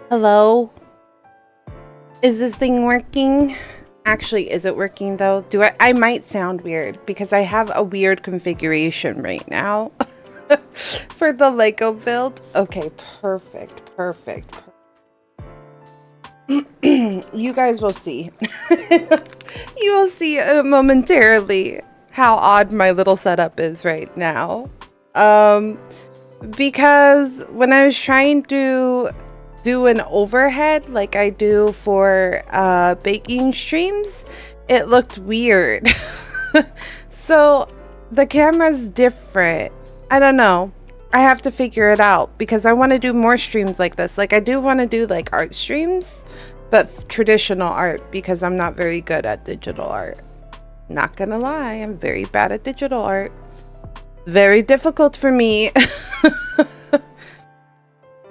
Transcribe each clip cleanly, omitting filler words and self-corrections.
Hello? Is this thing working? Actually, is it working though? I might sound weird because I have a weird configuration right now for the Lego build. Okay, perfect. You guys will see. You will see momentarily how odd my little setup is right now. Because when I was trying to do an overhead like I do for baking streams, it looked weird. So the camera's different. I don't know. I have to figure it out because I want to do more streams like this. Like I do want to do like art streams, but traditional art because I'm not very good at digital art. Not gonna lie, I'm very bad at digital art. Very difficult for me.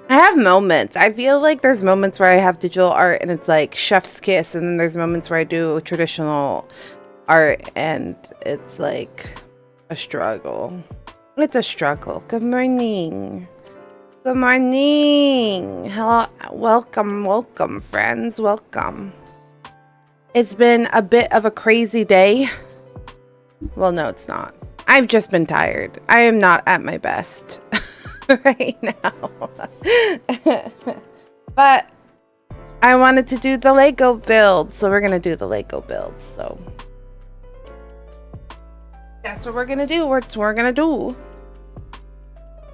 I have moments. I feel like there's moments where I have digital art and it's like chef's kiss, and then there's moments where I do traditional art and it's like a struggle. It's a struggle. Good morning. Good morning. Hello. Welcome, friends. Welcome. It's been a bit of a crazy day. Well, no, it's not. I've just been tired. I am not at my best right now. But I wanted to do the Lego build, so we're gonna do the Lego build. So that's what we're gonna do. We're gonna do.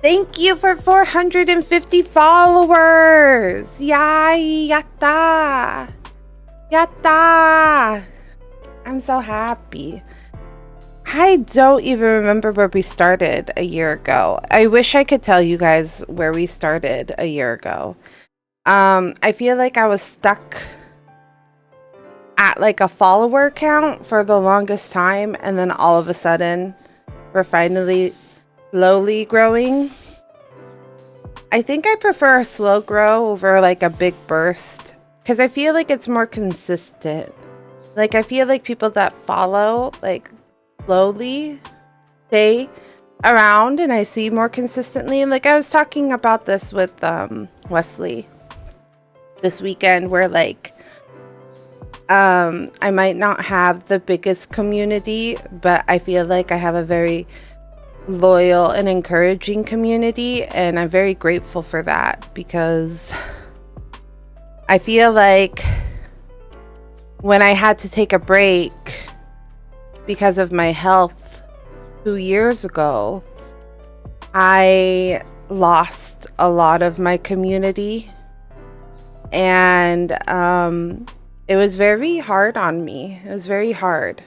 Thank you for 450 followers. Yay, yatta. Yatta. I'm so happy. I don't even remember where we started a year ago. I wish I could tell you guys where we started a year ago. I feel like I was stuck at like a follower count for the longest time, and then all of a sudden we're finally slowly growing. I think I prefer a slow grow over like a big burst because I feel like it's more consistent. Like I feel like people that follow like slowly stay around and I see more consistently. Like I was talking about this with Wesley this weekend where like I might not have the biggest community, but I feel like I have a very loyal and encouraging community, and I'm very grateful for that because I feel like when I had to take a break because of my health 2 years ago, I lost a lot of my community, and it was very hard on me. It was very hard.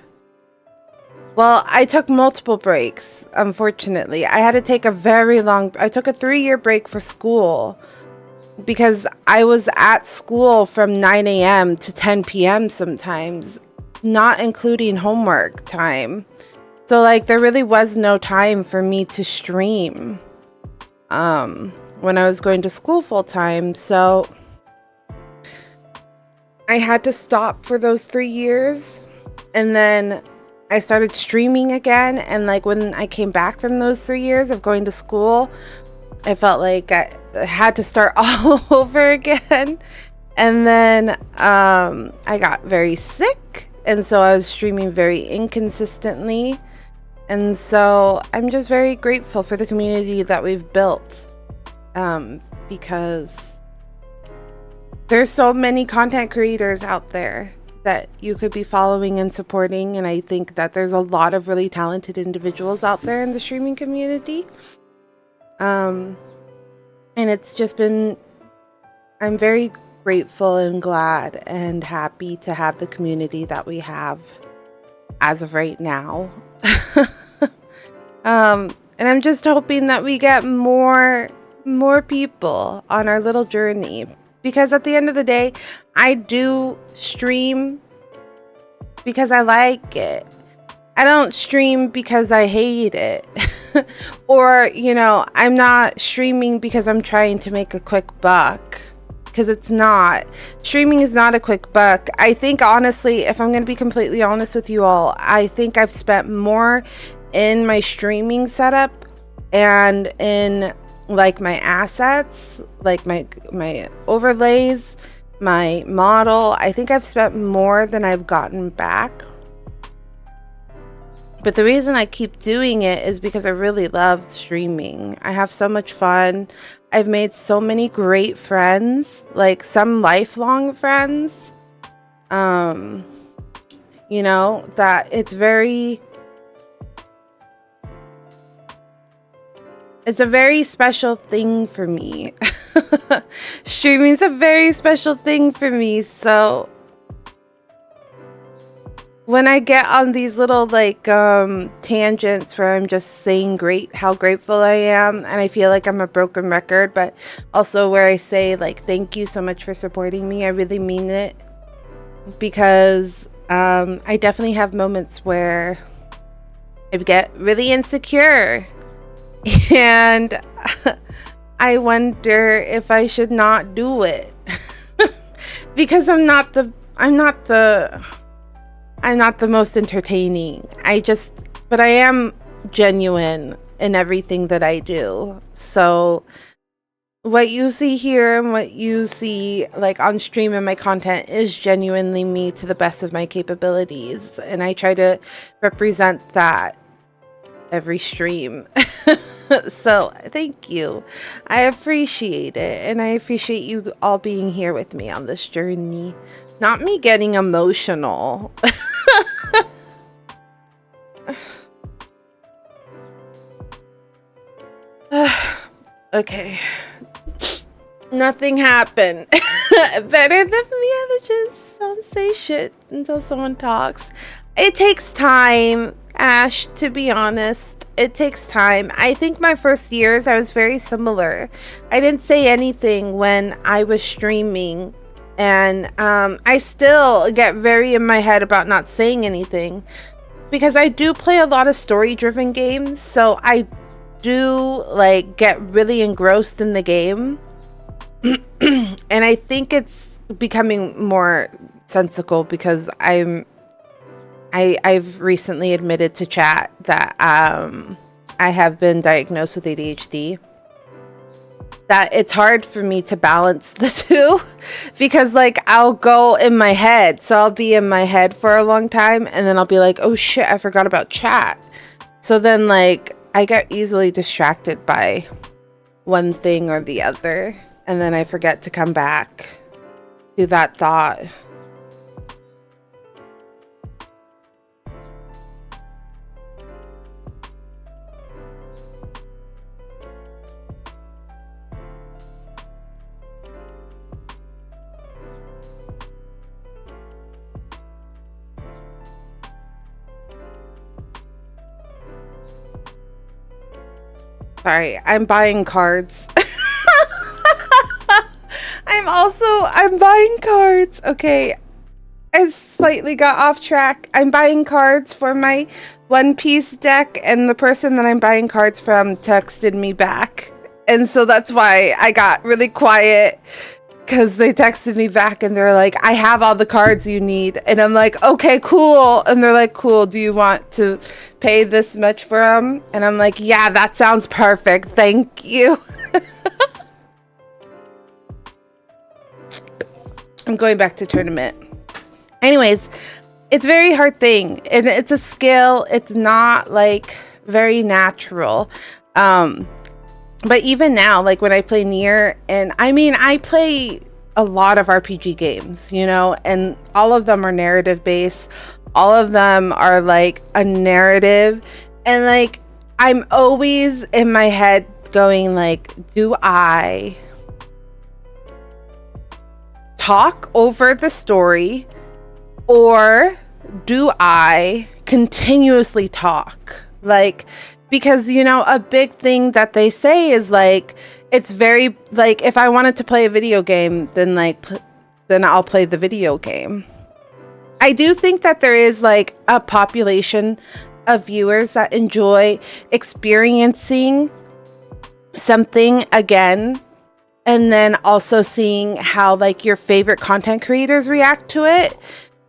Well, I took multiple breaks, unfortunately. I had to take I took a 3-year break for school because I was at school from 9 a.m. to 10 p.m. sometimes, not including homework time. So like there really was no time for me to stream when I was going to school full time. So I had to stop for those 3 years, and then I started streaming again. And like when I came back from those 3 years of going to school, I felt like I had to start all over again. And then I got very sick, and so I was streaming very inconsistently. And so I'm just very grateful for the community that we've built, because there's so many content creators out there that you could be following and supporting, and I think that there's a lot of really talented individuals out there in the streaming community. And it's just been, I'm very grateful and glad and happy to have the community that we have as of right now. And I'm just hoping that we get more people on our little journey, because at the end of the day, I do stream because I like it. I don't stream because I hate it. Or, you know, I'm not streaming because I'm trying to make a quick buck, because it's not. Streaming is not a quick buck. I think, honestly, if I'm going to be completely honest with you all, I think I've spent more in my streaming setup and in like my assets, like my overlays, my model. I think I've spent more than I've gotten back. But the reason I keep doing it is because I really love streaming. I have so much fun. I've made so many great friends, like some lifelong friends. You know, that it's a very special thing for me. Streaming is a very special thing for me. So when I get on these little like tangents where I'm just saying how grateful I am, and I feel like I'm a broken record, but also where I say like thank you so much for supporting me, I really mean it, because I definitely have moments where I get really insecure and I wonder if I should not do it because I'm not the most entertaining. But I am genuine in everything that I do. So what you see here and what you see like on stream in my content is genuinely me to the best of my capabilities. And I try to represent that every stream. So thank you. I appreciate it. And I appreciate you all being here with me on this journey. Not me getting emotional. Okay. Nothing happened. Better than me to just don't say shit until someone talks. It takes time, Ash, to be honest. It takes time. I think my first years I was very similar. I didn't say anything when I was streaming. And I still get very in my head about not saying anything. Because I do play a lot of story-driven games. So I do like get really engrossed in the game. And I think it's becoming more sensical because I've recently admitted to chat that I have been diagnosed with ADHD. That it's hard for me to balance the two because like I'll go in my head. So I'll be in my head for a long time and then I'll be like, oh shit, I forgot about chat. So then like I get easily distracted by one thing or the other. And then I forget to come back to that thought. Sorry, I'm buying cards. I'm buying cards. Okay, I slightly got off track. I'm buying cards for my One Piece deck, and the person that I'm buying cards from texted me back. And so that's why I got really quiet, because they texted me back and they're like, I have all the cards you need. And I'm like, okay, cool. And they're like, cool, do you want to pay this much for them? And I'm like, yeah, that sounds perfect. Thank you. I'm going back to tournament. Anyways, it's a very hard thing. And it's a skill. It's not like very natural. But even now, like when I play Nier, and I mean, I play a lot of RPG games, you know, and all of them are narrative based. All of them are like a narrative. And like, I'm always in my head going like, do I talk over the story or do I continuously talk? Like, because, you know, a big thing that they say is like, it's very like, if I wanted to play a video game, then I'll play the video game. I do think that there is like a population of viewers that enjoy experiencing something again, and then also seeing how like your favorite content creators react to it.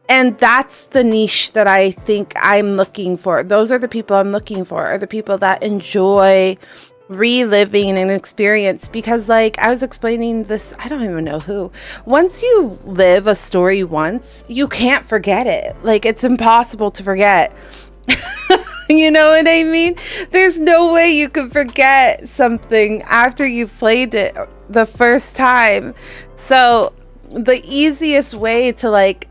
And that's the niche that I think I'm looking for. Those are the people I'm looking for, are the people that enjoy reliving an experience, because like I was explaining this, I don't even know who, once you live a story once, you can't forget it. Like, it's impossible to forget. You know what I mean? There's no way you can forget something after you've played it the first time. So the easiest way to like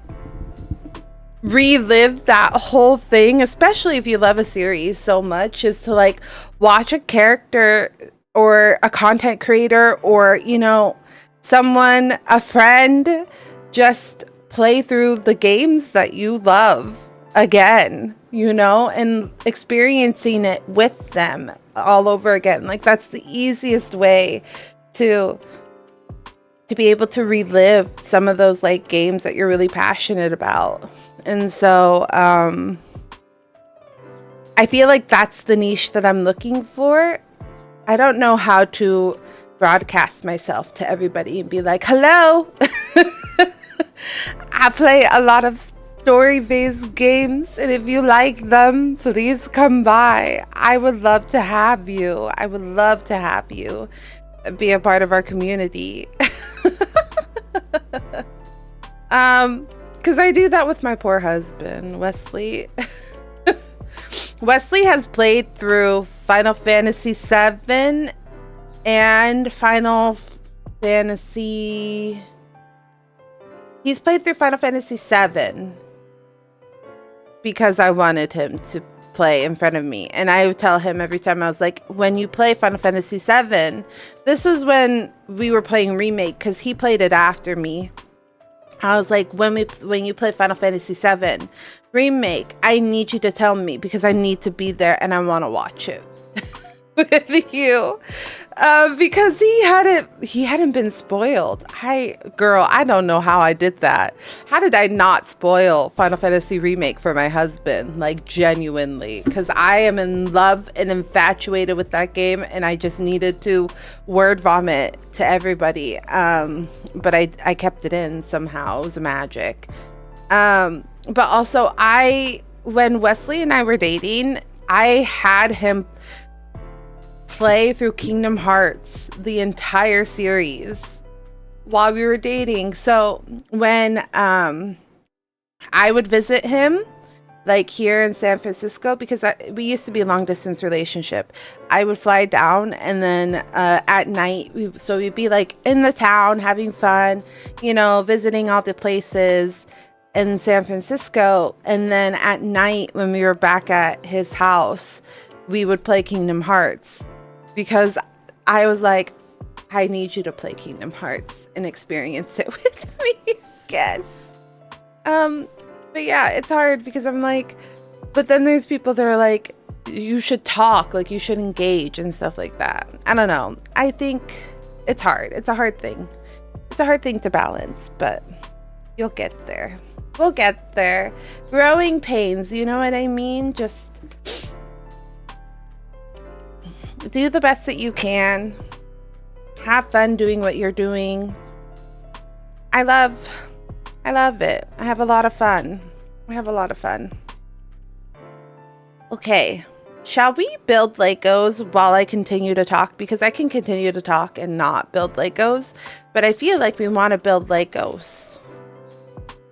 relive that whole thing, especially if you love a series so much, is to like watch a character or a content creator, or you know, someone, a friend, just play through the games that you love again, you know, and experiencing it with them all over again. Like, that's the easiest way to be able to relive some of those like games that you're really passionate about. And so I feel like that's the niche that I'm looking for. I don't know how to broadcast myself to everybody and be like, hello, I play a lot of story-based games, and if you like them, please come by. I would love to have you. I would love to have you be a part of our community. Because I do that with my poor husband, Wesley. Wesley has played through Final Fantasy VII and Final Fantasy... He's played through Final Fantasy VII because I wanted him to play in front of me. And I would tell him every time, I was like, when you play Final Fantasy VII, this was when we were playing Remake, because he played it after me. I was like, when you play Final Fantasy VII Remake, I need you to tell me, because I need to be there and I want to watch it with you. Because he hadn't been spoiled. I don't know how I did that. How did I not spoil Final Fantasy Remake for my husband? Like, genuinely, because I am in love and infatuated with that game, and I just needed to word vomit to everybody. But I kept it in somehow. It was magic. But also, when Wesley and I were dating, I had him play through Kingdom Hearts, the entire series, while we were dating. So when I would visit him, like here in San Francisco, because we used to be a long distance relationship, I would fly down, and then at night, we'd be like in the town having fun, you know, visiting all the places in San Francisco. And then at night, when we were back at his house, we would play Kingdom Hearts, because I was like, I need you to play Kingdom Hearts and experience it with me again. But yeah, it's hard, because I'm like, but then there's people that are like, you should talk, like you should engage and stuff like that. I don't know. I think it's hard. It's a hard thing. It's a hard thing to balance, but you'll get there. We'll get there. Growing pains, you know what I mean? Just do the best that you can. Have fun doing what you're doing. I love it. I have a lot of fun. Okay. Shall we build Legos while I continue to talk? Because I can continue to talk and not build Legos, but I feel like we want to build Legos.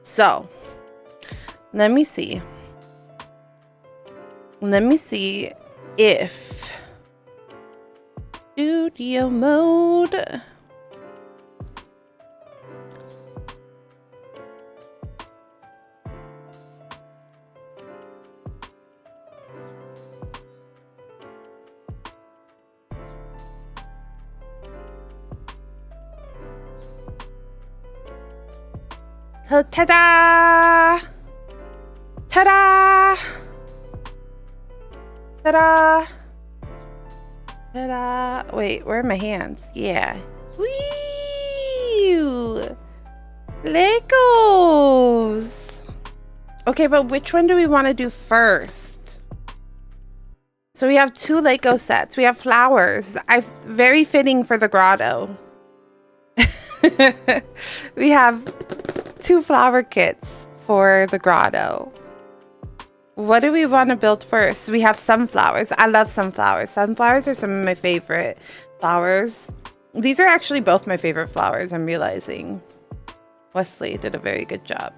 So, let me see. If studio mode. Ta-da! Ta-da! Ta-da! Ta-da! Wait, where are my hands? Yeah. Whee! Legos! Okay, but which one do we want to do first? So we have 2 Lego sets. We have flowers. Very fitting for the grotto. We have 2 flower kits for the grotto. What do we want to build first? We have sunflowers. I love sunflowers. Sunflowers are some of my favorite flowers. These are actually both my favorite flowers, I'm realizing. Wesley did a very good job.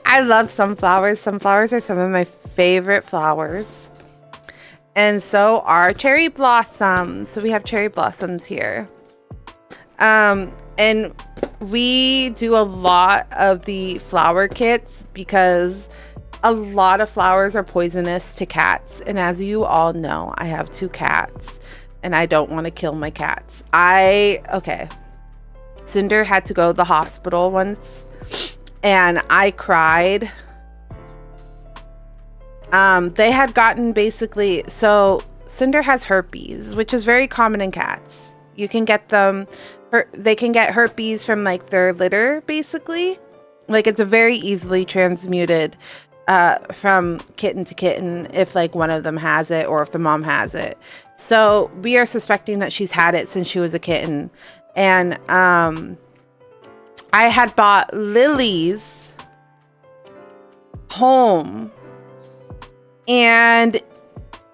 I love sunflowers. Sunflowers are some of my favorite flowers. And so are cherry blossoms. So we have cherry blossoms here. And we do a lot of the flower kits because a lot of flowers are poisonous to cats. And as you all know, I have 2 cats and I don't want to kill my cats. Okay. Cinder had to go to the hospital once and I cried. They had gotten basically, so Cinder has herpes, which is very common in cats. You can get them, they can get herpes from like their litter, basically. Like it's a very easily transmuted from kitten to kitten if like one of them has it or if the mom has it. So we are suspecting that she's had it since she was a kitten. And I had bought lilies home, and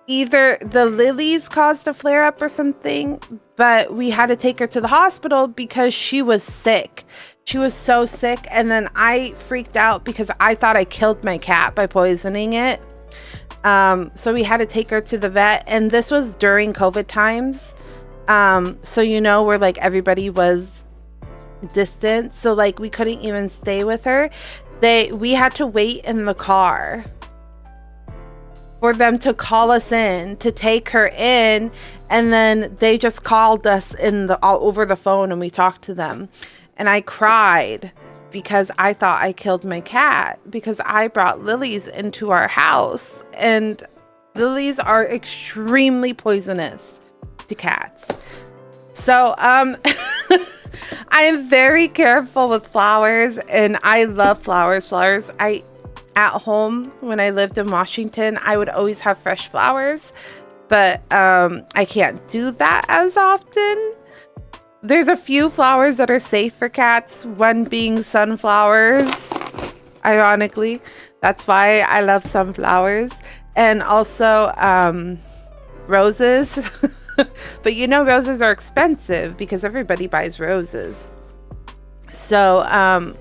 either the lilies caused a flare up or something, but we had to take her to the hospital because she was sick. She was so sick. And then I freaked out because I thought I killed my cat by poisoning it. So we had to take her to the vet, and this was during COVID times. So, you know, where like everybody was distant. So like we couldn't even stay with her. We had to wait in the car for them to call us in to take her in, and then they just called us all over the phone and we talked to them. And I cried because I thought I killed my cat because I brought lilies into our house, and lilies are extremely poisonous to cats. So I am very careful with flowers, and I love flowers. At home, when I lived in Washington, I would always have fresh flowers, but I can't do that as often. There's a few flowers that are safe for cats, one being sunflowers. Ironically, that's why I love sunflowers. And also roses. But you know, roses are expensive because everybody buys roses. So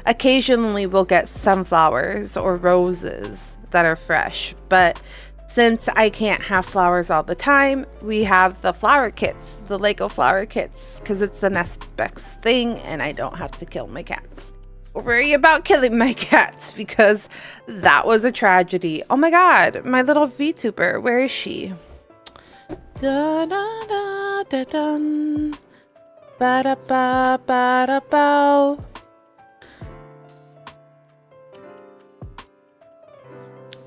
occasionally we'll get sunflowers or roses that are fresh, but since I can't have flowers all the time, we have the flower kits, the Lego flower kits, because it's the next best thing and I don't have to kill my cats or worry about killing my cats, because that was a tragedy. Oh my god, my little VTuber, where is she? Da da da da dun. Ba da ba ba da bow.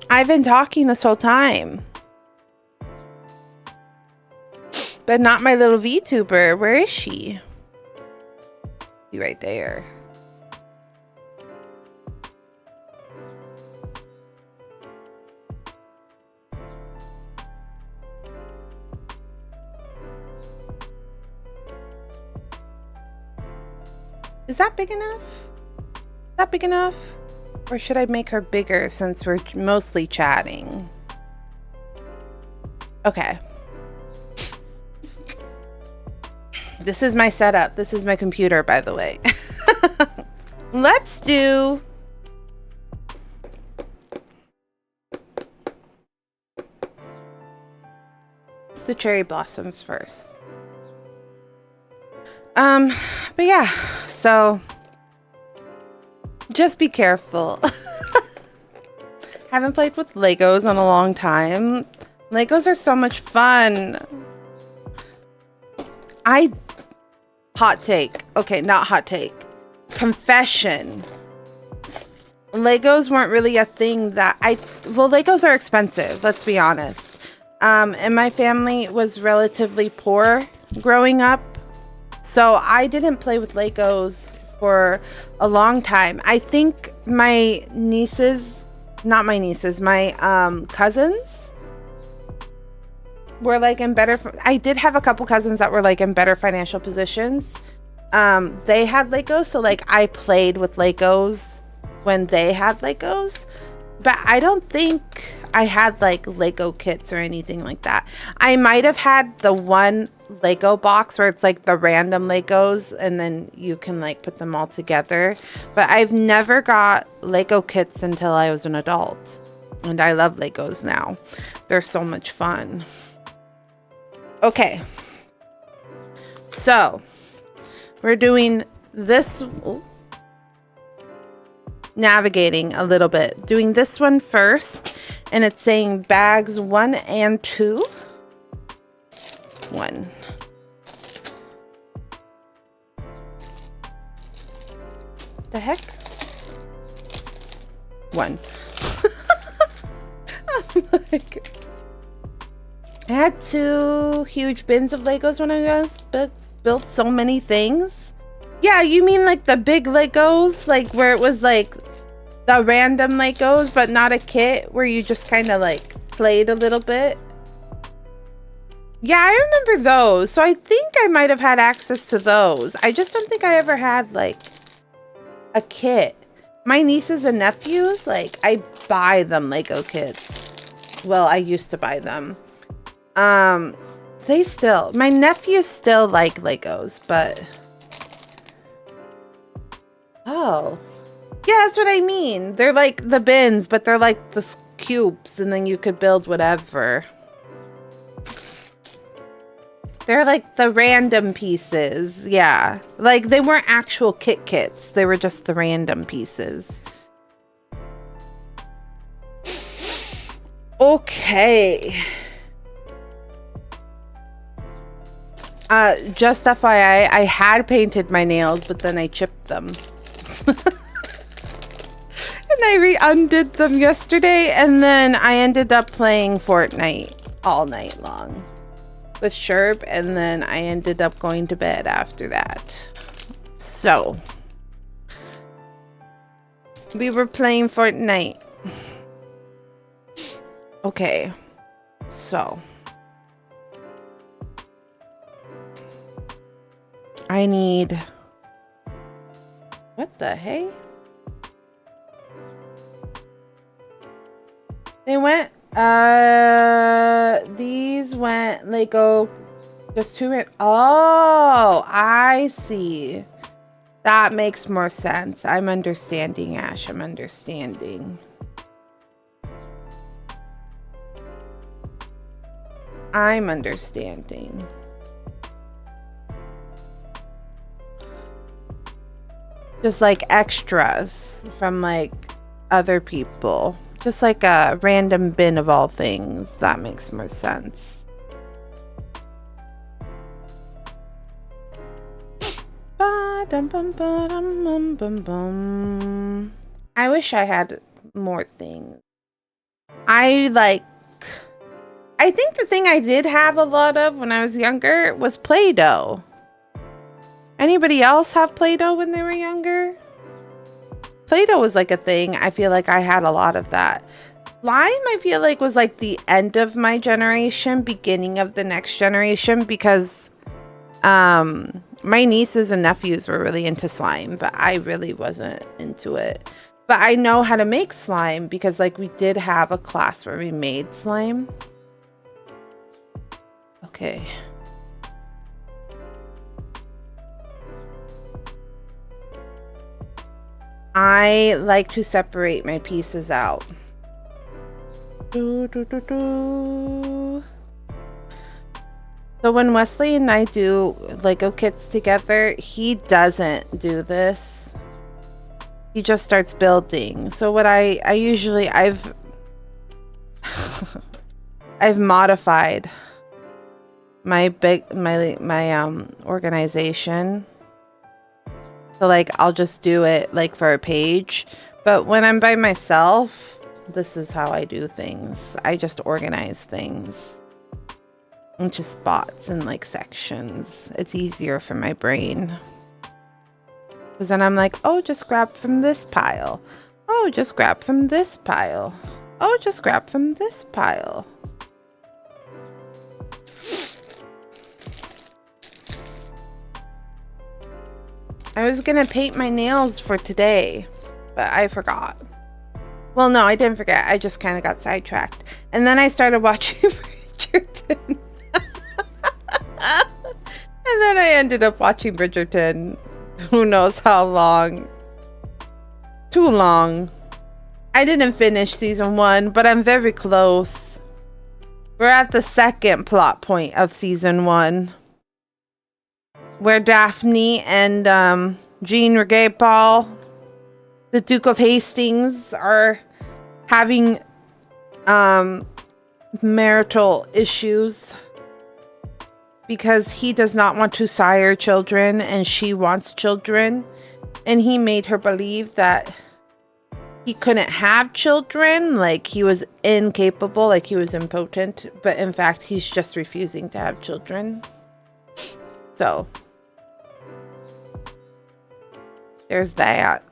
I've been talking this whole time, but not my little VTuber. Where is she? She right there. Is that big enough? Is that big enough? Or should I make her bigger since we're mostly chatting? Okay. This is my setup. This is my computer, by the way. Let's do the cherry blossoms first. But yeah, so just be careful. Haven't played with Legos in a long time. Legos are so much fun. Hot take. Okay, not hot take. Confession. Legos weren't really a thing that well, Legos are expensive, let's be honest. And my family was relatively poor growing up. So I didn't play with Legos for a long time. I think my cousins were like in better, I did have a couple cousins that were like in better financial positions. They had Legos, so like I played with Legos when they had Legos. But I don't think I had like Lego kits or anything like that. I might have had the one Lego box where it's like the random Legos and then you can like put them all together. But I've never got Lego kits until I was an adult. And I love Legos now. They're so much fun. Okay. So we're doing this. Navigating a little bit, doing this one first, and it's saying bags 1 and 2. 1. The heck? 1. I'm like, I had 2 huge bins of Legos when I built so many things. Yeah, you mean like the big Legos, like where it was like the random Legos, but not a kit, where you just kind of like played a little bit? Yeah, I remember those. So I think I might have had access to those. I just don't think I ever had like a kit. My nieces and nephews, like I buy them Lego kits. Well, I used to buy them. My nephews still like Legos, but oh, yeah, that's what I mean. They're like the bins, but they're like the cubes, and then you could build whatever. They're like the random pieces. Yeah, like they weren't actual kits. They were just the random pieces. Okay. Just FYI, I had painted my nails, but then I chipped them. And I undid them yesterday, and then I ended up playing Fortnite all night long with Sherb, and then I ended up going to bed after that. So we were playing Fortnite. Okay, so I need, what the hey? They went, these went Lego, just 2. Oh, I see. That makes more sense. I'm understanding, Ash. I'm understanding. I'm understanding. Just like extras from like other people. Just like a random bin of all things. That makes more sense. I wish I had more things. I think the thing I did have a lot of when I was younger was Play-Doh. Anybody else have Play-Doh when they were younger? Play-Doh was like a thing. I feel like I had a lot of that. Slime, I feel like, was like the end of my generation, beginning of the next generation, because my nieces and nephews were really into slime, but I really wasn't into it. But I know how to make slime because like we did have a class where we made slime. Okay. I like to separate my pieces out. So when Wesley and I do Lego kits together, he doesn't do this. He just starts building. So what I usually I've modified my organization. So like I'll just do it like for a page, but when I'm by myself, this is how I do things. I just organize things into spots and like sections. It's easier for my brain. Because then I'm like, oh, just grab from this pile. Oh, just grab from this pile. Oh, just grab from this pile. I was gonna paint my nails for today, but I forgot. Well, no, I didn't forget. I just kind of got sidetracked. And then I started watching Bridgerton. And then I ended up watching Bridgerton. Who knows how long. Too long. I didn't finish season 1, but I'm very close. We're at the second plot point of season 1. Where Daphne and Jean Regé-Paul, the Duke of Hastings, are having marital issues because he does not want to sire children and she wants children, and he made her believe that he couldn't have children, like he was incapable, like he was impotent, but in fact he's just refusing to have children. So there's that.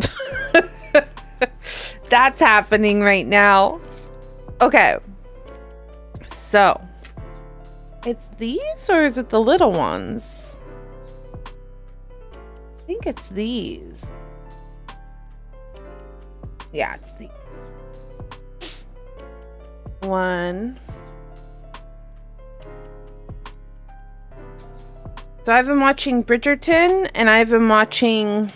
That's happening right now. Okay. So, it's these or is it the little ones? I think it's these. Yeah, it's these. 1. So I've been watching Bridgerton and I've been watching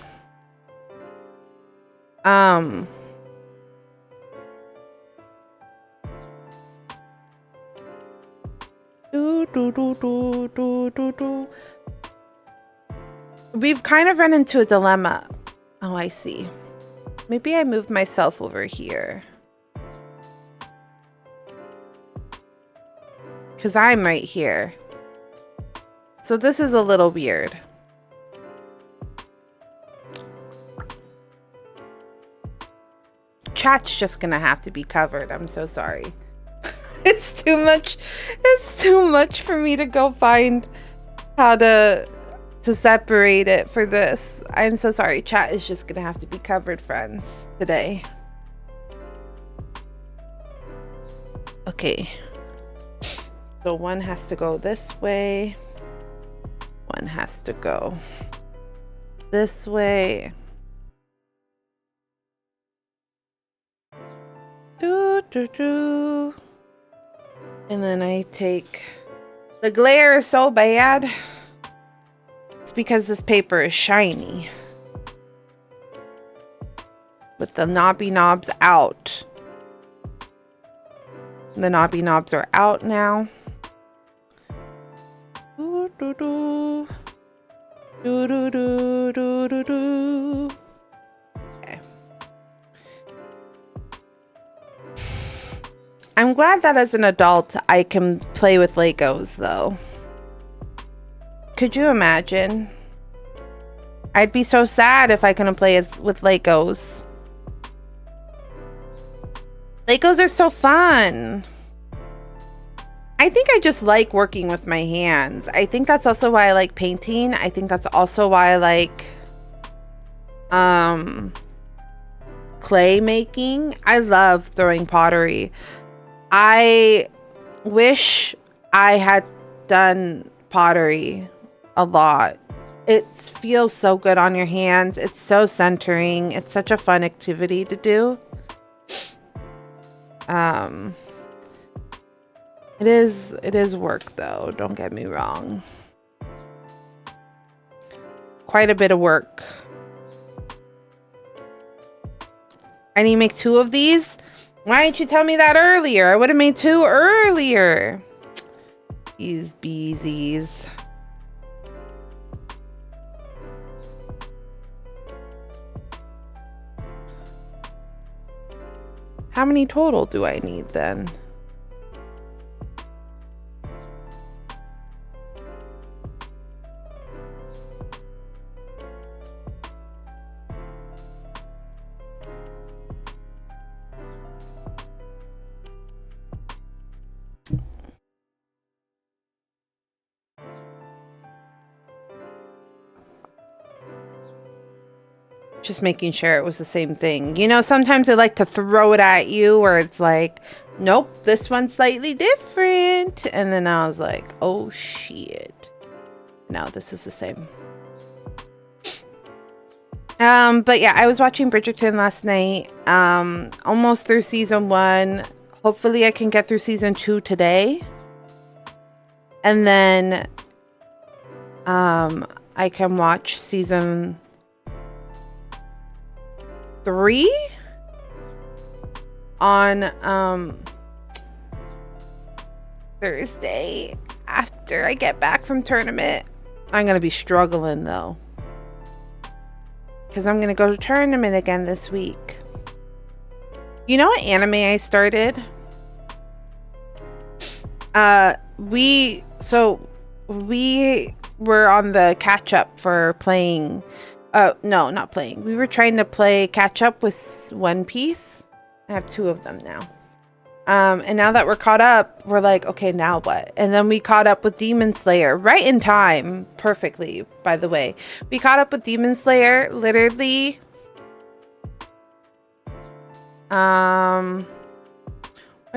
We've kind of run into a dilemma. Oh, I see. Maybe I moved myself over here. Because I'm right here. So this is a little weird. Chat's just gonna have to be covered. I'm so sorry. It's too much. It's too much for me to go find how to separate it for this. I'm so sorry. Chat is just gonna have to be covered, friends, today. Okay. So one has to go this way. One has to go this way. And then I take... The glare is so bad. It's because this paper is shiny. With the knobby knobs out. The knobby knobs are out now. Okay. I'm glad that as an adult I can play with Legos though. Could you imagine? I'd be so sad if I couldn't play with Legos. Legos are so fun. I think I just like working with my hands. I think that's also why I like painting. I think that's also why I like clay making. I love throwing pottery. I wish I had done pottery a lot. It feels so good on your hands. It's so centering. It's such a fun activity to do. It is work though, don't get me wrong. Quite a bit of work. I need to make 2 of these? Why didn't you tell me that earlier? I would have made 2 earlier. These beesies. How many total do I need then? Just making sure it was the same thing. You know, sometimes they like to throw it at you where it's like, nope, this one's slightly different. And then I was like, oh shit. No, this is the same. But yeah, I was watching Bridgerton last night. Almost through season 1. Hopefully I can get through season 2 today. And then I can watch season 3 on Thursday after I get back from tournament. I'm gonna be struggling though, because I'm gonna go to tournament again this week. You know what anime I started? We were on the catch up for playing. No, not playing. We were trying to play catch up with One Piece. I have 2 of them now. And now that we're caught up, we're like, okay, now what? And then we caught up with Demon Slayer right in time. Perfectly, by the way. We caught up with Demon Slayer literally. What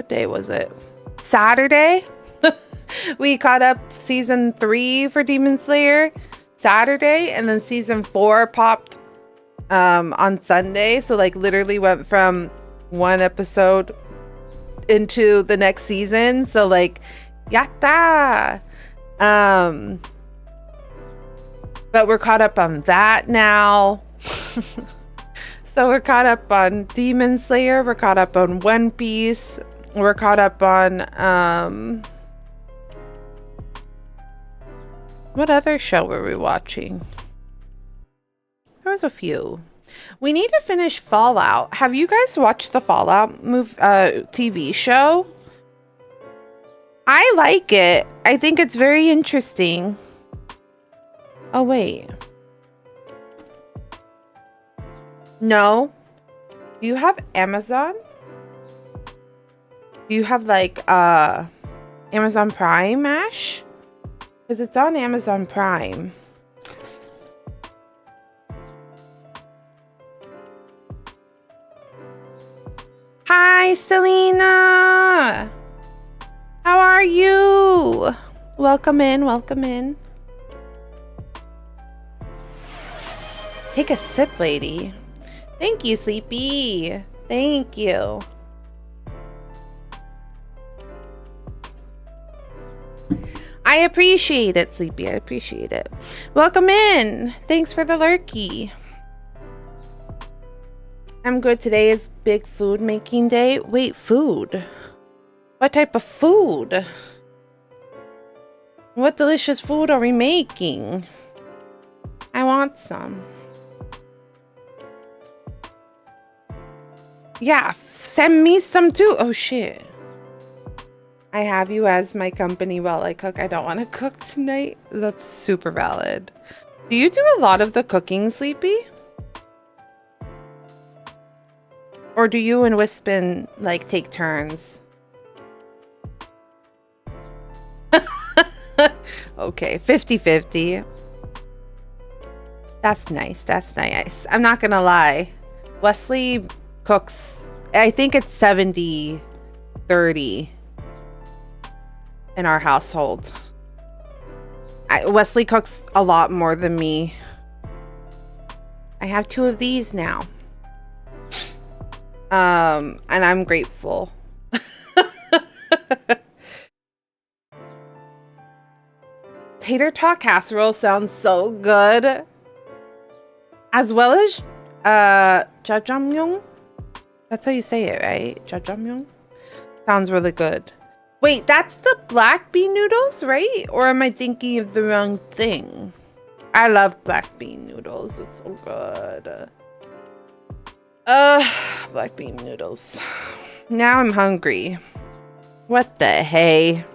day was it? Saturday. We caught up season 3 for Demon Slayer Saturday, and then season 4 popped on Sunday. So like literally went from 1 episode into the next season. So like yatta. But we're caught up on that now. So we're caught up on Demon Slayer, we're caught up on One Piece, we're caught up on what other show were we watching? There was a few. We need to finish Fallout. Have you guys watched the Fallout TV show? I like it. I think it's very interesting. Oh, wait. No. Do you have Amazon? Do you have like Amazon Prime, Ash? Because it's on Amazon Prime. Hi, Selena. How are you? Welcome in, welcome in. Take a sip, lady. Thank you, Sleepy. Thank you. I appreciate it, Sleepy. I appreciate it. Welcome in. Thanks for the lurky. I'm good. Today is big food making day. Wait, food? What type of food? What delicious food are we making? I want some. Yeah, send me some too. Oh shit. I have you as my company while I cook. I don't want to cook tonight. That's super valid. Do you do a lot of the cooking, Sleepy? Or do you and Wispin like take turns? Okay, 50-50. That's nice. That's nice. I'm not gonna lie. Wesley cooks, I think it's 70-30 in our household. Wesley cooks a lot more than me. I have 2 of these now. And I'm grateful. Tater tot casserole sounds so good. As well as jjajangmyeon. That's how you say it, right? Jjajangmyeon. Sounds really good. Wait, that's the black bean noodles, right? Or am I thinking of the wrong thing? I love black bean noodles. It's so good. Black bean noodles. Now I'm hungry. What the hey?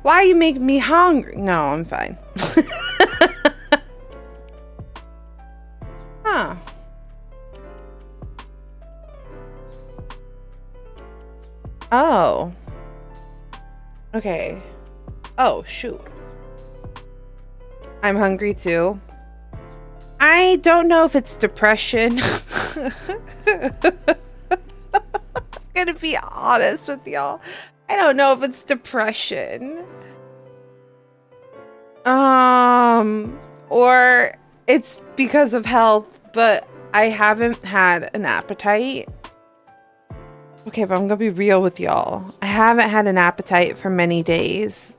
Why you make me hungry? No, I'm fine. Huh. Oh. Okay. Oh, shoot. I'm hungry too. I don't know if it's depression. I'm gonna be honest with y'all. I don't know if it's depression. Or it's because of health, but I haven't had an appetite. Okay, but I'm gonna be real with y'all. I haven't had an appetite for many days.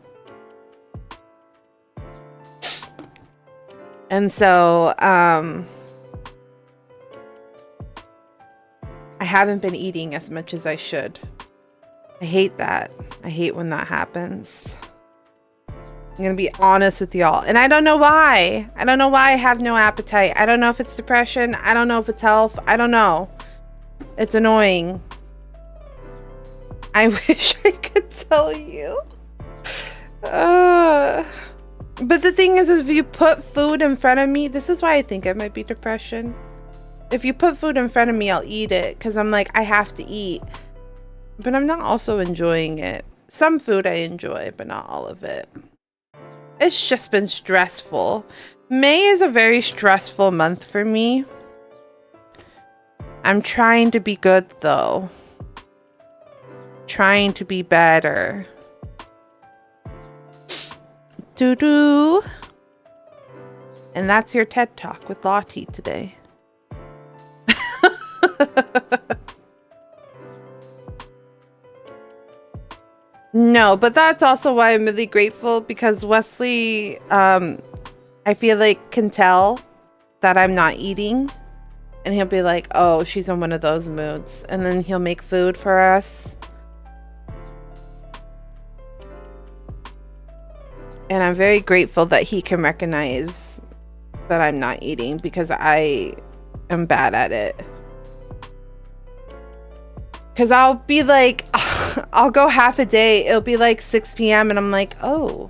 And so, I haven't been eating as much as I should. I hate that. I hate when that happens. I'm gonna be honest with y'all. And I don't know why. I don't know why I have no appetite. I don't know if it's depression. I don't know if it's health. I don't know. It's annoying. I wish I could tell you. But the thing is if you put food in front of me, this is why I think it might be depression. If you put food in front of me, I'll eat it because I'm like, I have to eat. But I'm not also enjoying it. Some food I enjoy, but not all of it. It's just been stressful. May is a very stressful month for me. I'm trying to be good though. Trying to be better. Doo-doo. And that's your TED Talk with Lottie today. No, but that's also why I'm really grateful because Wesley, I feel like can tell that I'm not eating and he'll be like, oh, she's in one of those moods. And then he'll make food for us. And I'm very grateful that he can recognize that I'm not eating because I am bad at it. Because I'll be like, I'll go half a day. It'll be like 6 p.m. and I'm like, oh,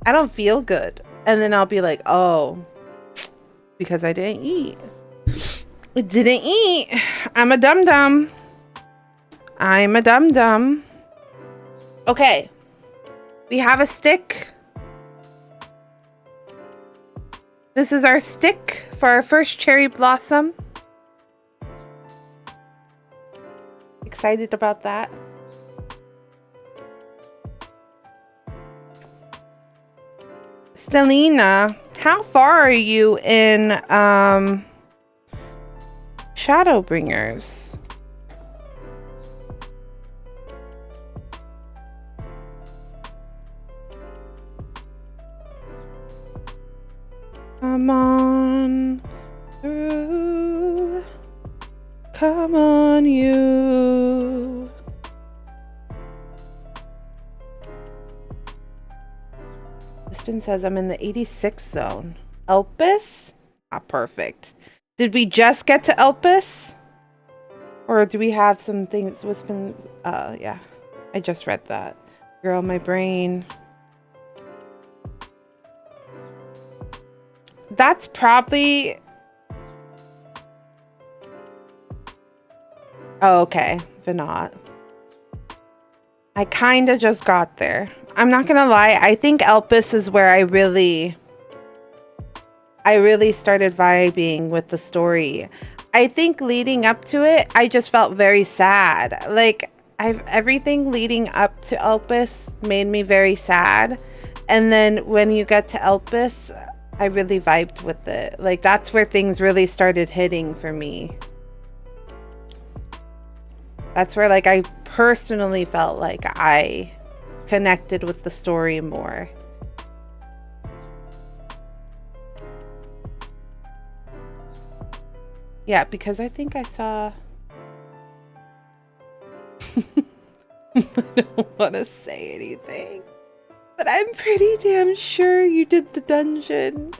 I don't feel good. And then I'll be like, oh, because I didn't eat. I didn't eat. I'm a dum-dum. I'm a dum-dum. Okay. We have a stick. This is our stick for our first cherry blossom. Excited about that. Stelina, how far are you in Shadowbringers? Come on through. Come on, you. Spin says I'm in the 86 zone. Elpis? Ah, perfect. Did we just get to Elpis? Or do we have some things? What's been? Yeah. I just read that. Girl, my brain. That's probably... Oh, okay. Vinod. I kind of just got there. I'm not gonna lie. I think Elpis is where I really started vibing with the story. I think leading up to it, I just felt very sad. Like, everything leading up to Elpis made me very sad. And then when you get to Elpis, I really vibed with it. Like, that's where things really started hitting for me. That's where, like, I personally felt like I connected with the story more. Yeah, because I think I saw... I don't want to say anything. But I'm pretty damn sure you did the dungeon.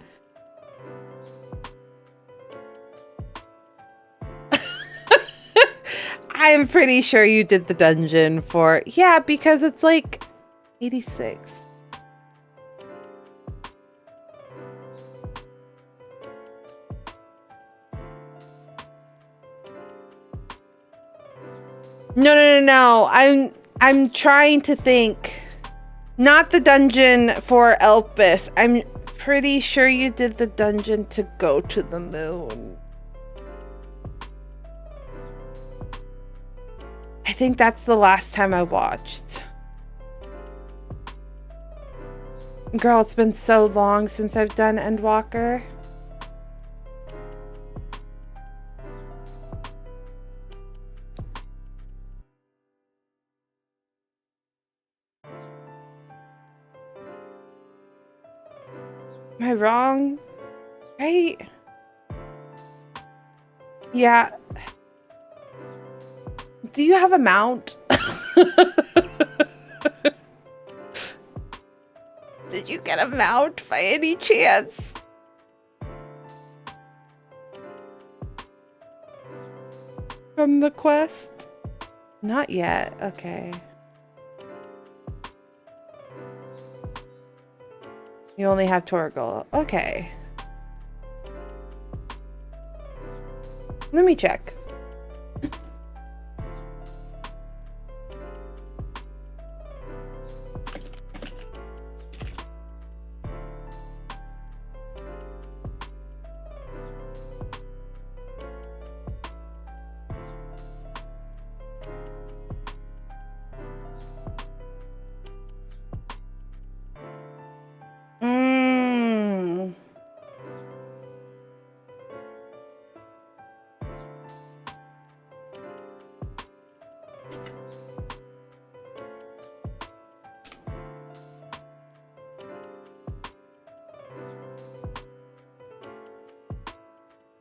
I'm pretty sure you did the dungeon for... Yeah, because it's like 86. No. I'm trying to think. Not the dungeon for Elpis. I'm pretty sure you did the dungeon to go to the moon. I think that's the last time I watched. Girl, it's been so long since I've done Endwalker. Am I wrong? Right? Yeah. Do you have a mount? Did you get a mount by any chance? From the quest? Not yet. Okay. You only have Torgal. Okay. Let me check.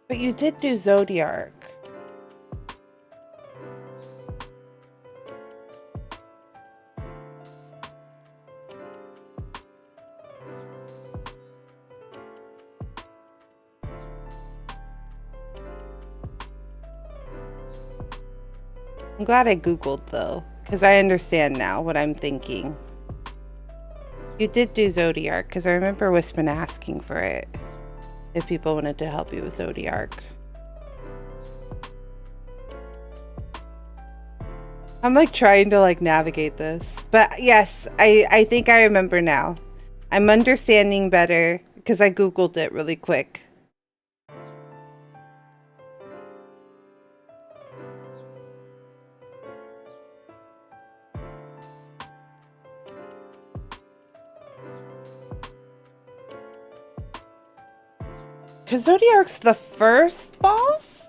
But you did do Zodiark. I'm glad I Googled though, because I understand now what I'm thinking. You did do Zodiark, because I remember Wispin asking for it. If people wanted to help you with Zodiark. I'm like trying to like navigate this. But yes, I think I remember now. I'm understanding better because I Googled it really quick. Because Zodiark's the first boss?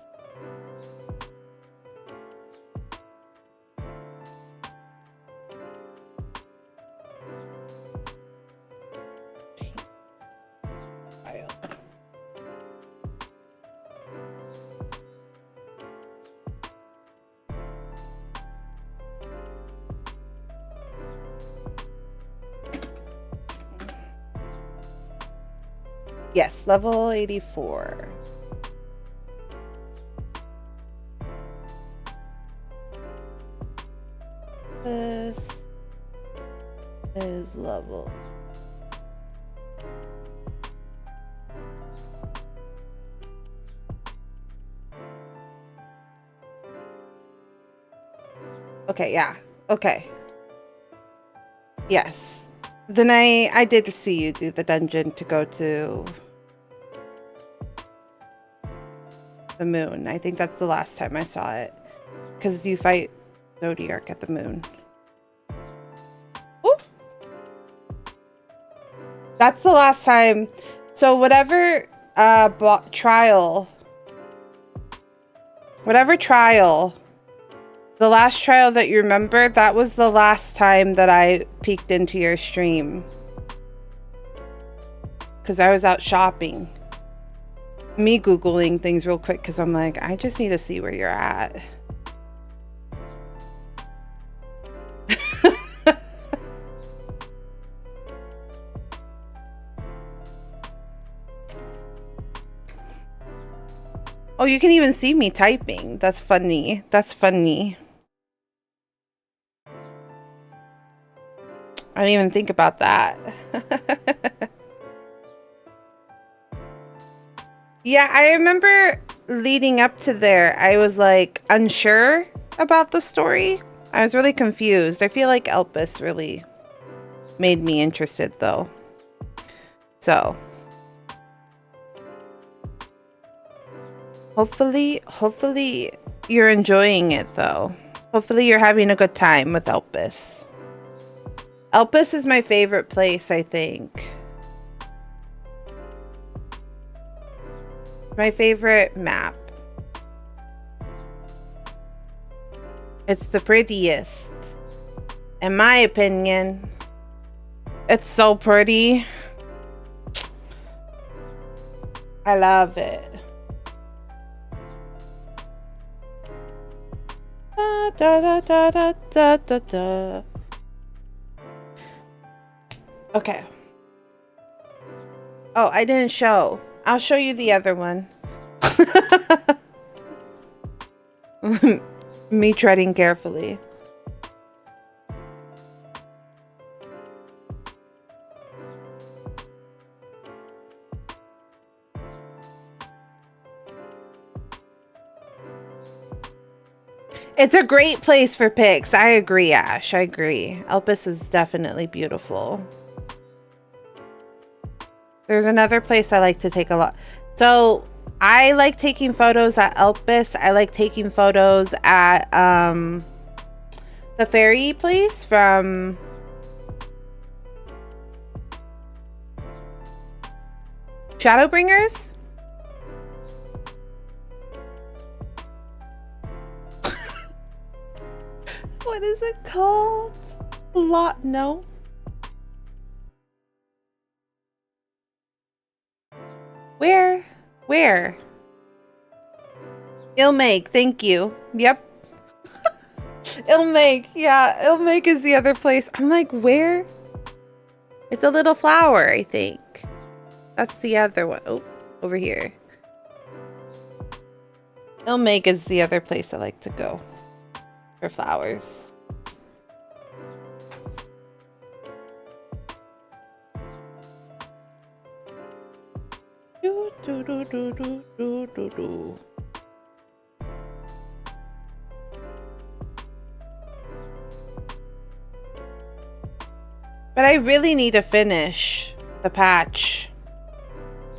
Yes, level 84. This is level. Okay, yeah. Okay. Yes. Then I did see you do the dungeon to go to the moon. I think that's the last time I saw it. Because you fight Zodiark at the moon. Ooh. That's the last time. So whatever trial, the last trial that you remember, that was the last time that I peeked into your stream. Because I was out shopping. Me Googling things real quick because I'm like, I just need to see where you're at. Oh, you can even see me typing. That's funny. That's funny. I didn't even think about that. Yeah, I remember leading up to there, I was like unsure about the story. I was really confused. I feel like Elpis really made me interested though. So hopefully you're enjoying it though. Hopefully you're having a good time with Elpis. Elpis is my favorite place, I think. My favorite map. It's the prettiest. In my opinion. It's so pretty. I love it. Da, da, da, da, da, da, da. Okay. Oh, I didn't show. I'll show you the other one. Me treading carefully. It's a great place for pics. I agree, Ash. I agree. Elpis is definitely beautiful. There's another place I like to take a lot. So I like taking photos at Elpis. I like taking photos at the ferry place from Shadowbringers. What is it called? No. Where? Ilmake, thank you. Yep. Ilmake, yeah, Ilmake is the other place. I'm like, where? It's a little flower, I think. That's the other one. Oh, over here. Ilmake is the other place I like to go for flowers. Do, do, do, do, do, do, do. But I really need to finish the patch.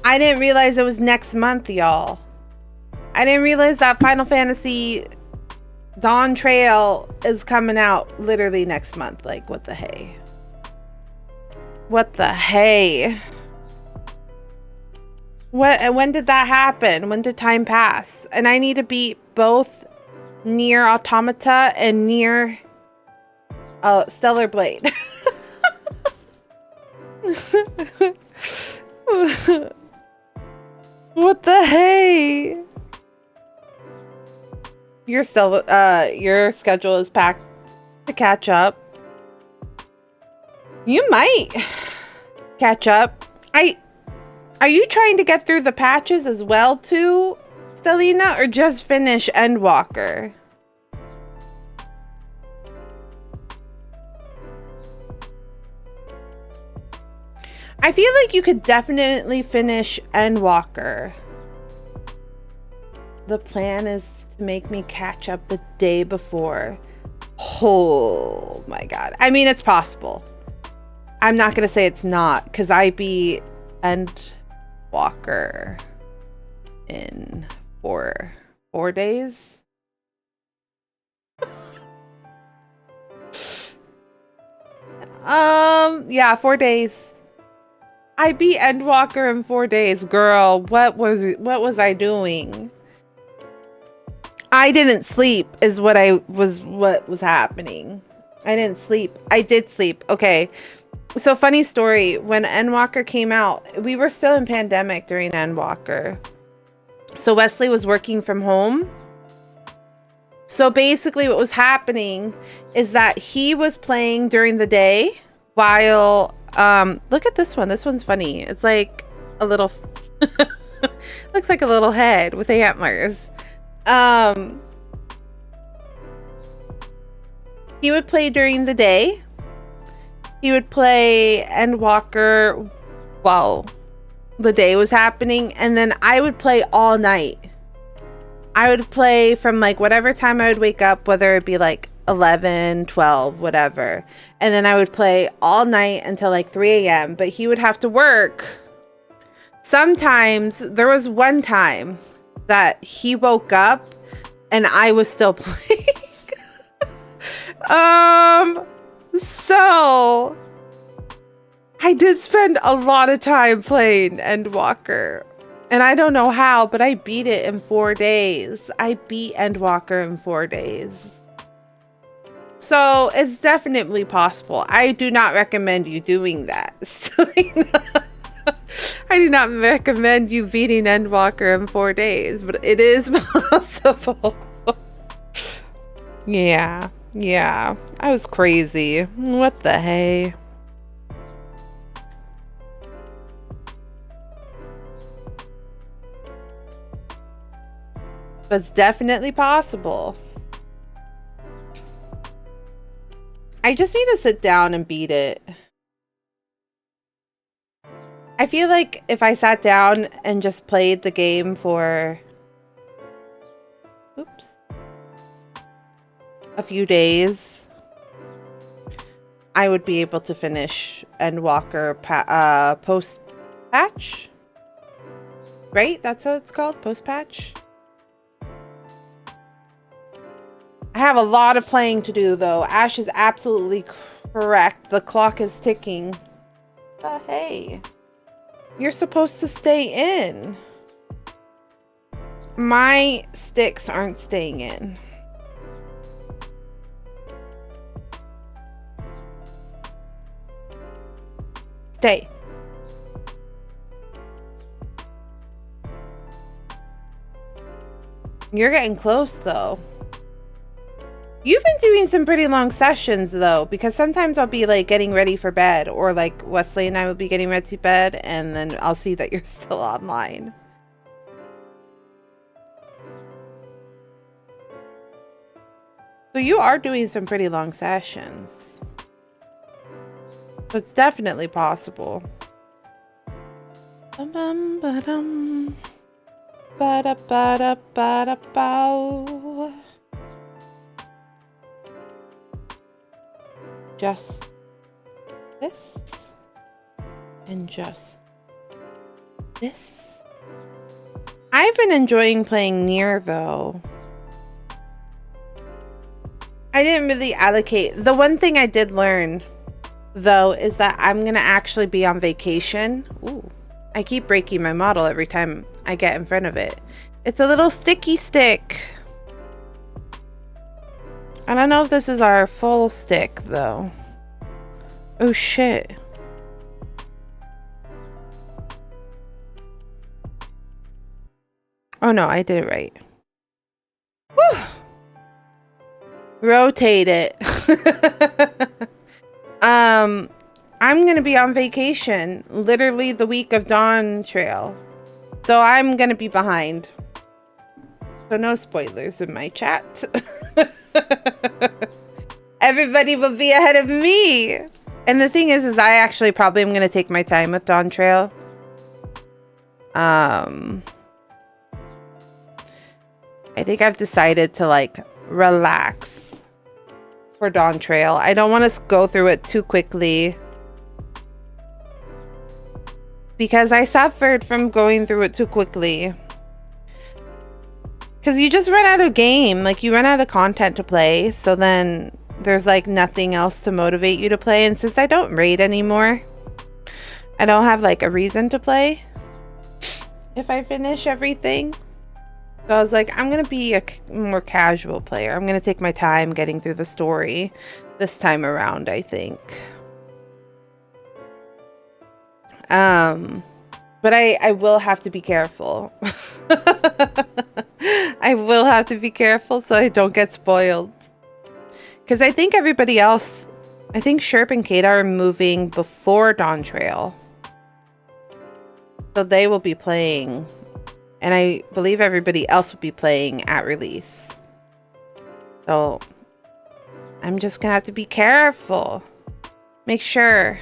I didn't realize it was next month, y'all. I didn't realize that Final Fantasy Dawn Trail is coming out literally next month. Like, what the hey? What the hey? When did that happen? When did time pass? And I need to beat both Nier Automata and Nier Stellar Blade. What the hey? Your schedule is packed to catch up. You might catch up. Are you trying to get through the patches as well too, Stellina, or just finish Endwalker? I feel like you could definitely finish Endwalker. The plan is to make me catch up the day before. Oh my god. I mean, it's possible. I'm not going to say it's not, because I beat Endwalker in four days. Yeah, 4 days. I beat Endwalker in 4 days, girl. What was I doing? I didn't sleep is what was happening. I didn't sleep. I did sleep. Okay. So funny story, when Endwalker came out, we were still in pandemic during Endwalker. So Wesley was working from home. So basically what was happening is that he was playing during the day while look at this one. This one's funny. It's like a little looks like a little head with antlers. He would play during the day. He would play Endwalker while the day was happening, and then I would play all night. I would play from like whatever time I would wake up, whether it be like 11, 12, whatever. And then I would play all night until like 3 a.m. But he would have to work. Sometimes, there was one time that he woke up and I was still playing. So I did spend a lot of time playing Endwalker. And I don't know how, but I beat it in 4 days. I beat Endwalker in 4 days. So it's definitely possible. I do not recommend you doing that. I do not recommend you beating Endwalker in 4 days, but it is possible. Yeah, yeah. I was crazy. What the hey? But it's definitely possible. I just need to sit down and beat it. I feel like if I sat down and just played the game for a few days, I would be able to finish Endwalker post-patch? Right? That's what it's called? Post-patch? I have a lot of playing to do, though. Ash is absolutely correct. The clock is ticking. Hey. You're supposed to stay in. My sticks aren't staying in. Stay. You're getting close, though. You've been doing some pretty long sessions, though, because sometimes I'll be, like, getting ready for bed, or, like, Wesley and I will be getting ready to bed, and then I'll see that you're still online. So you are doing some pretty long sessions. So it's definitely possible. Ba-dum, ba-da-ba-da-ba-da-bow. Just this and just this. I've been enjoying playing Nier, though. I didn't really allocate. The one thing I did learn, though, is that I'm gonna actually be on vacation. Ooh, I keep breaking my model every time I get in front of it. It's a little sticky stick. I don't know if this is our full stick, though. Oh, shit. Oh, no, I did it right. Woo! Rotate it. I'm gonna be on vacation, literally the week of Dawn Trail. So I'm gonna be behind. So no spoilers in my chat. Everybody will be ahead of me. And the thing is I actually probably am gonna take my time with Dawn Trail. I think I've decided to, like, relax for Dawn Trail. I don't want to go through it too quickly, because I suffered from going through it too quickly. Because you just run out of game. Like, you run out of content to play, so then there's, like, nothing else to motivate you to play. And since I don't raid anymore, I don't have, like, a reason to play if I finish everything. So I was like, I'm gonna be a more casual player. I'm gonna take my time getting through the story this time around, I think. But I will have to be careful. I will have to be careful so I don't get spoiled. Because I think everybody else, I think Sherp and Kata are moving before Dawn Trail. So they will be playing. And I believe everybody else will be playing at release. So I'm just gonna have to be careful. Make sure.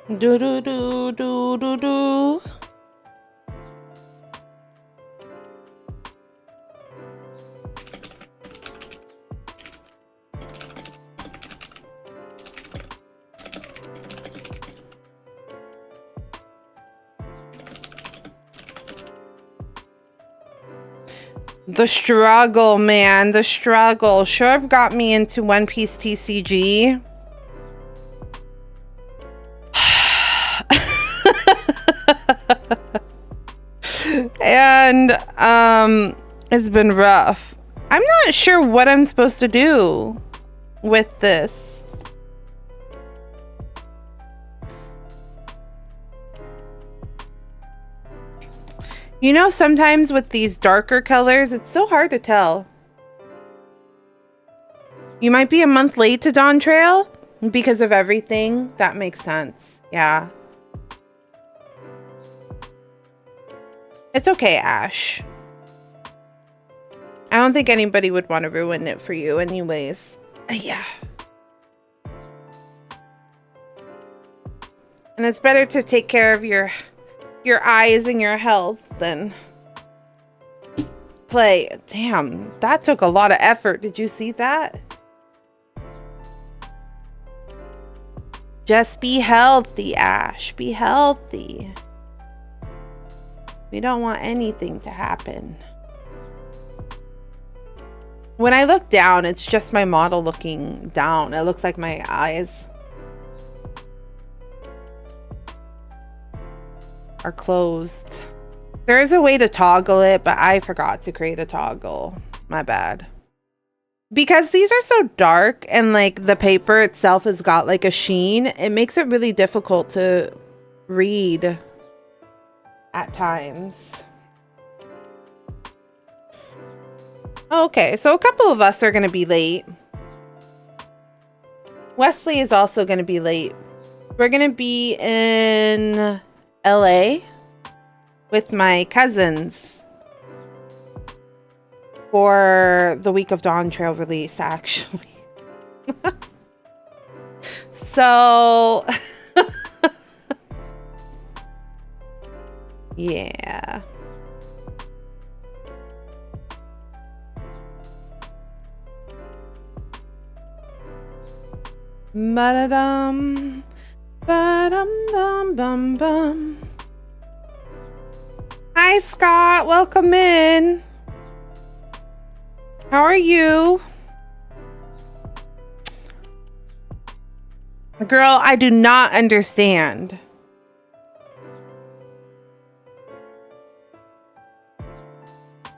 Do do do do do do. The struggle, man. The struggle. Sure got me into One Piece TCG. And it's been rough. I'm not sure what I'm supposed to do with this. You know, sometimes with these darker colors, it's so hard to tell. You might be a month late to Dawn Trail because of everything. That makes sense. Yeah. It's okay, Ash. I don't think anybody would want to ruin it for you anyways. Yeah. And it's better to take care of your eyes and your health than play. Damn, that took a lot of effort. Did you see that? Just be healthy, Ash. Be healthy. We don't want anything to happen. When I look down, it's just my model looking down. It looks like my eyes are closed. There is a way to toggle it, but I forgot to create a toggle. My bad. Because these are so dark and like the paper itself has got like a sheen, it makes it really difficult to read at times. Okay, so a couple of us are going to be late. Wesley is also going to be late. We're going to be in LA with my cousins for the week of Dawn Trail release, actually. So, yeah. Ba-da-dum, ba-dum-bum-bum-bum. Hi, Scott. Welcome in. How are you? Girl, I do not understand.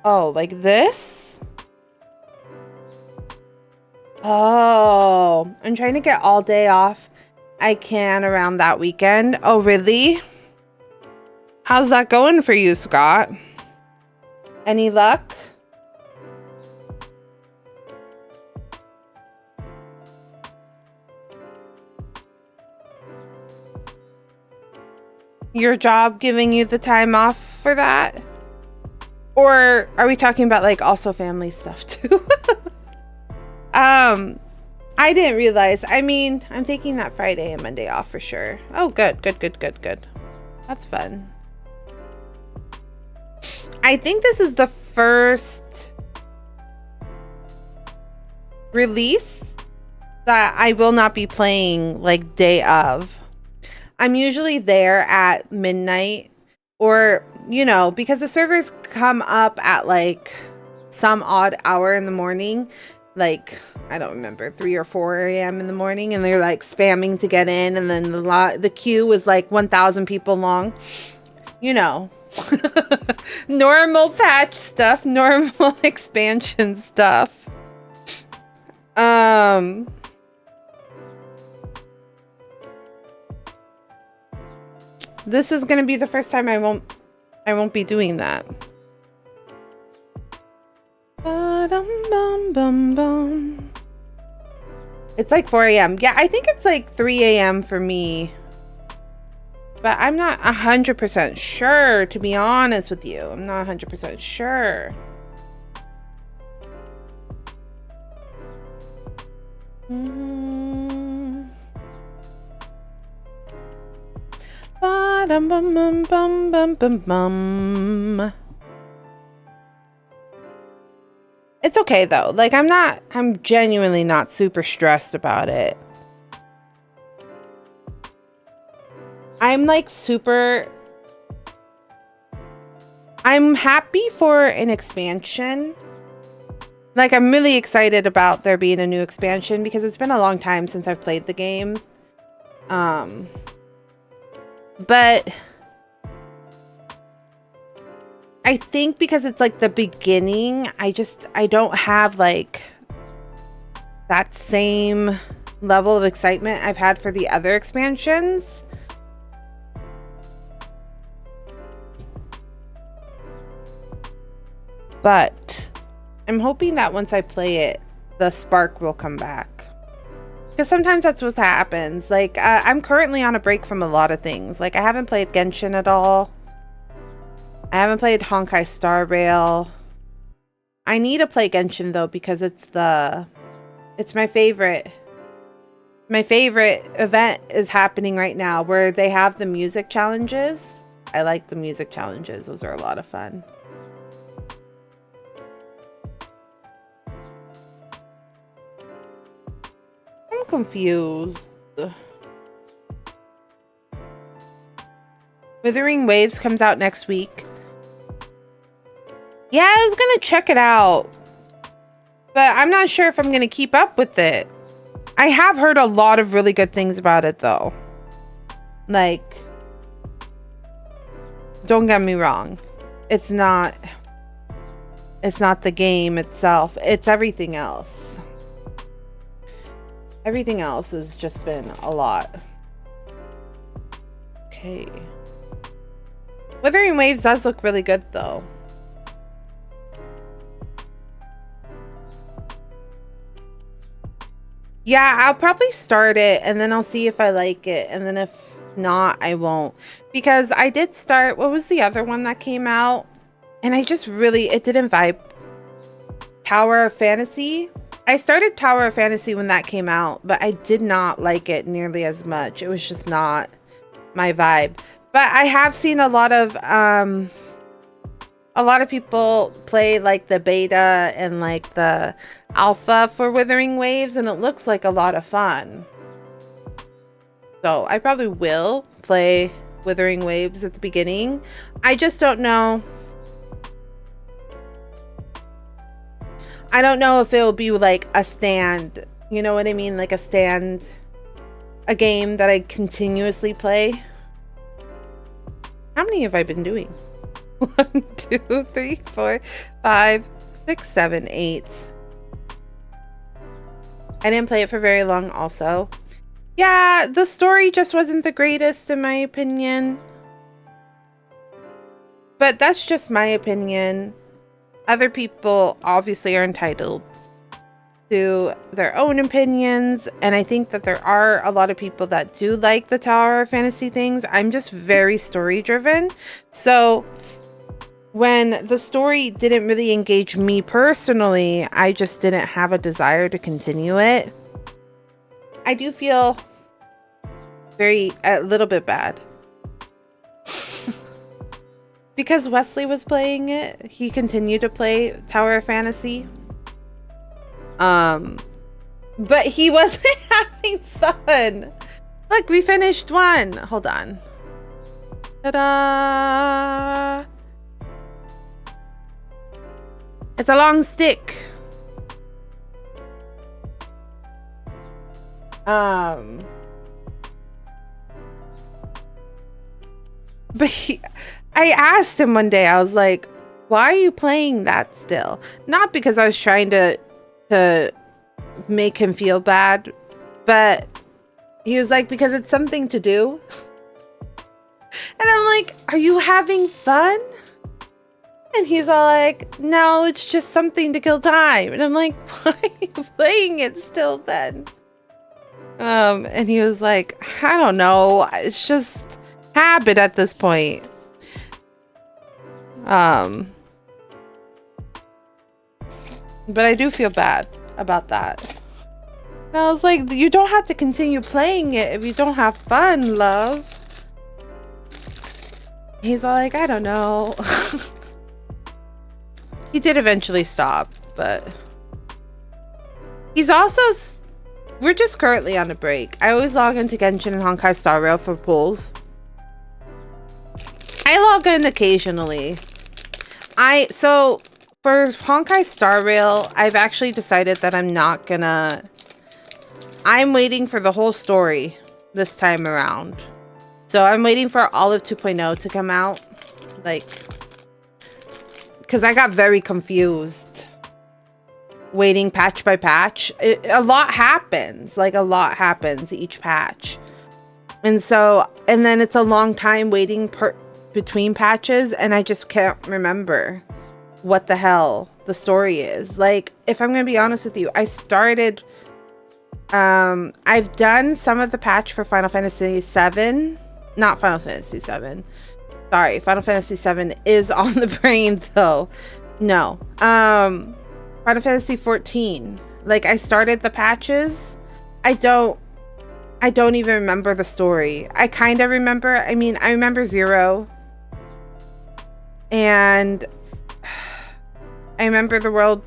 Oh, like this? Oh, I'm trying to get all day off I can around that weekend. Oh, really? How's that going for you, Scott? Any luck? Your job giving you the time off for that? Or are we talking about like also family stuff too? I didn't realize. I mean, I'm taking that Friday and Monday off for sure. Oh, good. That's fun. I think this is the first release that I will not be playing like day of. I'm usually there at midnight or, you know, because the servers come up at like some odd hour in the morning, like, I don't remember, 3 or 4 a.m. in the morning, and they're like spamming to get in, and then the queue was like 1,000 people long, you know. Normal patch stuff, normal expansion stuff. This is gonna be the first time I won't be doing that. Ba-dum-bum-bum-bum. It's like 4 a.m. Yeah, I think it's like 3 a.m. for me. But I'm not 100% sure, to be honest with you. I'm not 100% sure. It's okay though. Like I'm genuinely not super stressed about it. I'm like I'm happy for an expansion. Like I'm really excited about there being a new expansion because it's been a long time since I've played the game. But I think because it's like the beginning, I don't have like that same level of excitement I've had for the other expansions. But I'm hoping that once I play it, the spark will come back. Because sometimes that's what happens. Like, I'm currently on a break from a lot of things. Like, I haven't played Genshin at all. I haven't played Honkai Star Rail. I need to play Genshin, though, because it's my favorite. My favorite event is happening right now, where they have the music challenges. I like the music challenges. Those are a lot of fun. I'm confused. Withering Waves comes out next week. Yeah, I was gonna check it out, but I'm not sure if I'm gonna keep up with it. I have heard a lot of really good things about it though. Like, don't get me wrong. It's not the game itself. It's everything else. Everything else has just been a lot. Okay. Withering Waves does look really good though. Yeah, I'll probably start it and then I'll see if I like it. And then if not, I won't. Because I did start, what was the other one that came out? And I just really, it didn't vibe. Tower of Fantasy. I started Tower of Fantasy when that came out, but I did not like it nearly as much. It was just not my vibe. But I have seen a lot of people play like the beta and like the alpha for Withering Waves, and it looks like a lot of fun. So I probably will play Withering Waves at the beginning. I just don't know. I don't know if it'll be like a stand, you know what I mean? Like a game that I continuously play. How many have I been doing? 1, 2, 3, 4, 5, 6, 7, 8. I didn't play it for very long also. Yeah, the story just wasn't the greatest in my opinion. But that's just my opinion. Other people obviously are entitled to their own opinions, and I think that there are a lot of people that do like the Tower of Fantasy things. I'm just very story driven. So when the story didn't really engage me personally, I just didn't have a desire to continue it. I do feel a little bit bad. Because Wesley was playing it, he continued to play Tower of Fantasy. But he wasn't having fun. Look, we finished one. Hold on. Ta-da! It's a long stick. But I asked him one day, I was like, why are you playing that still? Not because I was trying to make him feel bad, but he was like, because it's something to do. And I'm like, are you having fun? And he's all like, no, it's just something to kill time. And I'm like, why are you playing it still then? And he was like, I don't know. It's just habit at this point. But I do feel bad about that. And I was like, you don't have to continue playing it if you don't have fun, love. He's all like, I don't know. He did eventually stop, but he's also... We're just currently on a break. I always log into Genshin and Honkai Star Rail for pools. I log in occasionally. So for Honkai Star Rail, I've actually decided that I'm not gonna... I'm waiting for the whole story this time around. So I'm waiting for Olive 2.0 to come out. Like... Because I got very confused. Waiting patch by patch. A lot happens. Like, a lot happens each patch. And so... And then it's a long time waiting between patches. And I just can't remember what the hell the story is. Like, if I'm going to be honest with you, I started... I've done some of the patch for Final Fantasy VII. Not Final Fantasy VII. Sorry, Final Fantasy VII is on the brain though. No. Final Fantasy 14. Like, I started the patches. I don't even remember the story. I kind of remember. I mean, I remember Zero. And I remember the world.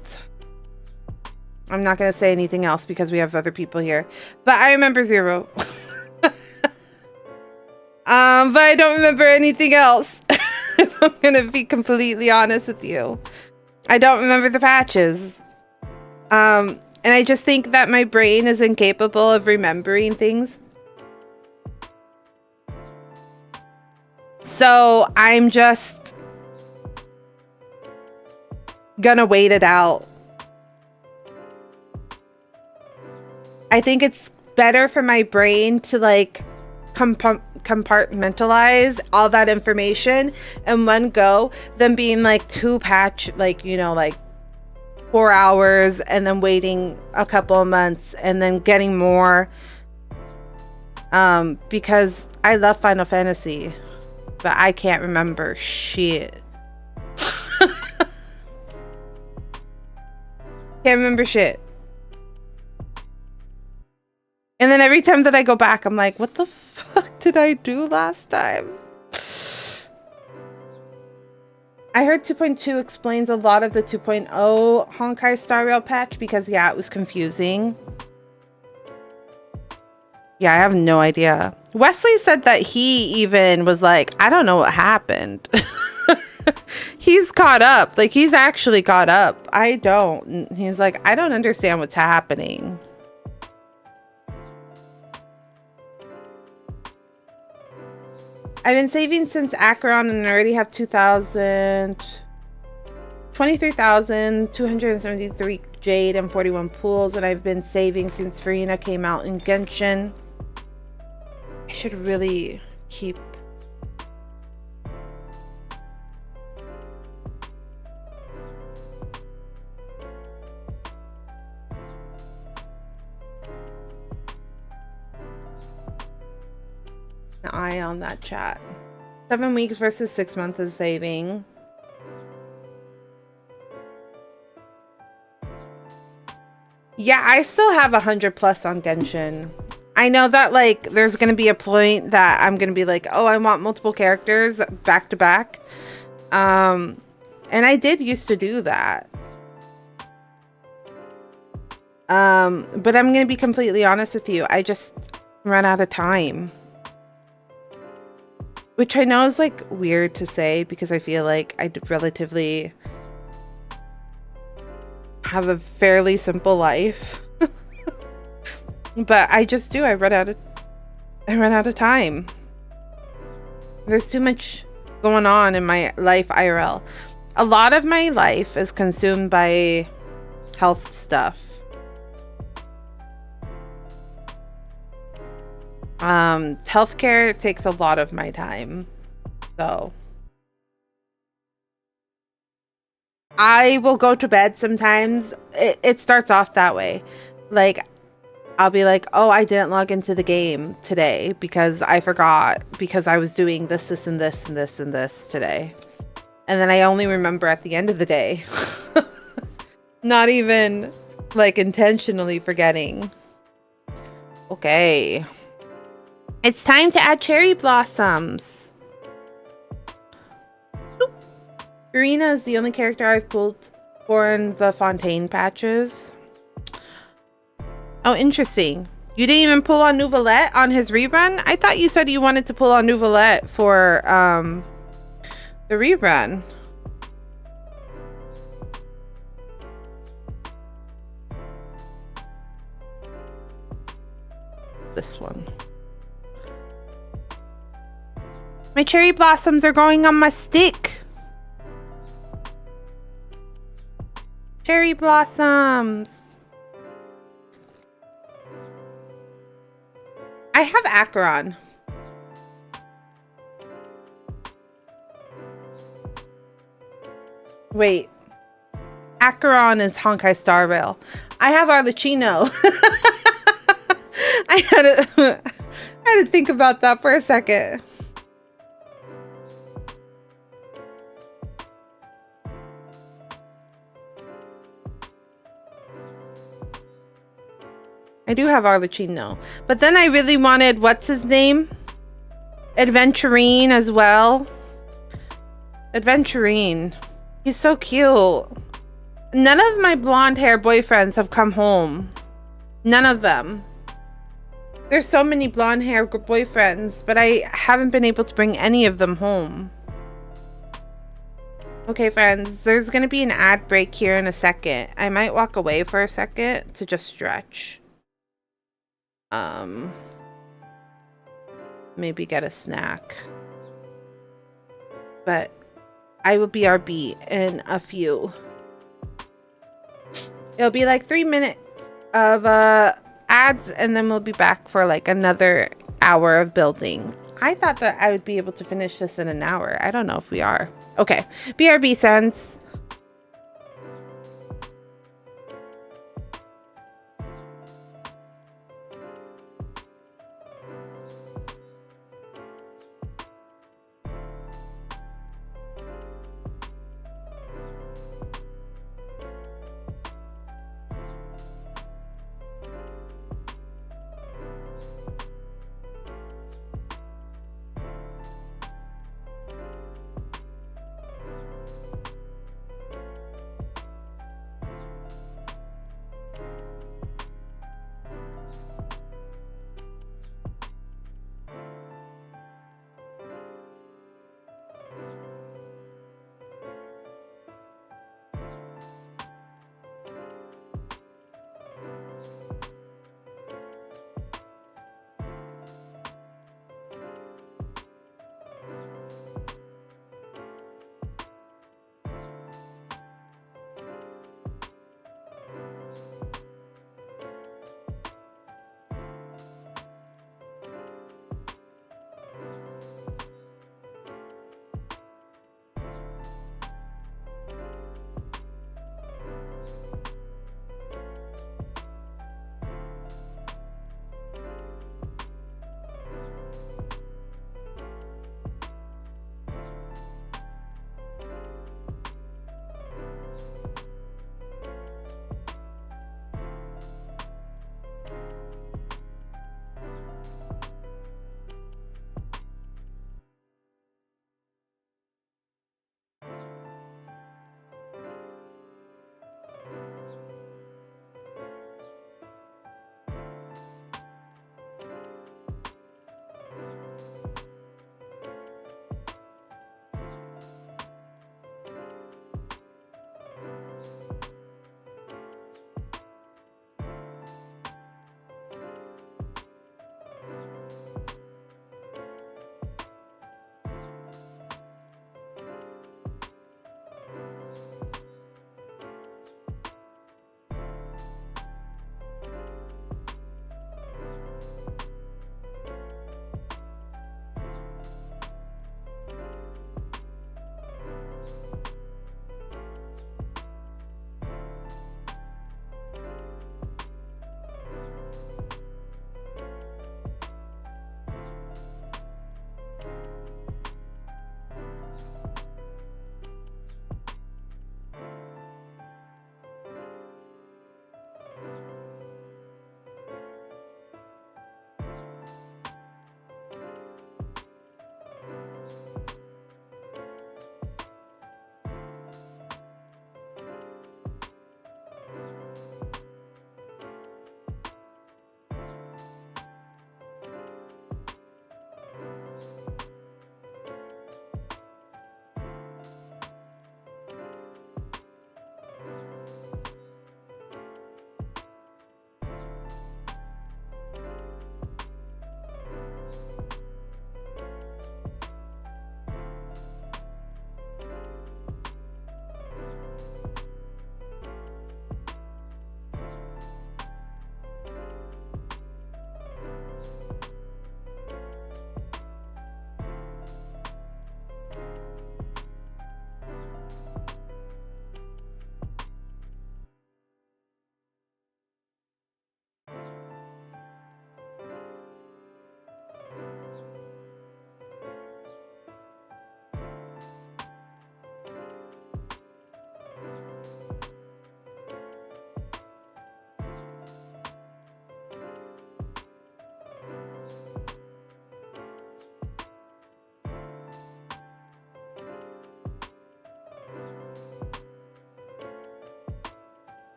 I'm not going to say anything else because we have other people here. But I remember Zero. But I don't remember anything else. If I'm going to be completely honest with you. I don't remember the patches. And I just think that my brain is incapable of remembering things. So I'm just gonna wait it out. I think it's better for my brain to like compartmentalize all that information in one go than being like like, you know, like 4 hours and then waiting a couple of months and then getting more. Because I love Final Fantasy, but I can't remember shit. Can't remember shit. And then every time that I go back, I'm like, what the fuck did I do last time? I heard 2.2 explains a lot of the 2.0 Honkai Star Rail patch because, yeah, it was confusing. Yeah, I have no idea. Wesley said that he even was like, I don't know what happened. He's caught up. Like, he's actually caught up. I don't. He's like, I don't understand what's happening. I've been saving since Acheron and I already have 23,273 Jade and 41 pools, and I've been saving since Farina came out in Genshin. I should really keep... an eye on that chat. 7 weeks versus 6 months of saving. Yeah, I still have 100 plus on Genshin. I know that like there's gonna be a point that I'm gonna be like, oh, I want multiple characters back to back. And I did used to do that. But I'm gonna be completely honest with you. I just ran out of time. Which I know is like weird to say because I feel like I relatively have a fairly simple life. But I just do. I run out of time. There's too much going on in my life IRL. A lot of my life is consumed by health stuff. Healthcare takes a lot of my time. So I will go to bed sometimes. It starts off that way. Like, I'll be like, oh, I didn't log into the game today because I forgot because I was doing this, this, and this, and this, and this today. And then I only remember at the end of the day. Not even like intentionally forgetting. Okay. It's time to add cherry blossoms. Irina is the only character I've pulled for in the Fontaine patches. Oh, interesting. You didn't even pull on Nouvelette on his rerun? I thought you said you wanted to pull on Nouvelette for the rerun. This one. My cherry blossoms are going on my stick. Cherry blossoms. I have Acheron. Wait. Acheron is Honkai Star Rail. I have Arlecchino. I had to think about that for a second. I do have Arlecchino. But then I really wanted, what's his name? Adventurine as well. Adventurine. He's so cute. None of my blonde hair boyfriends have come home. None of them. There's so many blonde hair boyfriends, but I haven't been able to bring any of them home. Okay, friends, there's gonna be an ad break here in a second. I might walk away for a second to just stretch. Maybe get a snack. But I will BRB in a few. It'll be like 3 minutes of ads, and then we'll be back for like another hour of building. I thought that I would be able to finish this in an hour. I don't know if we are. Okay, BRB sense.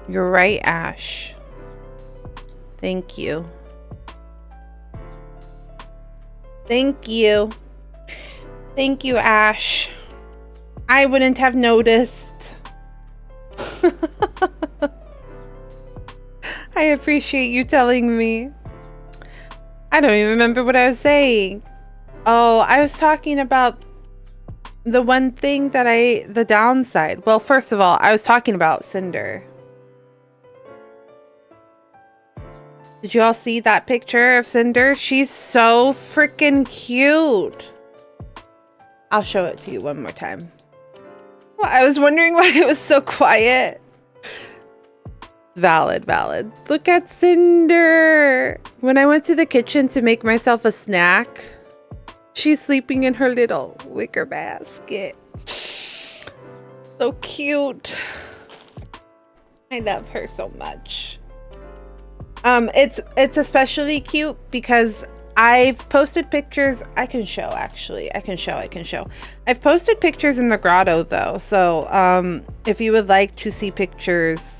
You're right, Ash. Thank you. Thank you. Thank you, Ash. I wouldn't have noticed. I appreciate you telling me. I don't even remember what I was saying. Oh, I was talking about the one thing that the downside. Well, first of all, I was talking about Cinder. Did you all see that picture of Cinder? She's so freaking cute. I'll show it to you one more time. Well, I was wondering why it was so quiet. Valid, valid. Look at Cinder. When I went to the kitchen to make myself a snack, she's sleeping in her little wicker basket. So cute. I love her so much. It's especially cute because I've posted pictures. I can show, actually. I can show. I've posted pictures in the grotto though. So if you would like to see pictures,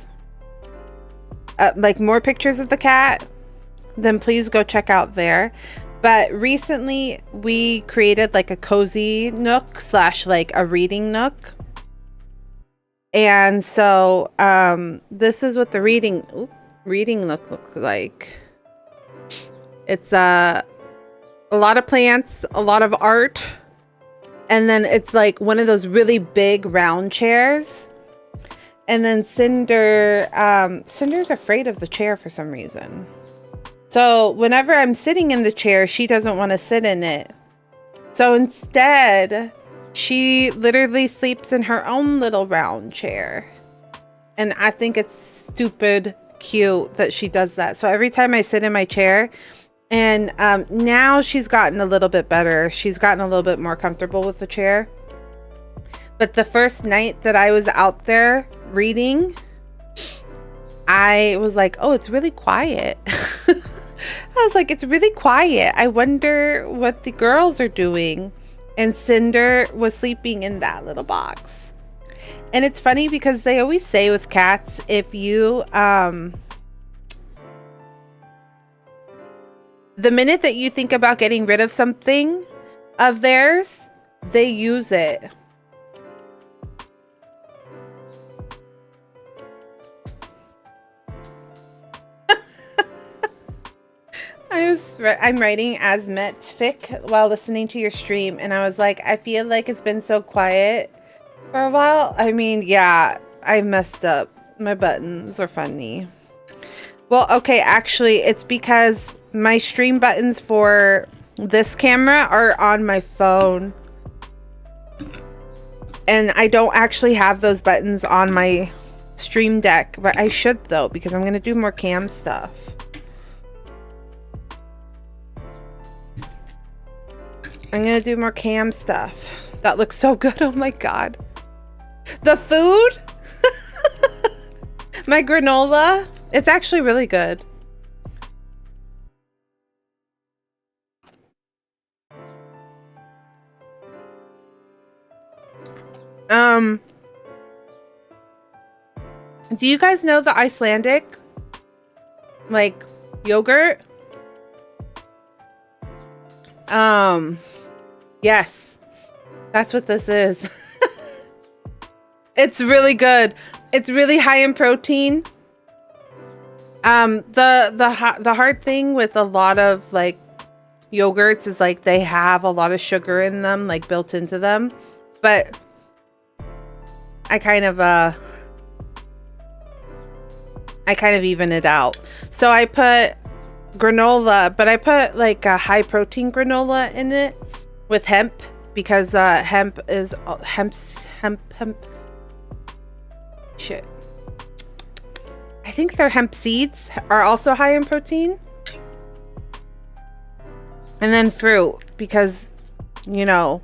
like more pictures of the cat, then please go check out there. But recently we created like a cozy nook / like a reading nook. And so this is what the reading nook looks like. It's a lot of plants, a lot of art, and then it's like one of those really big round chairs. And then Cinder's afraid of the chair for some reason. So whenever I'm sitting in the chair, she doesn't want to sit in it. So instead, she literally sleeps in her own little round chair. And I think it's stupid cute that she does that. So every time I sit in my chair, and now she's gotten a little bit better. She's gotten a little bit more comfortable with the chair. But the first night that I was out there reading, I was like, oh, it's really quiet. I was like, it's really quiet. I wonder what the girls are doing. And Cinder was sleeping in that little box. And it's funny because they always say with cats, if you the minute that you think about getting rid of something of theirs, they use it. I'm writing Asmetfic while listening to your stream, and I was like, I feel like it's been so quiet for a while. I mean, yeah, I messed up. My buttons are funny. Well, okay, actually, it's because my stream buttons for this camera are on my phone. And I don't actually have those buttons on my stream deck, but I should though, because I'm going to do more cam stuff. I'm going to do more cam stuff. That looks so good. Oh my God. The food? My granola? It's actually really good. Do you guys know the Icelandic, like, yogurt? Yes, that's what this is. It's really good. It's really high in protein. The hard thing with a lot of like yogurts is like they have a lot of sugar in them, like built into them. But I kind of even it out. So I put granola, but I put like a high protein granola in it with hemp, because hemp shit. I think their hemp seeds are also high in protein. And then fruit, because, you know,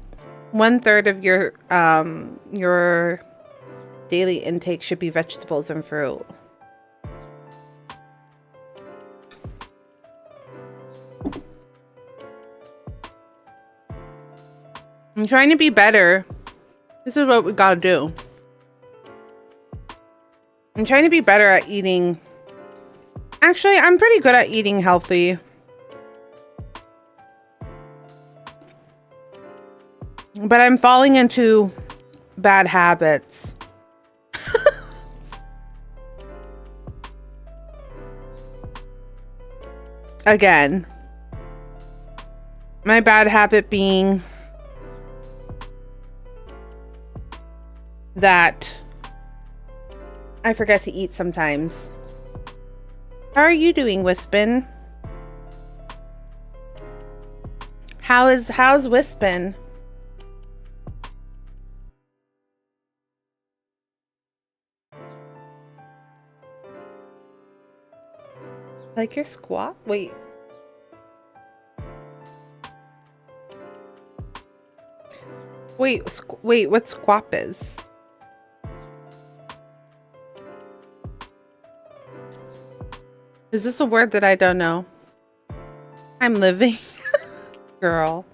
1/3 of your daily intake should be vegetables and fruit. I'm trying to be better. This is what we gotta do. I'm trying to be better at eating. Actually, I'm pretty good at eating healthy. But I'm falling into bad habits. Again. My bad habit being that I forget to eat sometimes. How are you doing, Wispin? How's Wispin? Like your squat? Wait. Wait, what squap is? Is this a word that I don't know? I'm living. Girl.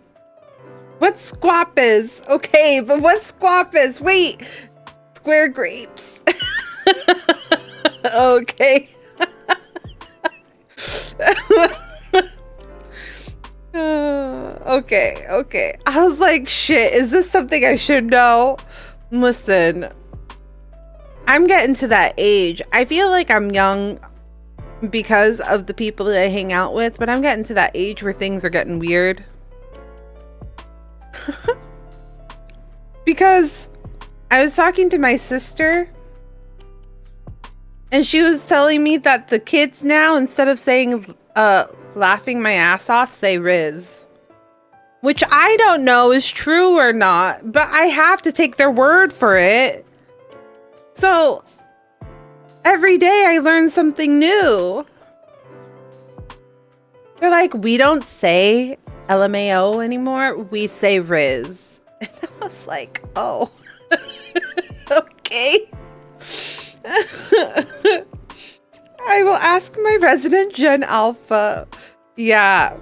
What squap is? Okay, but what squap is? Wait. Square grapes. Okay. Okay. I was like, shit, is this something I should know? Listen, I'm getting to that age. I feel like I'm young because of the people that I hang out with, but I'm getting to that age where things are getting weird. Because I was talking to my sister and she was telling me that the kids now, instead of saying laughing my ass off, say Riz. Which I don't know is true or not, but I have to take their word for it. So every day I learn something new. They're like, we don't say LMAO anymore, we say Riz. And I was like, oh, okay. I will ask my resident Gen Alpha. Yeah,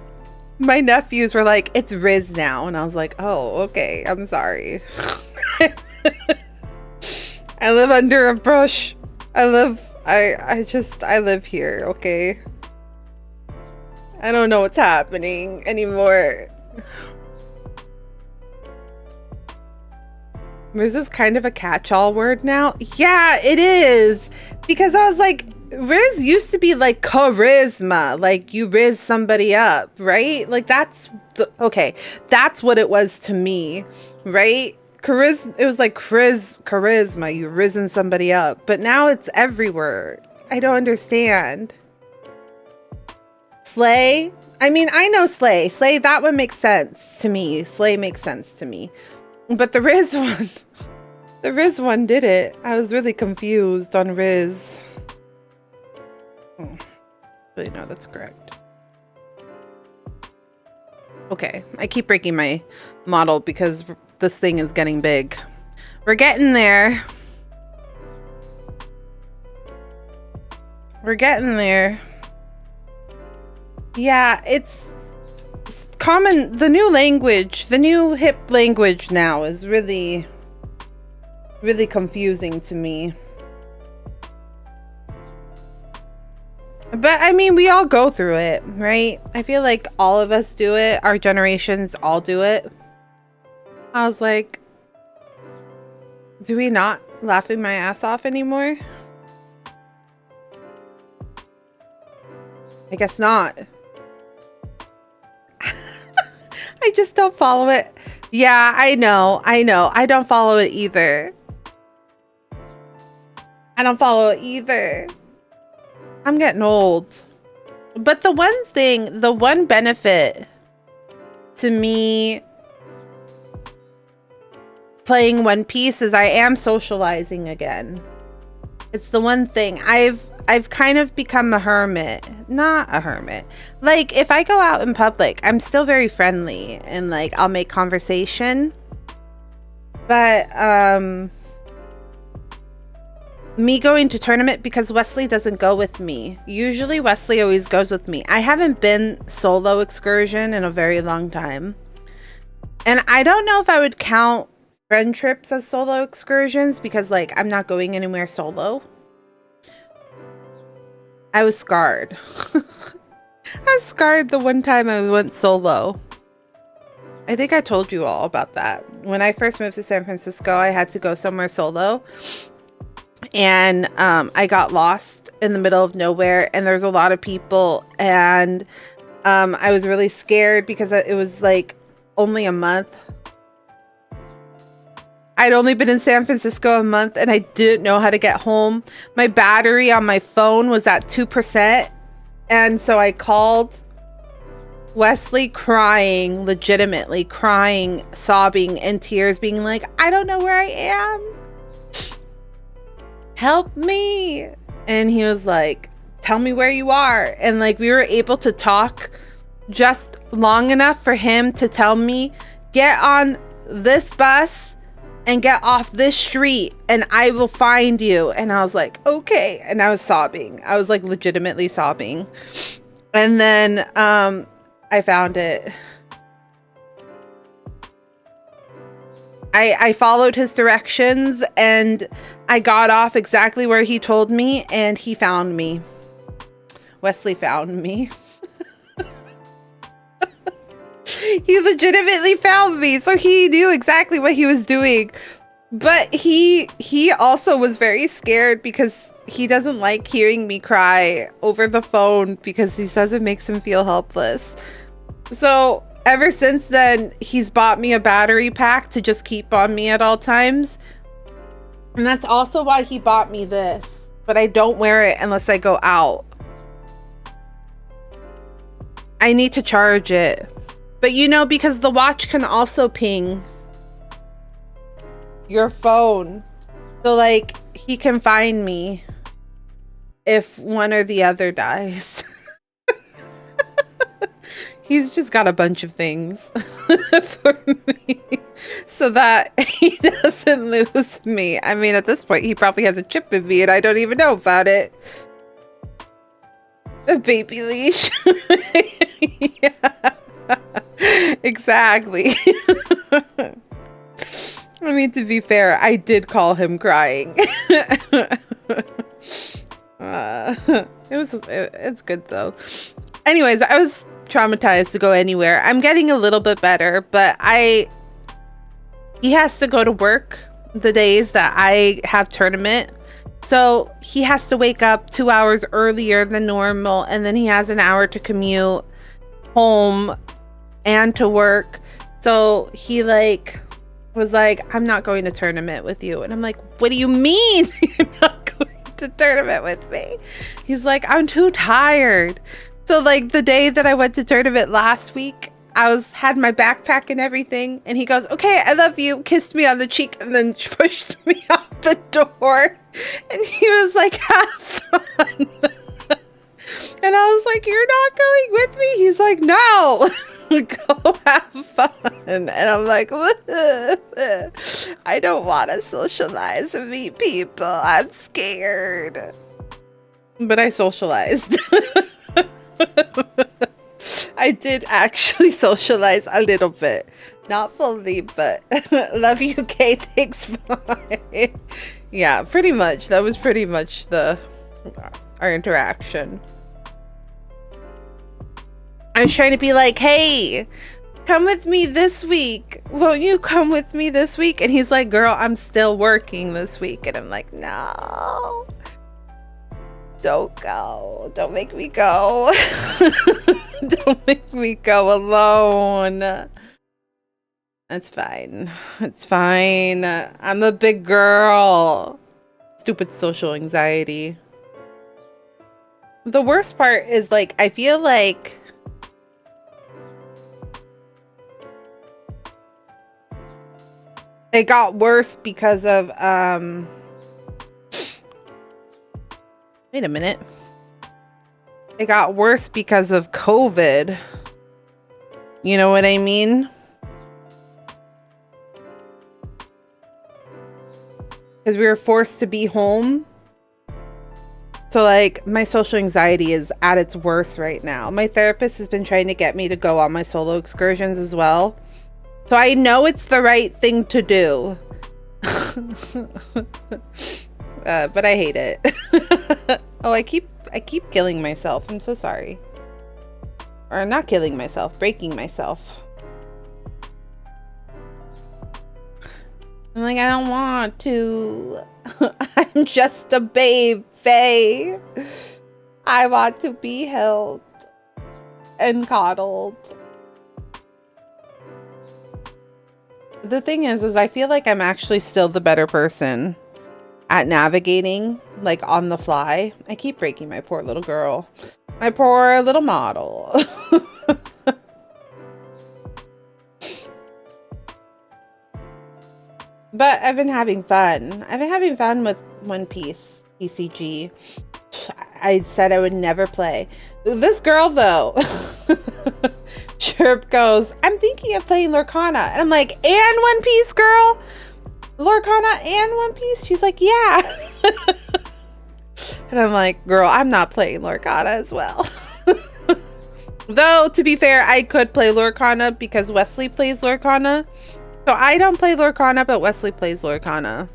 my nephews were like, it's Riz now. And I was like, oh, okay, I'm sorry. I live under a bush. I live here, okay? I don't know what's happening anymore. Riz is kind of a catch-all word now. Yeah, it is. Because I was like, Riz used to be like charisma. Like you riz somebody up, right? Like that's what it was to me, right? Charisma, it was like charisma. You risen somebody up. But now it's everywhere. I don't understand. Slay? I mean, I know slay. Slay, that one makes sense to me. Slay makes sense to me. But the Riz one, the Riz one did it. I was really confused on Riz. Oh, really, no, that's correct. Okay, I keep breaking my model because this thing is getting big. We're getting there. We're getting there. Yeah, it's common. The new language, the new hip language now is really confusing to me. But I mean, we all go through it, right? I feel like all of us do it. Our generations all do it. I was like, do we not laughing my ass off anymore? I guess not. I just don't follow it. Yeah, I know. I don't follow it either. I'm getting old. But the one benefit to me playing One Piece is I am socializing again. It's the one thing. I've kind of become a hermit. Not a hermit. Like, if I go out in public, I'm still very friendly and like I'll make conversation. But me going to tournament, because Wesley doesn't go with me. Usually Wesley always goes with me. I haven't been solo excursion in a very long time. And I don't know if I would count friend trips as solo excursions because like I'm not going anywhere solo. I was scarred. I was scarred the one time I went solo. I think I told you all about that. When I first moved to San Francisco, I had to go somewhere solo. And I got lost in the middle of nowhere, and there's a lot of people, and I was really scared because it was like only a month. I'd only been in San Francisco a month, and I didn't know how to get home. My battery on my phone was at 2%, and so I called Wesley crying, legitimately crying, sobbing in tears, being like, I don't know where I am. Help me. And he was like, tell me where you are. And like, we were able to talk just long enough for him to tell me, get on this bus and get off this street and I will find you. And I was like, okay. And I was sobbing. I was like legitimately sobbing. And then I found it. I followed his directions and I got off exactly where he told me, and he found me. Wesley found me. He legitimately found me, so he knew exactly what he was doing. But he also was very scared because he doesn't like hearing me cry over the phone because he says it makes him feel helpless. So ever since then, he's bought me a battery pack to just keep on me at all times. And that's also why he bought me this. But I don't wear it unless I go out. I need to charge it. But you know, because the watch can also ping your phone. So like, he can find me if one or the other dies. He's just got a bunch of things for me so that he doesn't lose me. I mean, at this point, he probably has a chip in me and I don't even know about it. A baby leash. Yeah, exactly. I mean, to be fair, I did call him crying. It's good though. Anyways, I was traumatized to go anywhere. I'm getting a little bit better, but he has to go to work the days that I have tournament. So he has to wake up 2 hours earlier than normal, and then he has an hour to commute home and to work. So he was like, I'm not going to tournament with you. And I'm like, what do you mean you're not going to tournament with me? He's like, I'm too tired. So like the day that I went to tournament last week, I had my backpack and everything, and he goes, okay, I love you, kissed me on the cheek, and then pushed me out the door. And he was like, have fun. And I was like, you're not going with me? He's like, no. Go have fun. And I'm like, I don't want to socialize and meet people. I'm scared. But I socialized. I did actually socialize a little bit. Not fully, but love you, Kay. Thanks, bye. Yeah, pretty much. That was pretty much our interaction. I was trying to be like, hey, come with me this week. Won't you come with me this week? And he's like, girl, I'm still working this week. And I'm like, no. Don't go. Don't make me go. Don't make me go alone. That's fine. It's fine. I'm a big girl. Stupid social anxiety. The worst part is like, I feel like it got worse because of wait a minute. It got worse because of COVID. You know what I mean? Because we were forced to be home. So like my social anxiety is at its worst right now. My therapist has been trying to get me to go on my solo excursions as well. So I know it's the right thing to do. But I hate it. Oh, I keep killing myself. I'm so sorry. Or not killing myself, breaking myself. I'm like, I don't want to. I'm just a babe, Faye. I want to be held and coddled. The thing is I feel like I'm actually still the better person at navigating, like, on the fly. I keep breaking my poor little girl. My poor little model. But I've been having fun. I've been having fun with One Piece TCG. I said I would never play. This girl, though, Chirp goes, I'm thinking of playing Lorcana. And I'm like, and One Piece, girl? Lorcana and One Piece? She's like, yeah. And I'm like, girl, I'm not playing Lorcana as well. Though, to be fair, I could play Lorcana because Wesley plays Lorcana. So I don't play Lorcana, but Wesley plays Lorcana.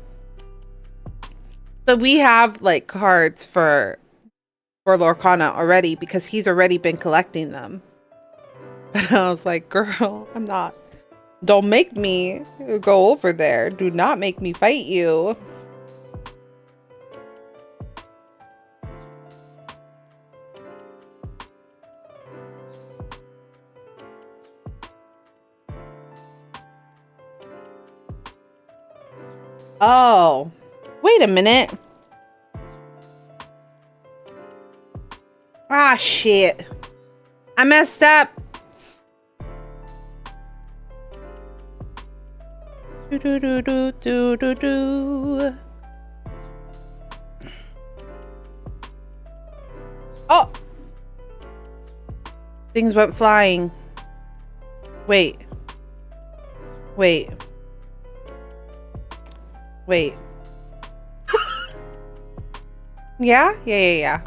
So we have, like, cards for Lorcana already because he's already been collecting them. But I was like, girl, I'm not. Don't make me go over there. Do not make me fight you. Oh, wait a minute. Ah, shit. I messed up. Do do do do do do do. Oh! Things went flying. Wait. Wait. Wait. Yeah? Yeah.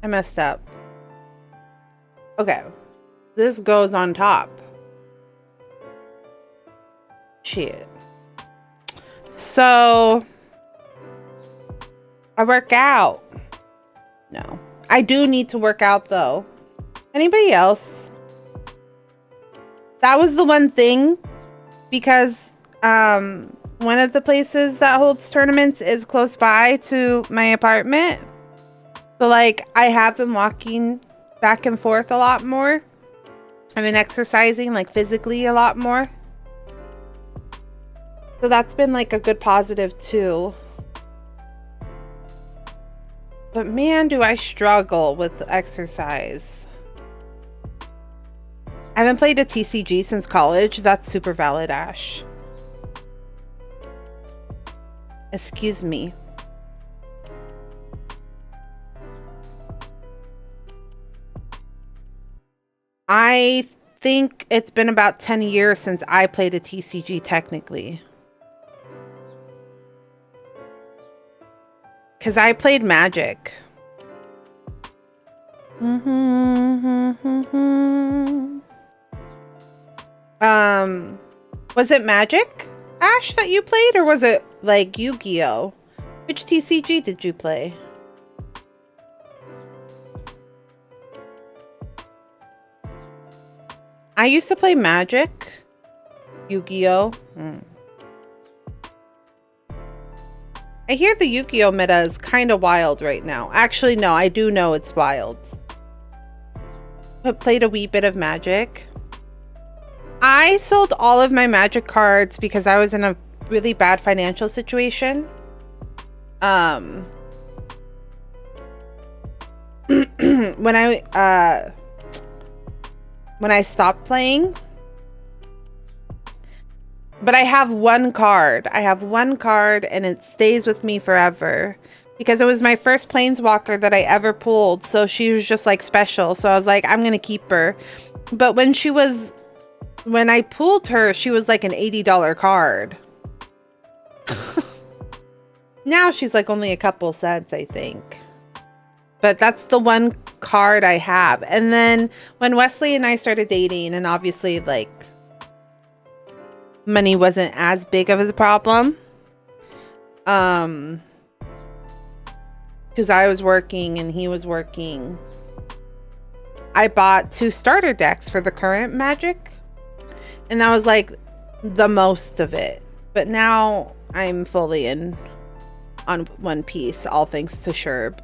I messed up. Okay. This goes on top. Shit. So I work out. No. I do need to work out though. Anybody else? That was the one thing because one of the places that holds tournaments is close by to my apartment. So, like, I have been walking back and forth a lot more. I've been exercising, like, physically a lot more. So that's been, like, a good positive, too. But, man, do I struggle with exercise. I haven't played a TCG since college. That's super valid, Ash. Excuse me. I think it's been about 10 years since I played a TCG technically. Because I played Magic. Was it Magic, Ash, that you played? Or was it like Yu-Gi-Oh? Which TCG did you play? I used to play Magic, Yu-Gi-Oh. I hear the Yu-Gi-Oh meta is kind of wild right now. Actually, no, I do know it's wild. But played a wee bit of Magic. I sold all of my Magic cards because I was in a really bad financial situation. When I stopped playing. But I have one card. I have one card and it stays with me forever. Because it was my first Planeswalker that I ever pulled. So she was just like special. So I was like, I'm going to keep her. But when I pulled her, she was like an $80 card. Now she's like only a couple cents, I think. But that's the one card I have. And then when Wesley and I started dating, and obviously like money wasn't as big of a problem, because I was working and he was working, I bought 2 starter decks for the current Magic, and that was like the most of it. But now I'm fully in on One Piece, all thanks to Sherb.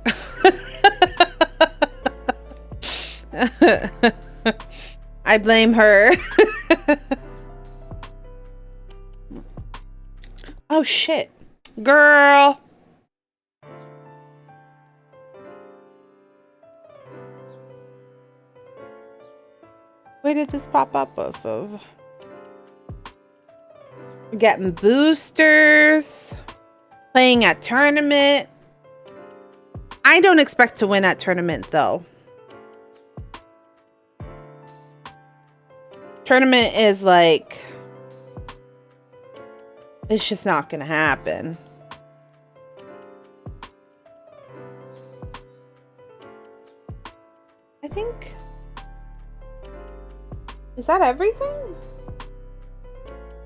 I blame her. Oh shit, girl. Where did this pop up off of? Getting boosters, playing at tournament. I don't expect to win at tournament though. Tournament is like, it's just not gonna happen. I think, is that everything?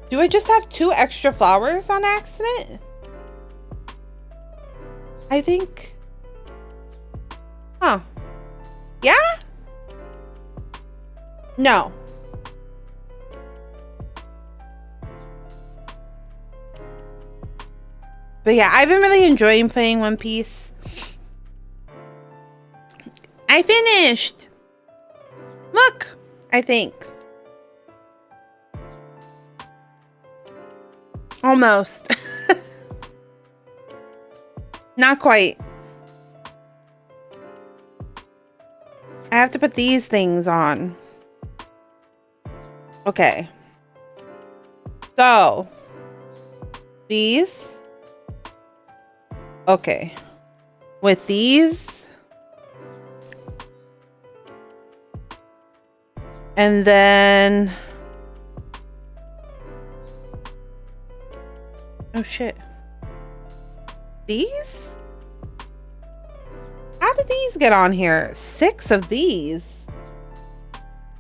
Do I just have 2 extra flowers on accident? I think. Huh. Yeah? No. But yeah, I've been really enjoying playing One Piece. I finished. Look, I think. Almost. Not quite. I have to put these things on. Okay. So, these. Okay. With these. And then. Oh shit. These? How did these get on here? 6 of these.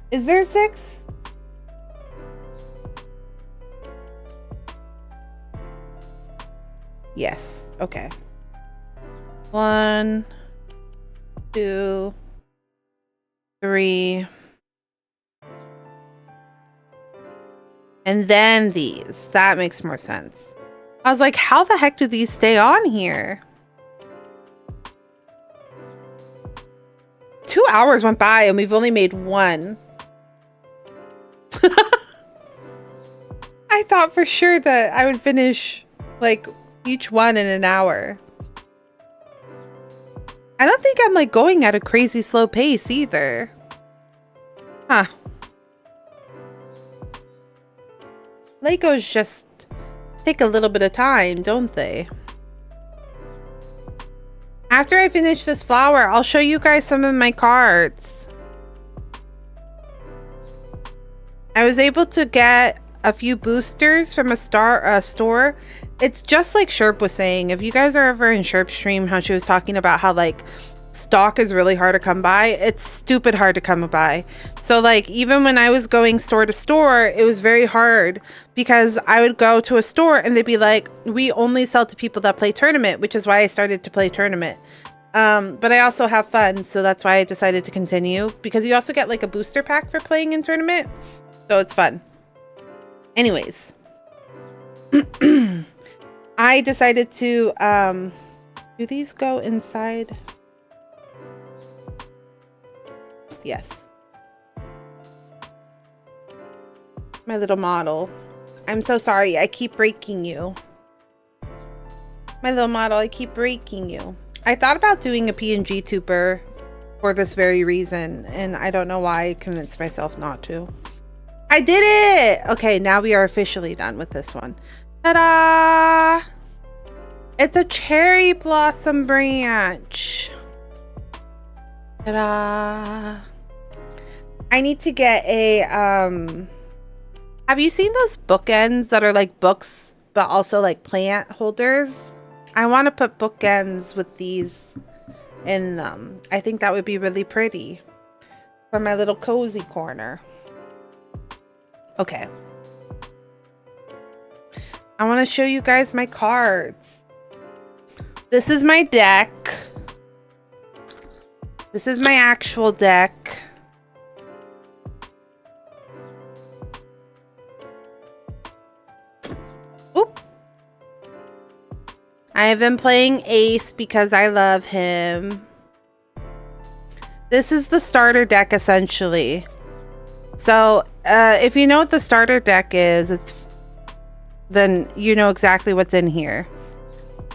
Is there 6? Yes. Okay. 1, 2, 3. And then these. That makes more sense. I was like, how the heck do these stay on here? 2 hours went by and we've only made 1. I thought for sure that I would finish like each one in an hour. I don't think I'm like going at a crazy slow pace either. Huh. Legos just take a little bit of time, don't they? After I finish this flower, I'll show you guys some of my cards. I was able to get a few boosters from a store. It's just like Sherp was saying. If you guys are ever in Sherp's stream, how she was talking about how like stock is really hard to come by. It's stupid hard to come by. So like even when I was going store to store, it was very hard because I would go to a store and they'd be like, we only sell to people that play tournament, which is why I started to play tournament. But I also have fun, so that's why I decided to continue, because you also get like a booster pack for playing in tournament, so it's fun. Anyways, I decided to do these go inside? Yes. My little model. I'm so sorry, I keep breaking you. My little model, I keep breaking you. I thought about doing a PNG tuber for this very reason, and I don't know why I convinced myself not to. I did it! Okay, now we are officially done with this one. Ta-da! It's a cherry blossom branch. Ta-da! I need to get a, have you seen those bookends that are like books, but also like plant holders? I want to put bookends with these in them. I think that would be really pretty for my little cozy corner. Okay. I want to show you guys my cards. This is my deck. This is my actual deck. Oop. I have been playing Ace because I love him. This is the starter deck, essentially. So, if you know what the starter deck is, then you know exactly what's in here.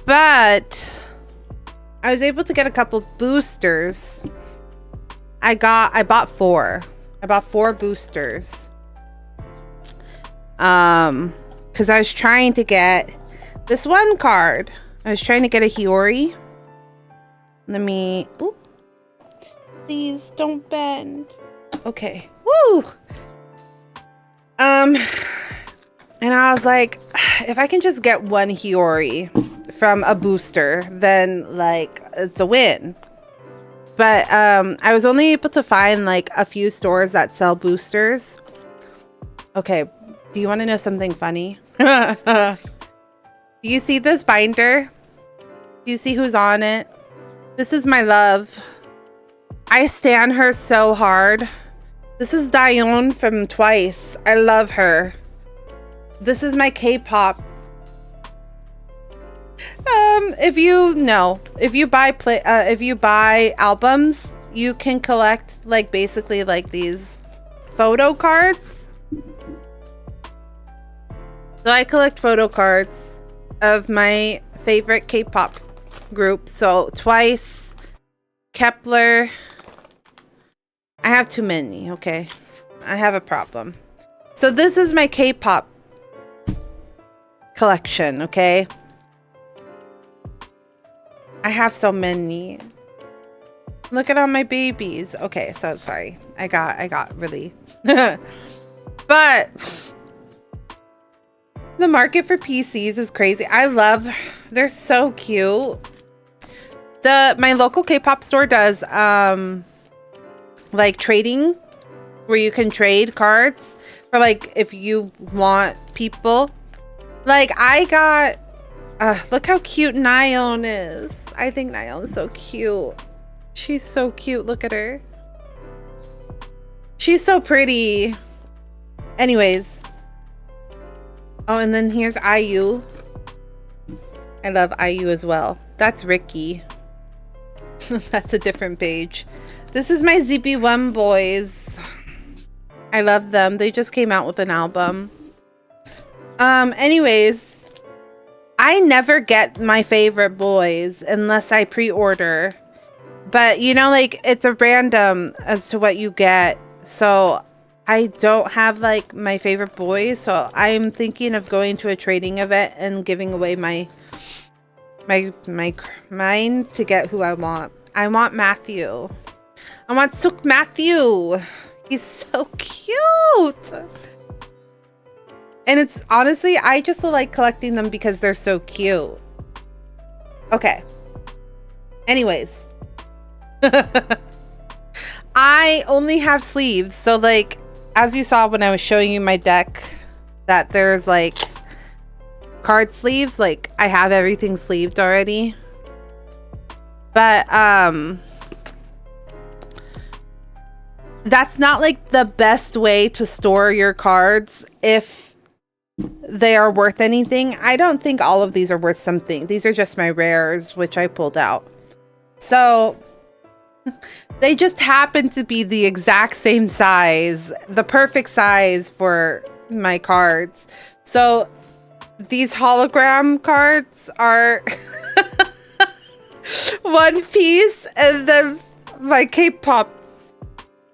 But I was able to get a couple boosters. I bought 4. I bought 4 boosters. Because I was trying to get this one card. I was trying to get a Hiyori. Let me... Oop. Please don't bend. Okay. Woo! And I was like, if I can just get one Hiyori from a booster, then like it's a win. But I was only able to find like a few stores that sell boosters. Okay, do you want to know something funny? Do you see this binder? Do you see who's on it? This is my love. I stan her so hard. This is Dione from Twice. I love her. This is my K-pop. If you buy albums, you can collect like basically like these photo cards. So I collect photo cards of my favorite K-pop group. So Twice, Kepler. I have too many, okay? I have a problem. So this is my K-pop collection, okay? I have so many. Look at all my babies. Okay, so sorry. I got really but the market for PCs is crazy. They're so cute. My local K-pop store does like trading, where you can trade cards for like if you want people. Like I got look how cute Nayeon is. I think Nayeon is so cute. She's so cute. Look at her. She's so pretty. Anyways. Oh, and then here's IU. I love IU as well. That's Ricky. That's a different page. This is my ZB1 boys. I love them. They just came out with an album. Anyways, I never get my favorite boys unless I pre-order. But you know, like it's a random as to what you get. So I don't have like my favorite boys. So I'm thinking of going to a trading event and giving away mine to get who I want. I want Matthew. I want Suk Matthew. He's so cute. And it's honestly, I just like collecting them because they're so cute. Okay. Anyways. I only have sleeves. So like, as you saw when I was showing you my deck, that there's like card sleeves. Like I have everything sleeved already. But that's not like the best way to store your cards if they are worth anything. I don't think all of these are worth something. These are just my rares, which I pulled out. So they just happen to be the exact same size, the perfect size for my cards. So these hologram cards are one piece, and then my K-pop,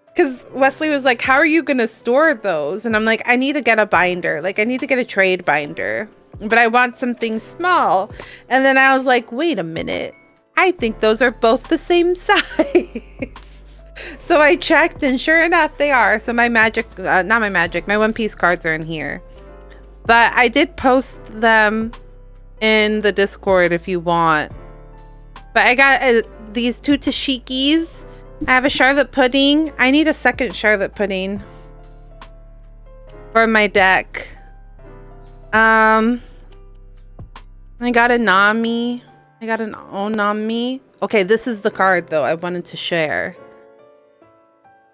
because Wesley was like, how are you gonna store those? And I'm like, I need to get a binder. Like I need to get a trade binder, but I want something small. And then I was like, wait a minute, I think those are both the same size. So I checked, and sure enough they are. So my my One Piece cards are in here. But I did post them in the Discord if you want. But I got these 2 Tashikis. I have a Charlotte Pudding. I need a second Charlotte Pudding for my deck. I got a Nami. I got an Onami. Okay, this is the card though I wanted to share.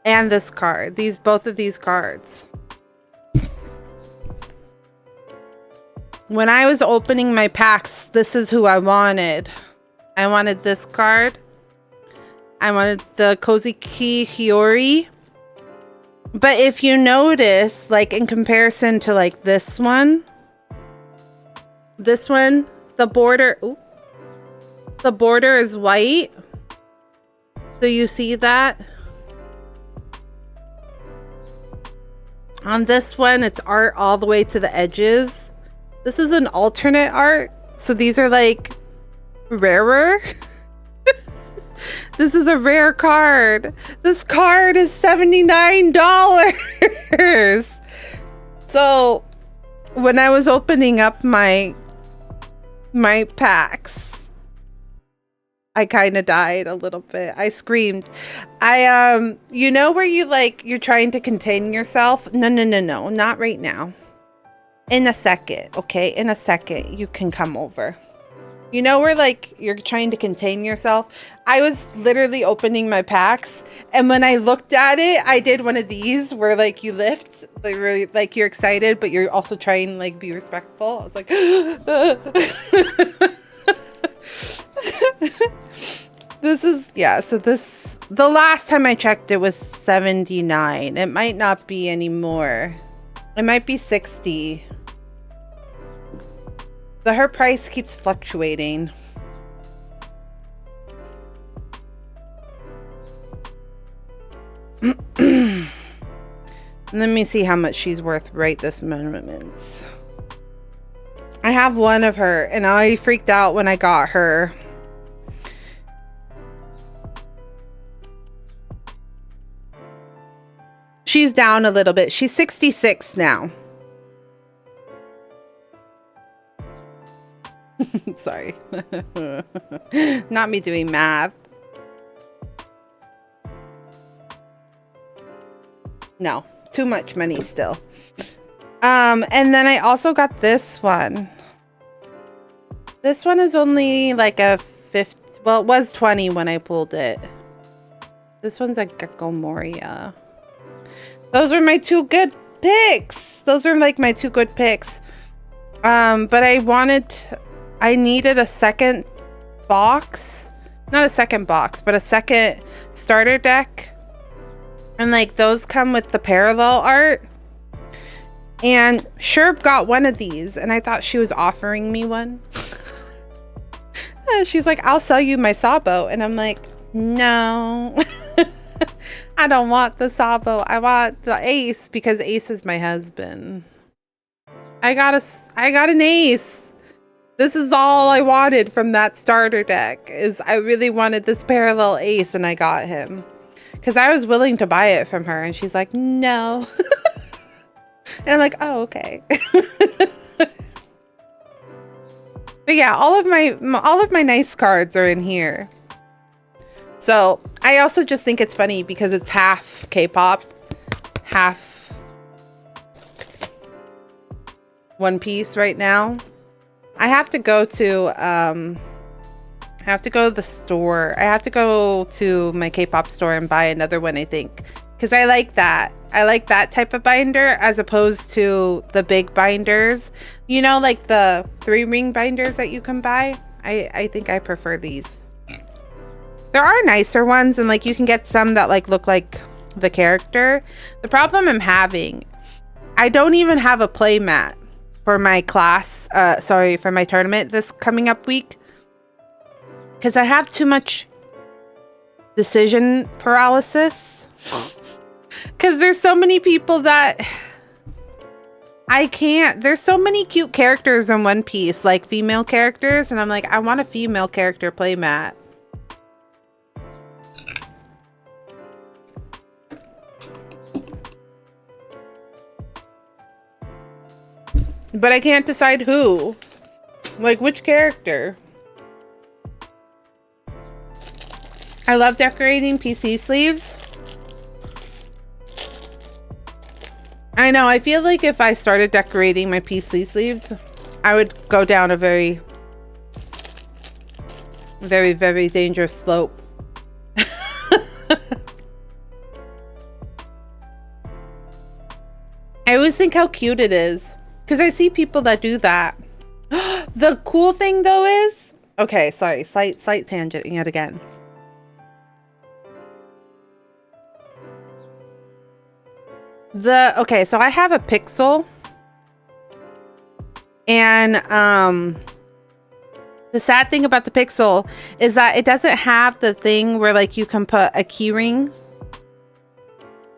And this card. Both of these cards. When I was opening my packs, this is who I wanted. I wanted this card. I wanted the Koziki Hiyori. But if you notice, like in comparison to like this one, the border, the border is white. So you see that? On this one, it's art all the way to the edges. This is an alternate art. So these are like rarer. This is a rare card. This card is $79. So when I was opening up my packs, I kind of died a little bit. I screamed. You know where you're trying to contain yourself? No, not right now. In a second, okay? In a second, you can come over. You know where you're trying to contain yourself? I was literally opening my packs, and when I looked at it, I did one of these where you lift, you're excited, but you're also trying to be respectful. I was like, the last time I checked, it was 79. It might not be anymore. It might be 60. But her price keeps fluctuating. Let me see how much she's worth right this moment. I have one of her, and I freaked out when I got her. She's down a little bit. She's 66 now. Sorry. Not me doing math. No, too much money still. And then I also got this one. This one is only like a 50, well, it was 20 when I pulled it. This one's a Gecko Moria. Those were my two good picks. Those were my two good picks. But I needed a second box. Not a second box, but a second starter deck. And those come with the parallel art. And Sherb got one of these, and I thought she was offering me one. She's like, I'll sell you my Sabo. And I'm like, no. I don't want the Sabo. I want the Ace, because Ace is my husband. I got an Ace. This is all I wanted from that starter deck. I really wanted this parallel Ace, and I got him. Because I was willing to buy it from her, and she's like, no. And I'm like, oh, okay. But yeah, all of my nice cards are in here. So I also just think it's funny because it's half K-pop, half One Piece right now. I have to go to the store. I have to go to my K-pop store and buy another one, I think. Because I like that. I like that type of binder as opposed to the big binders. You know, like the 3-ring binders that you can buy? I think I prefer these. There are nicer ones, and you can get some that look like the character. The problem I'm having, I don't even have a play mat for my class, for my tournament this coming up week. Because I have too much decision paralysis. Because there's so many people that I can't. There's so many cute characters in One Piece, like female characters. And I'm like, I want a female character playmat. But I can't decide who. Which character. I love decorating PC sleeves. I know, I feel like if I started decorating my PC sleeves, I would go down a very Very, very dangerous slope. I always think how cute it is because I see people that do that. The cool thing though is, okay, sorry, slight tangent yet again. Okay, so I have a Pixel, and the sad thing about the Pixel is that it doesn't have the thing where like you can put a key ring.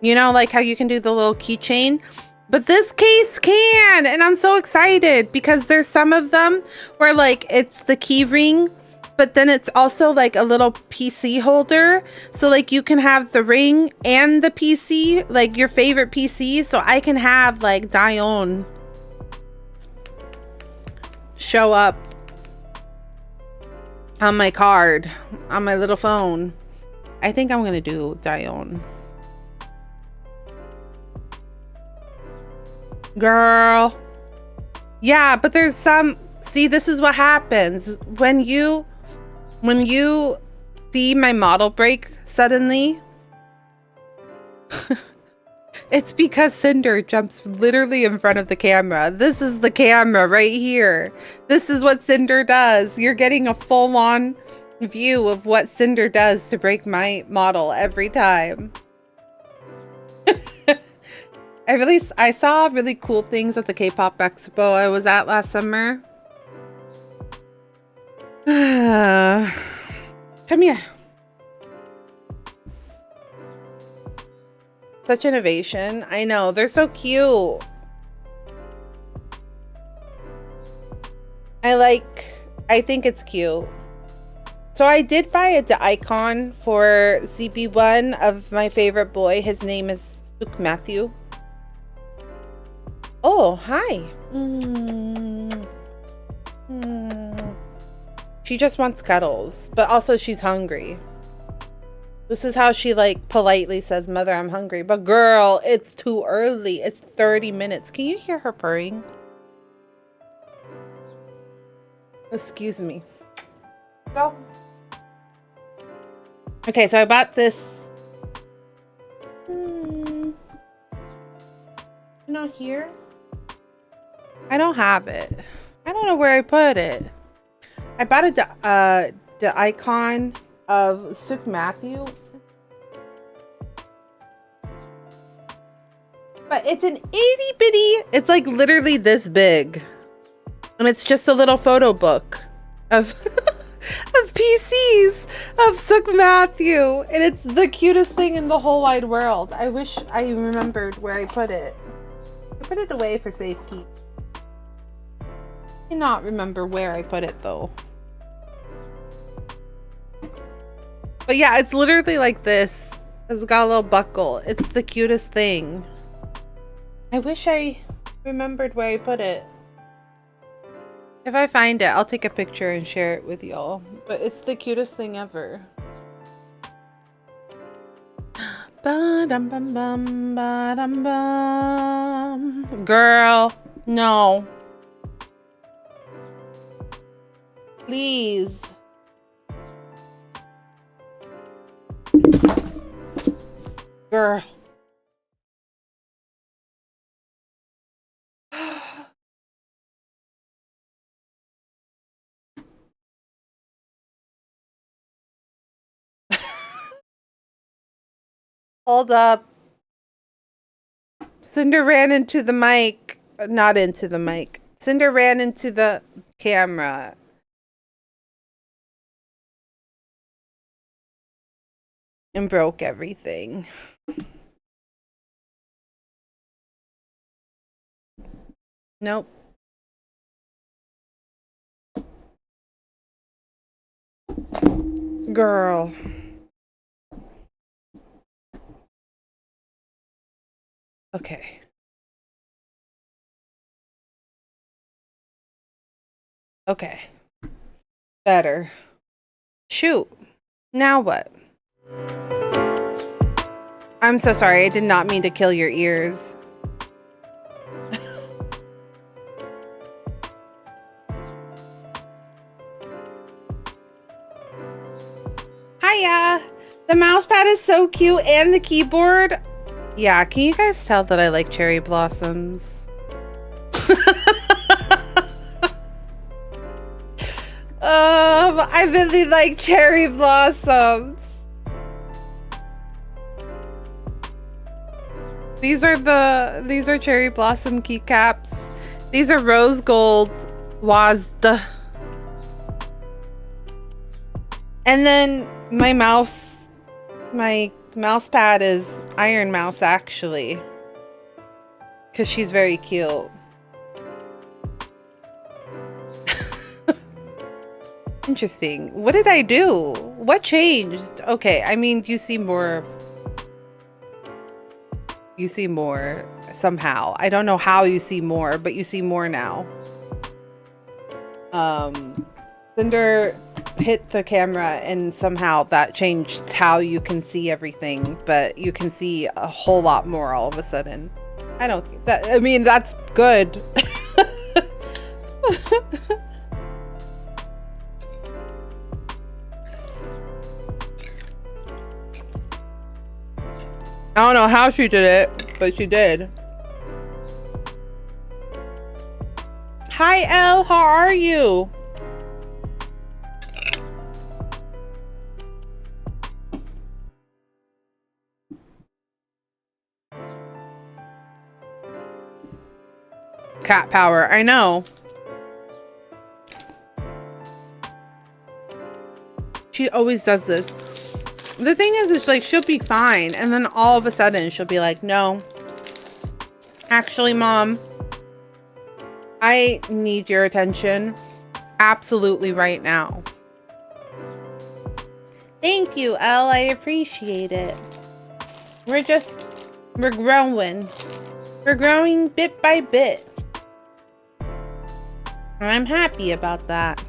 You know, like how you can do the little keychain. But this case can, and I'm so excited because there's some of them where like it's the key ring, but then it's also like a little PC holder. So like you can have the ring and the PC, like your favorite PC. So I can have like Dione show up on my card, on my little phone. I think I'm gonna do Dione. Girl. Yeah, but there's some, see, this is what happens when you see my model break suddenly. It's because Cinder jumps literally in front of the camera. This is the camera right here. This is what Cinder does. You're getting a full-on view of what Cinder does to break my model every time. I saw really cool things at the K-pop expo I was at last summer. Come here. Such innovation. I know, they're so cute. I think it's cute. So I did buy the icon for CP1 of my favorite boy. His name is Luke Matthew. Oh, hi. She just wants cuddles, but also she's hungry. This is how she like politely says, "Mother, I'm hungry." But girl, it's too early. It's 30 minutes. Can you hear her purring? Excuse me. Go. Okay, so I bought this. You're not here? I don't have it. I don't know where I put it. I bought the icon of Suk Matthew. But it's an itty bitty, it's like literally this big. And it's just a little photo book of of PCs of Suk Matthew. And it's the cutest thing in the whole wide world. I wish I remembered where I put it. I put it away for safekeep. I cannot remember where I put it though. But yeah, it's literally like this. It's got a little buckle. It's the cutest thing. I wish I remembered where I put it. If I find it, I'll take a picture and share it with y'all. But it's the cutest thing ever. Ba-dum-bum-bum, ba-dum-bum. Girl, no. Please. Girl. Hold up. Cinder ran into the mic. Not into the mic. Cinder ran into the camera. And broke everything. Nope. Girl. Okay. Okay. Better. Shoot. Now what? I'm so sorry. I did not mean to kill your ears. The mouse pad is so cute and the keyboard. Yeah, can you guys tell that I like cherry blossoms? I really like cherry blossoms. These are cherry blossom keycaps. These are rose gold WASD. And then my mouse pad is Iron Mouse, actually, because she's very cute. Interesting. What did I do? What changed? Okay, I mean, you see more somehow. I don't know how you see more, but you see more now. Cinder hit the camera and somehow that changed how you can see everything, but you can see a whole lot more all of a sudden. I don't think that, I mean, that's good. I don't know how she did it, but she did. Hi, Elle. How are you? Cat power. I know. She always does this. The thing is, it's like she'll be fine, and then all of a sudden she'll be like, no, actually, Mom, I need your attention absolutely right now. Thank you, Elle. I appreciate it. We're growing. We're growing bit by bit. And I'm happy about that.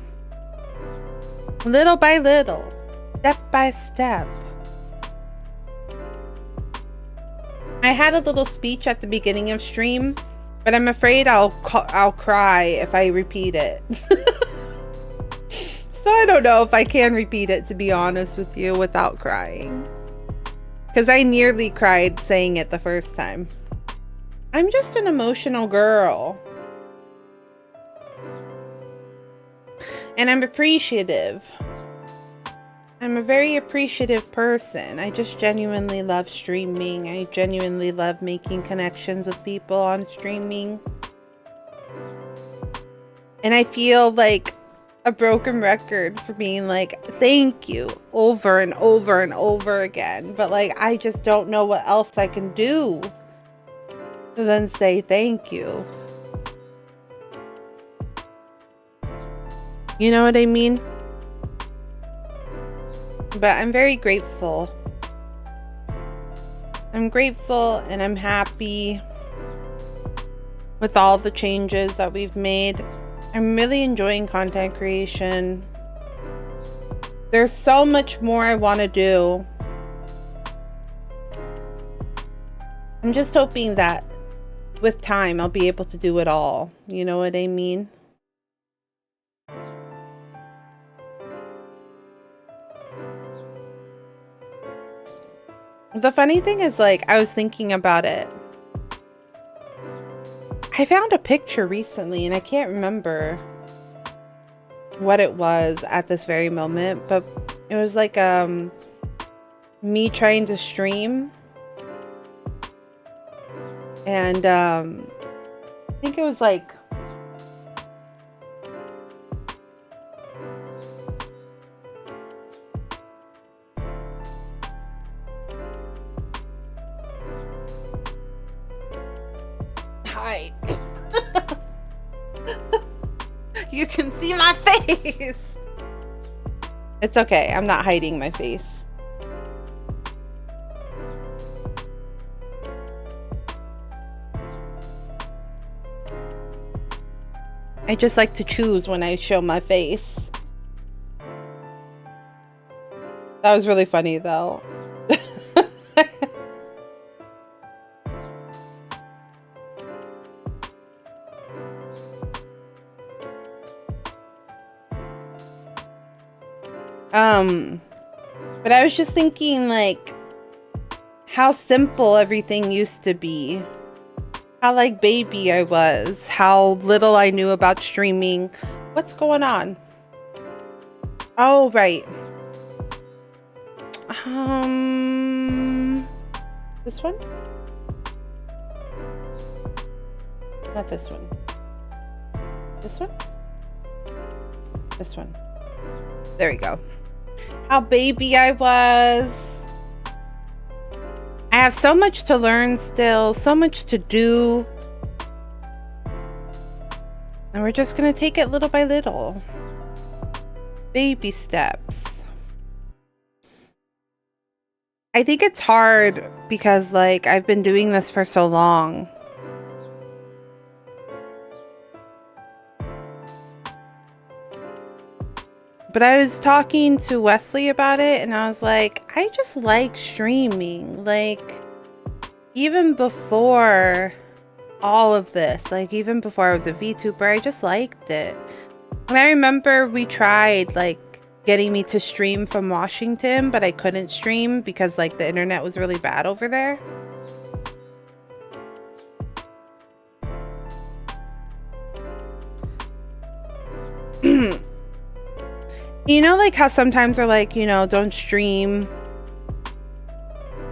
Little by little. Step by step. I had a little speech at the beginning of stream, but I'm afraid I'll cry if I repeat it. So I don't know if I can repeat it, to be honest with you, without crying. Because I nearly cried saying it the first time. I'm just an emotional girl. And I'm appreciative. I'm a very appreciative person. I just genuinely love streaming. I genuinely love making connections with people on streaming. And I feel like a broken record for being like, thank you, over and over and over again. But like, I just don't know what else I can do than say thank you. You know what I mean? But I'm very grateful. I'm grateful and I'm happy with all the changes that we've made. I'm really enjoying content creation. There's so much more I want to do. I'm just hoping that with time I'll be able to do it all. You know what I mean? The funny thing is, like, I was thinking about it. I found a picture recently and I can't remember what it was at this very moment, but it was like me trying to stream, and I think it was like hi. You can see my face. It's okay. I'm not hiding my face. I just like to choose when I show my face. That was really funny though. But I was just thinking, like, how simple everything used to be. How, like, baby I was. How little I knew about streaming. What's going on? Oh, right. This one? Not this one. This one? This one. There we go. How baby I was. I have so much to learn still, so much to do. And we're just gonna take it little by little. Baby steps. I think it's hard because, like, I've been doing this for so long. But I was talking to Wesley about it, and I was like, I just like streaming. Like, even before all of this, like, even before I was a VTuber, I just liked it. And I remember we tried, like, getting me to stream from Washington, but I couldn't stream because, like, the internet was really bad over there. You know, like, how sometimes they're like, you know, don't stream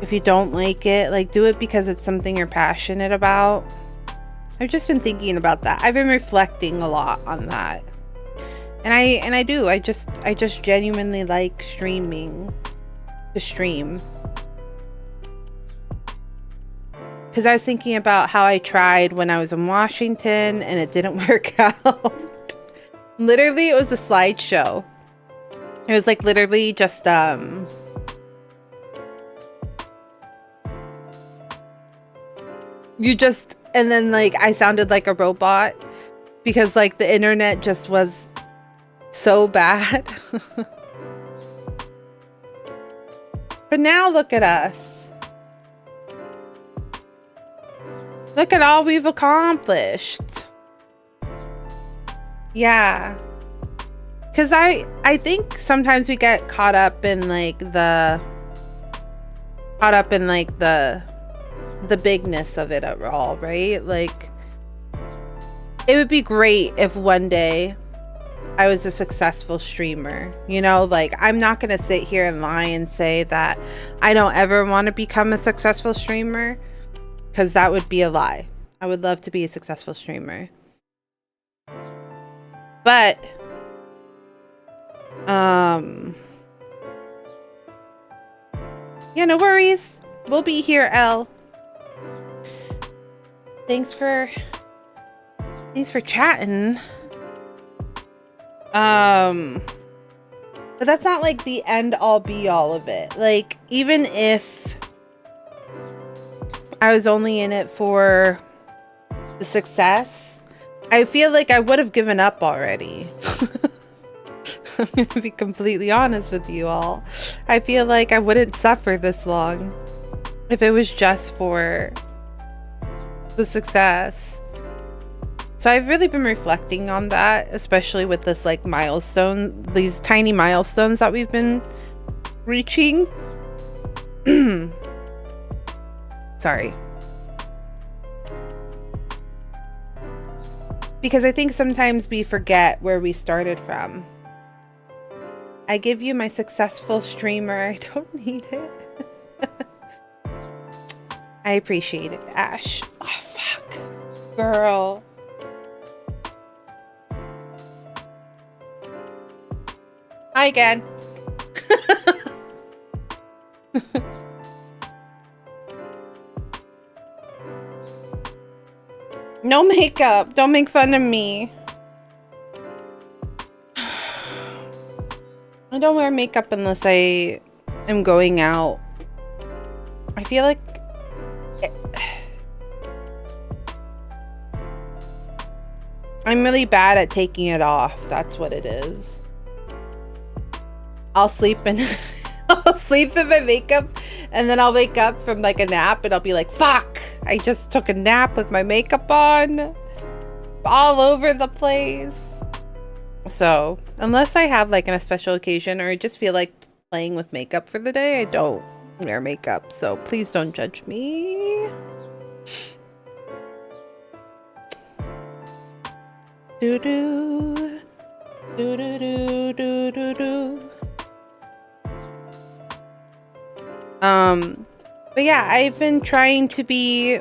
if you don't like it. Like, do it because it's something you're passionate about. I've just been thinking about that. I've been reflecting a lot on that. And I do. I just genuinely like streaming. To stream. Because I was thinking about how I tried when I was in Washington and it didn't work out. Literally, it was a slideshow. It was, like, literally just, you just, and then, like, I sounded like a robot because, like, the internet just was so bad. But now look at us. Look at all we've accomplished. Yeah. Because I think sometimes we get caught up in, like, the bigness of it all, right? Like, it would be great if one day I was a successful streamer, you know? Like, I'm not gonna sit here and lie and say that I don't ever want to become a successful streamer, because that would be a lie. I would love to be a successful streamer, but yeah, no worries. We'll be here, Elle. Thanks for chatting. But that's not, like, the end all be all of it. Like, even if I was only in it for the success, I feel like I would have given up already. I'm gonna be completely honest with you all. I feel like I wouldn't suffer this long if it was just for the success. So I've really been reflecting on that, especially with this, like, milestone, these tiny milestones that we've been reaching. Sorry. Because I think sometimes we forget where we started from. I give you my successful streamer. I don't need it. I appreciate it, Ash. Oh, fuck. Girl. Hi again. No makeup. Don't make fun of me. I don't wear makeup unless I am going out. I feel like I'm really bad at taking it off. That's what it is. I'll sleep in I'll sleep in my makeup, and then I'll wake up from, like, a nap and I'll be like, fuck, I just took a nap with my makeup on all over the place. So unless I have, like, a special occasion, or I just feel like playing with makeup for the day. I don't wear makeup, so please don't judge me. Do do do do do do do do. But yeah, I've been trying to be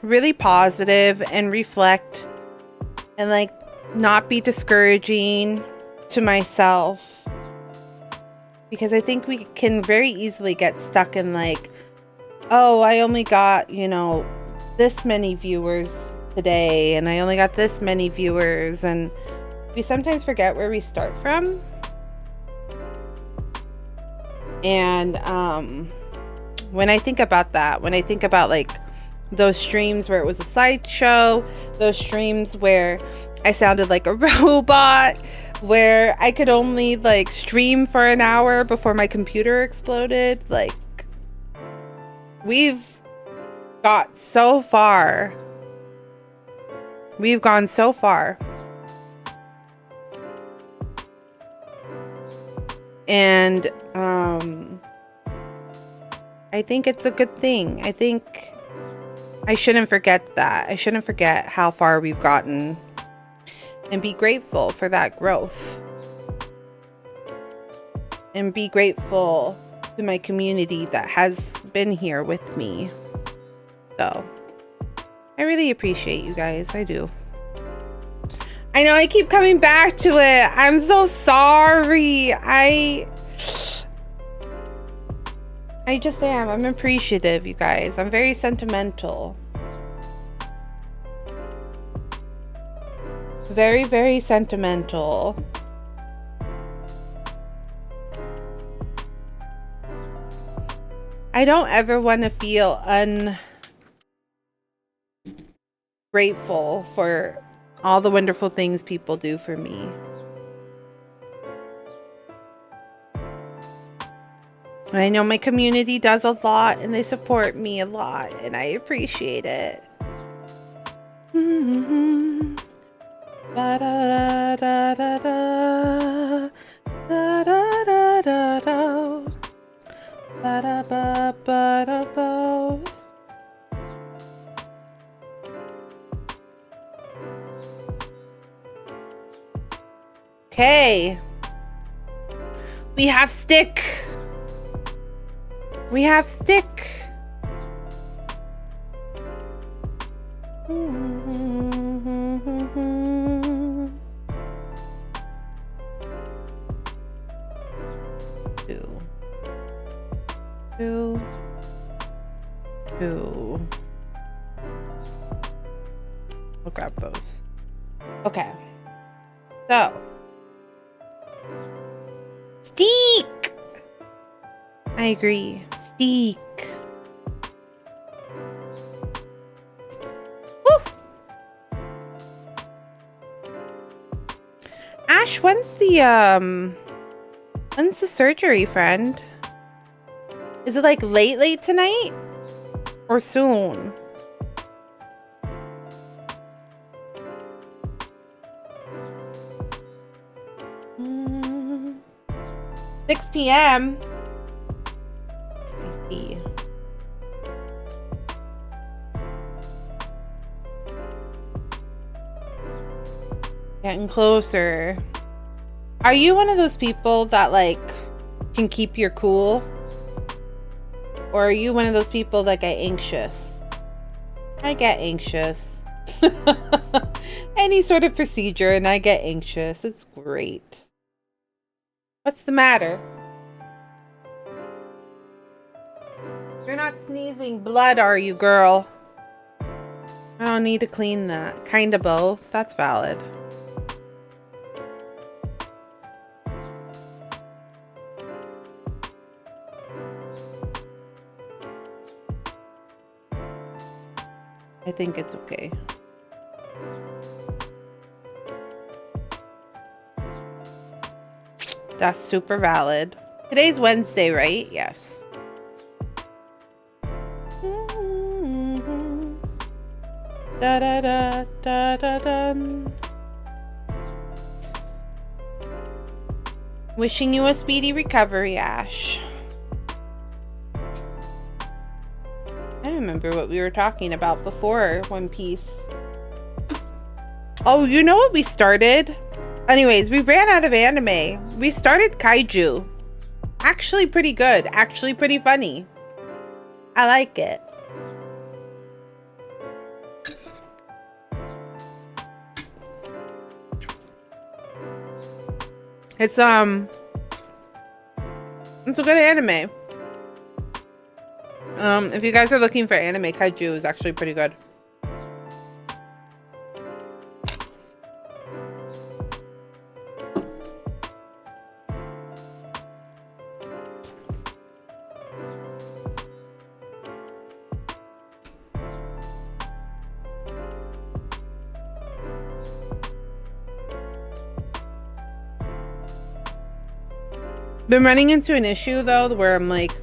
really positive and reflect and like not be discouraging to myself, because I think we can very easily get stuck in like, oh, I only got, you know, this many viewers today and I only got this many viewers, and we sometimes forget where we start from. And when I think about that, when I think about like those streams where it was a slideshow, those streams where I sounded like a robot, where I could only like stream for an hour before my computer exploded, like we've got so far. We've gone so far. And I think it's a good thing. I think I shouldn't forget that. I shouldn't forget how far we've gotten and be grateful for that growth. And be grateful to my community that has been here with me. So I really appreciate you guys. I do. I know I keep coming back to it. I'm so sorry. I just am. I'm appreciative, you guys. I'm very sentimental. Very, very sentimental. I don't ever want to feel ungrateful for all the wonderful things people do for me. And I know my community does a lot and they support me a lot and I appreciate it. Okay. We have stick. We have stick. Two. We'll grab those. Okay. So. Steak! I agree. Steak. Woo! Ash, when's the surgery, friend? Is it like late tonight? Or soon? Mm, 6 p.m. Let me see. Getting closer. Are you one of those people that like can keep your cool? Or are you one of those people that get anxious? I get anxious. Any sort of procedure and I get anxious. It's great. What's the matter? You're not sneezing blood, are you, girl? I don't need to clean that. Kinda both. That's valid. I think it's okay. That's super valid. Today's Wednesday, right? Yes. Da da da da da da. Wishing you a speedy recovery, Ash. I don't remember what we were talking about before One Piece. Oh, you know what we started? Anyways, we ran out of anime. We started Kaiju. Actually pretty good. Actually pretty funny. I like it. It's a good anime. If you guys are looking for anime, Kaiju is actually pretty good. Been running into an issue though where I'm like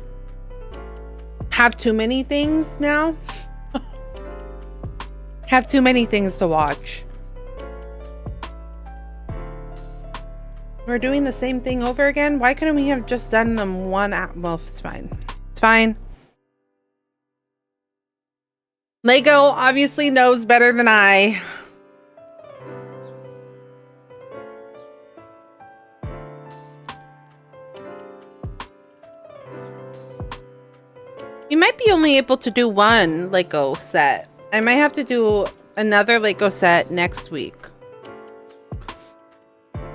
have too many things now. Have too many things to watch. We're doing the same thing over again. Why couldn't we have just done them one at? Well, it's fine. It's fine. Lego obviously knows better than I. You might be only able to do one Lego set. I might have to do another Lego set next week.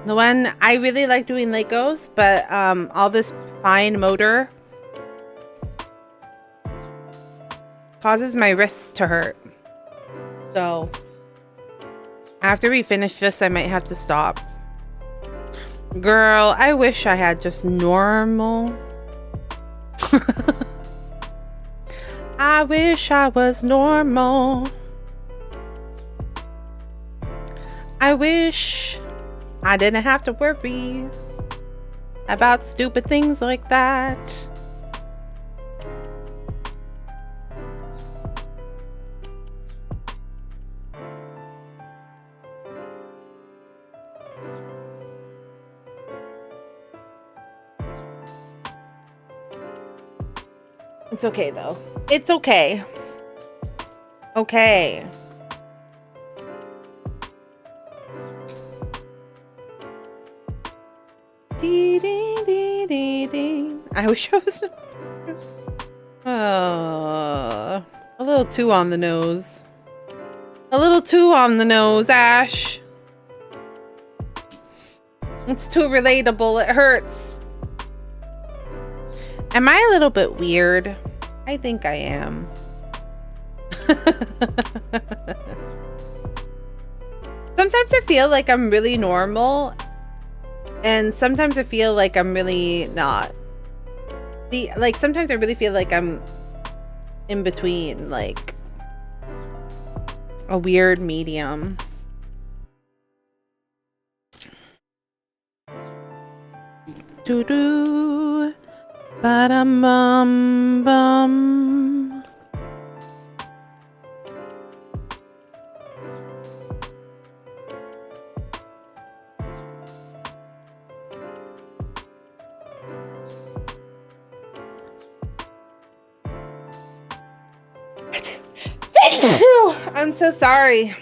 The one I really like doing Legos, but all this fine motor causes my wrists to hurt. So after we finish this, I might have to stop. Girl, I wish I had just normal. I wish I was normal. I wish I didn't have to worry about stupid things like that. It's okay though. It's okay. Okay. Dee, dee, dee, dee, dee. I wish I was a little too on the nose. A little too on the nose, Ash. It's too relatable. It hurts. Am I a little bit weird? I think I am. Sometimes I feel like I'm really normal, and sometimes I feel like I'm really not. Sometimes I really feel like I'm in between, like a weird medium. Doo-doo. Ba-dum-bum-bum. I'm so sorry.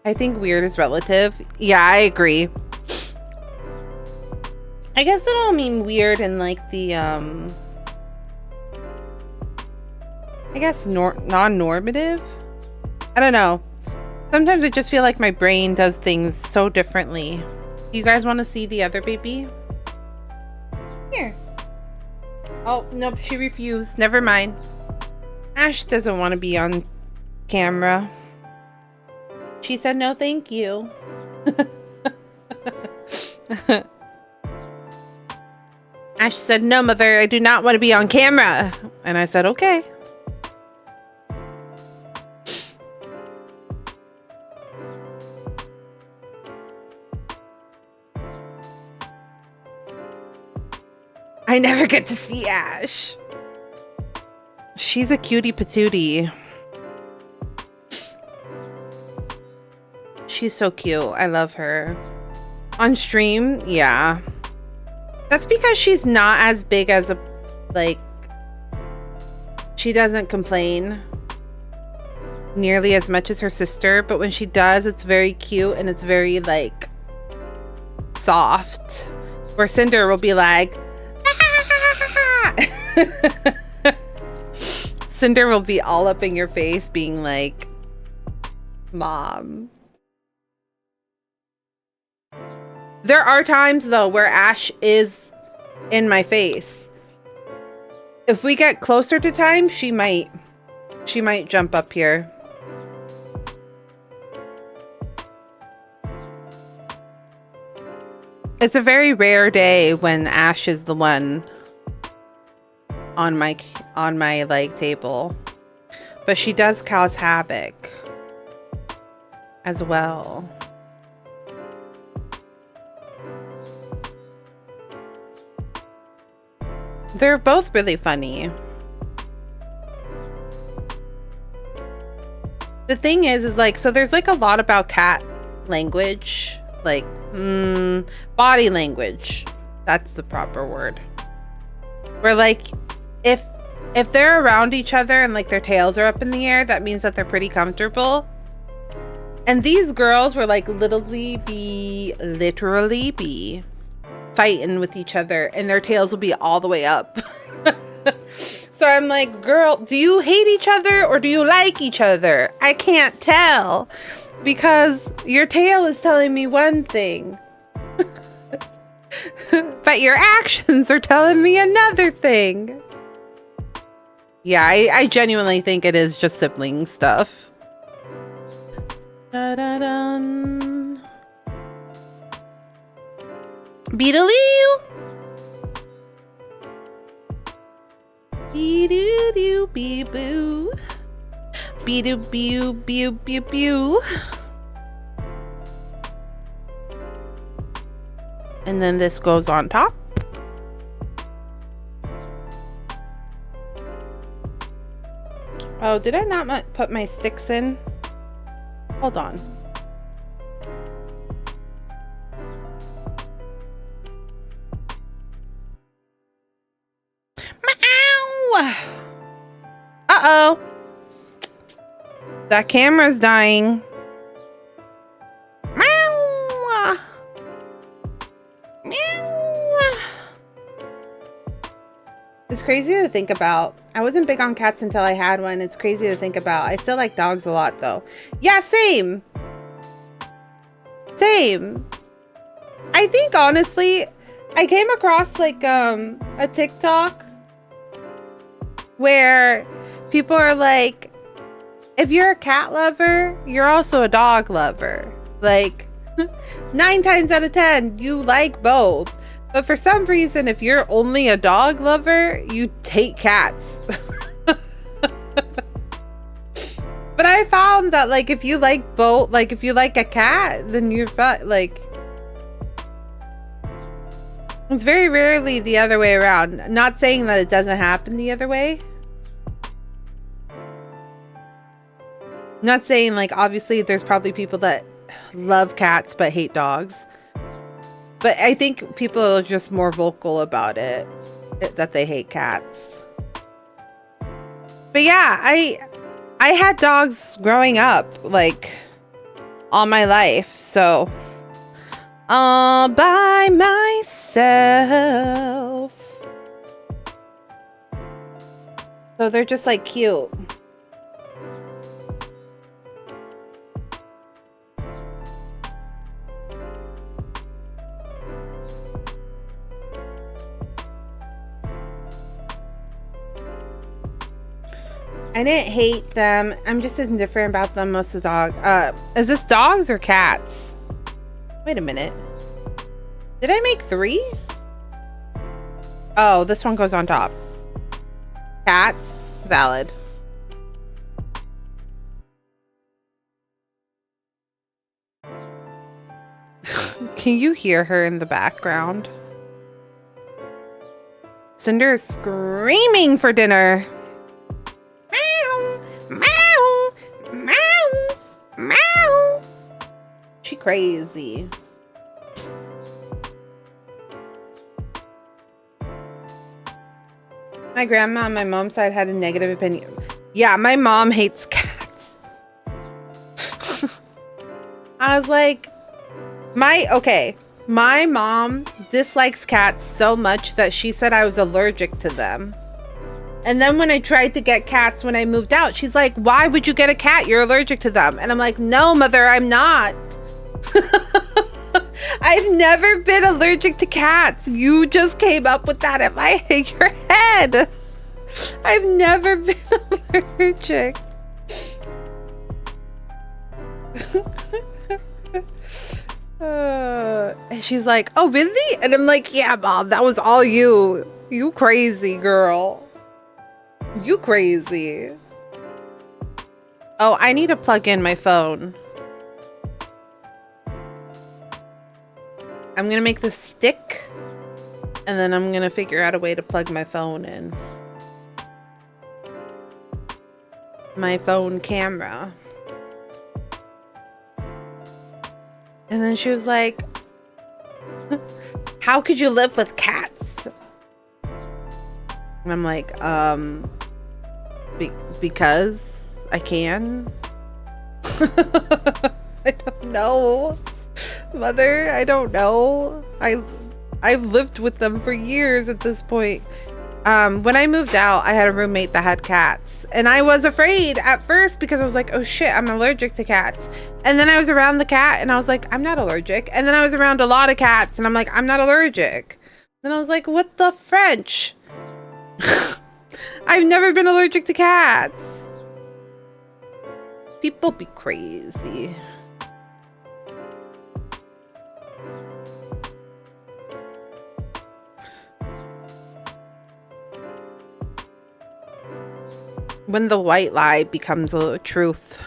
I think weird is relative. Yeah, I agree. I guess I don't mean weird in like the I guess non-normative. I don't know. Sometimes I just feel like my brain does things so differently. You guys want to see the other baby? Here. Oh, nope, she refused. Never mind. Ash doesn't want to be on camera. She said no thank you. Ash said, no, mother, I do not want to be on camera. And I said, okay. I never get to see Ash. She's a cutie patootie. she's so cute. I love her. On stream, yeah. That's because she's not as big as a, like, she doesn't complain nearly as much as her sister, but when she does, it's very cute and it's very, like, soft. Where Cinder will be like, Cinder will be all up in your face being like, Mom. There are times though where Ash is in my face. If we get closer to time, she might jump up here. It's a very rare day when Ash is the one on my like table, but she does cause havoc as well. They're both really funny. The thing is like, so there's like a lot about cat language, like body language. That's the proper word. Where like, if they're around each other and like their tails are up in the air, that means that they're pretty comfortable. And these girls were like literally be fighting with each other and their tails will be all the way up. So I'm like, girl, do you hate each other or do you like each other? I can't tell because your tail is telling me one thing, but your actions are telling me another thing. Yeah, I genuinely think it is just sibling stuff. Da-da-dun. Beedaloo. Be-doo-doo, be-boo. Be-doo-bew-bew-bew-bew. And then this goes on top. Oh, did I not put my sticks in? Hold on. Uh-oh. That camera's dying. Meow. Meow. It's crazy to think about. I wasn't big on cats until I had one. It's crazy to think about. I still like dogs a lot though. Yeah, same. Same. I think honestly, I came across like a TikTok where people are like, if you're a cat lover, you're also a dog lover. Like 9 times out of 10, you like both. But for some reason, if you're only a dog lover, you hate cats. But I found that like if you like both, like if you like a cat, then you're like, it's very rarely the other way around. Not saying that it doesn't happen the other way. Not saying like obviously there's probably people that love cats but hate dogs. But I think people are just more vocal about it, that they hate cats. But yeah, I had dogs growing up, like, all my life. So, all by myself. So they're just, like, cute. I didn't hate them. I'm just indifferent about them most of the dog. Is this dogs or cats? Wait a minute. Did I make 3? Oh, this one goes on top. Cats, valid. Can you hear her in the background? Cinder is screaming for dinner. Meow, meow, meow, meow. crazy. My grandma on my mom's side had a negative opinion. Yeah, my mom hates cats. I was like, my mom dislikes cats so much that she said I was allergic to them. And then when I tried to get cats when I moved out, she's like, why would you get a cat? You're allergic to them. And I'm like, no, mother, I'm not. I've never been allergic to cats. You just came up with that in your head. I've never been allergic. And she's like, oh, really? And I'm like, yeah, Mom, that was all you. You crazy girl. You crazy. Oh, I need to plug in my phone. I'm gonna make this stick, and then I'm gonna figure out a way to plug my phone in. My phone camera. And then she was like, how could you live with cats? And I'm like, because I can. I don't know. Mother, I don't know. I've lived with them for years at this point. When I moved out, I had a roommate that had cats, and I was afraid at first because I was like, oh shit, I'm allergic to cats. And then I was around the cat and I was like, I'm not allergic. And then I was around a lot of cats and I'm like, I'm not allergic. Then I was like, what the French? I've never been allergic to cats. People be crazy. When the white lie becomes a truth.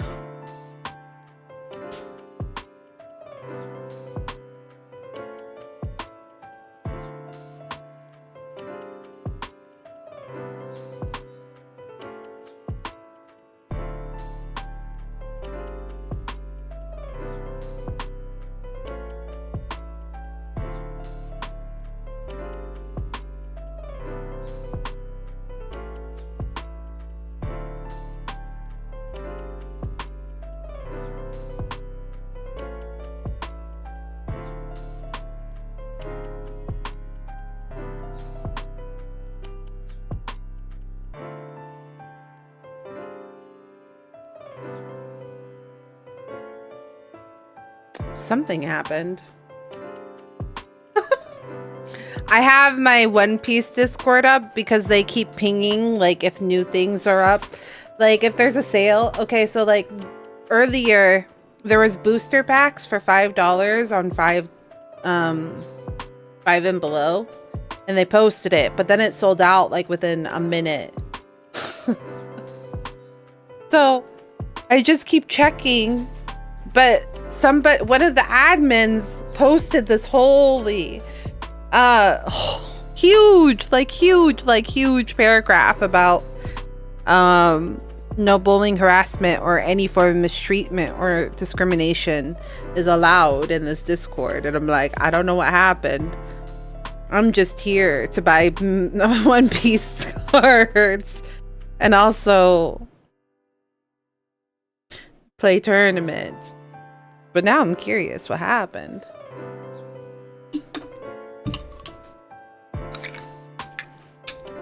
Something happened. I have my One Piece Discord up because they keep pinging, like, if new things are up. Like, if there's a sale. Okay, so, like, earlier, there was booster packs for $5 on 5 and below. And they posted it, but then it sold out, like, within a minute. So, I just keep checking. But one of the admins posted this huge paragraph about no bullying, harassment, or any form of mistreatment or discrimination is allowed in this Discord. And I'm like, I don't know what happened. I'm just here to buy One Piece cards and also play tournaments. But now I'm curious what happened.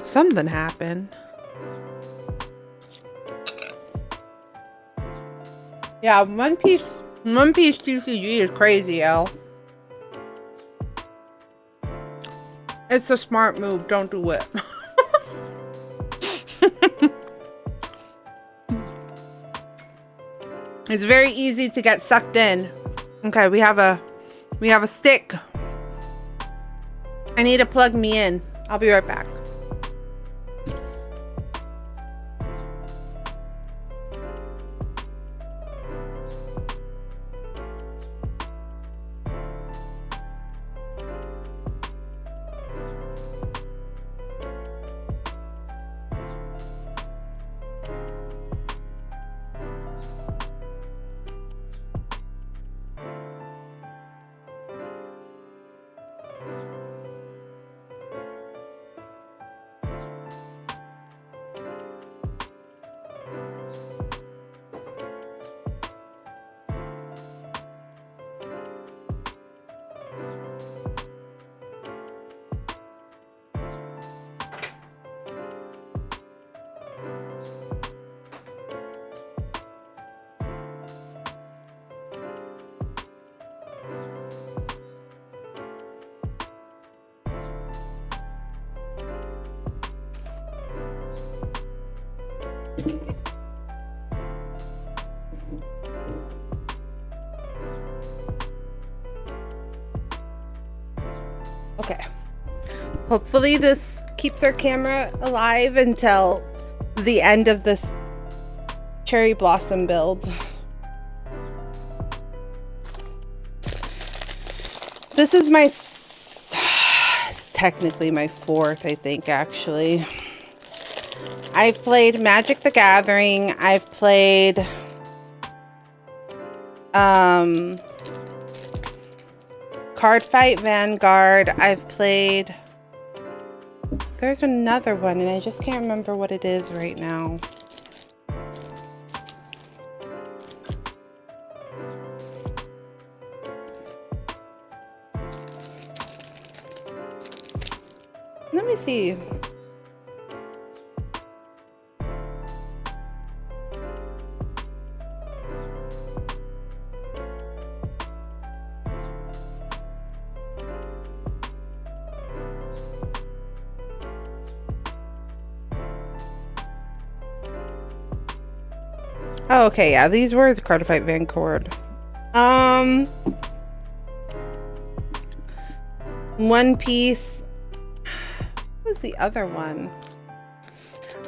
Something happened. Yeah, One Piece TCG is crazy, yo. It's a smart move. Don't do it. It's very easy to get sucked in. Okay, we have a stick. I need to plug me in. I'll be right back. Okay. Hopefully this keeps our camera alive until the end of this cherry blossom build. This is my, technically my fourth, I think, actually. I've played Magic the Gathering. I've played Card Fight Vanguard. I've played, there's another one and I just can't remember what it is right now. Let me see. Oh, okay, yeah, these were the Card Fight Vanguard. One Piece. What was the other one?